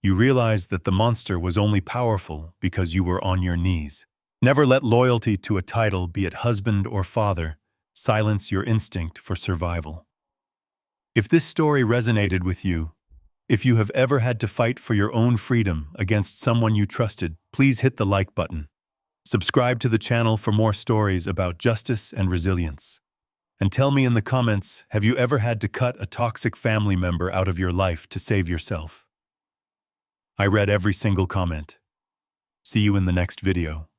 you realize that the monster was only powerful because you were on your knees. Never let loyalty to a title, be it husband or father, silence your instinct for survival. If this story resonated with you, if you have ever had to fight for your own freedom against someone you trusted, please hit the like button. Subscribe to the channel for more stories about justice and resilience. And tell me in the comments, have you ever had to cut a toxic family member out of your life to save yourself? I read every single comment. See you in the next video.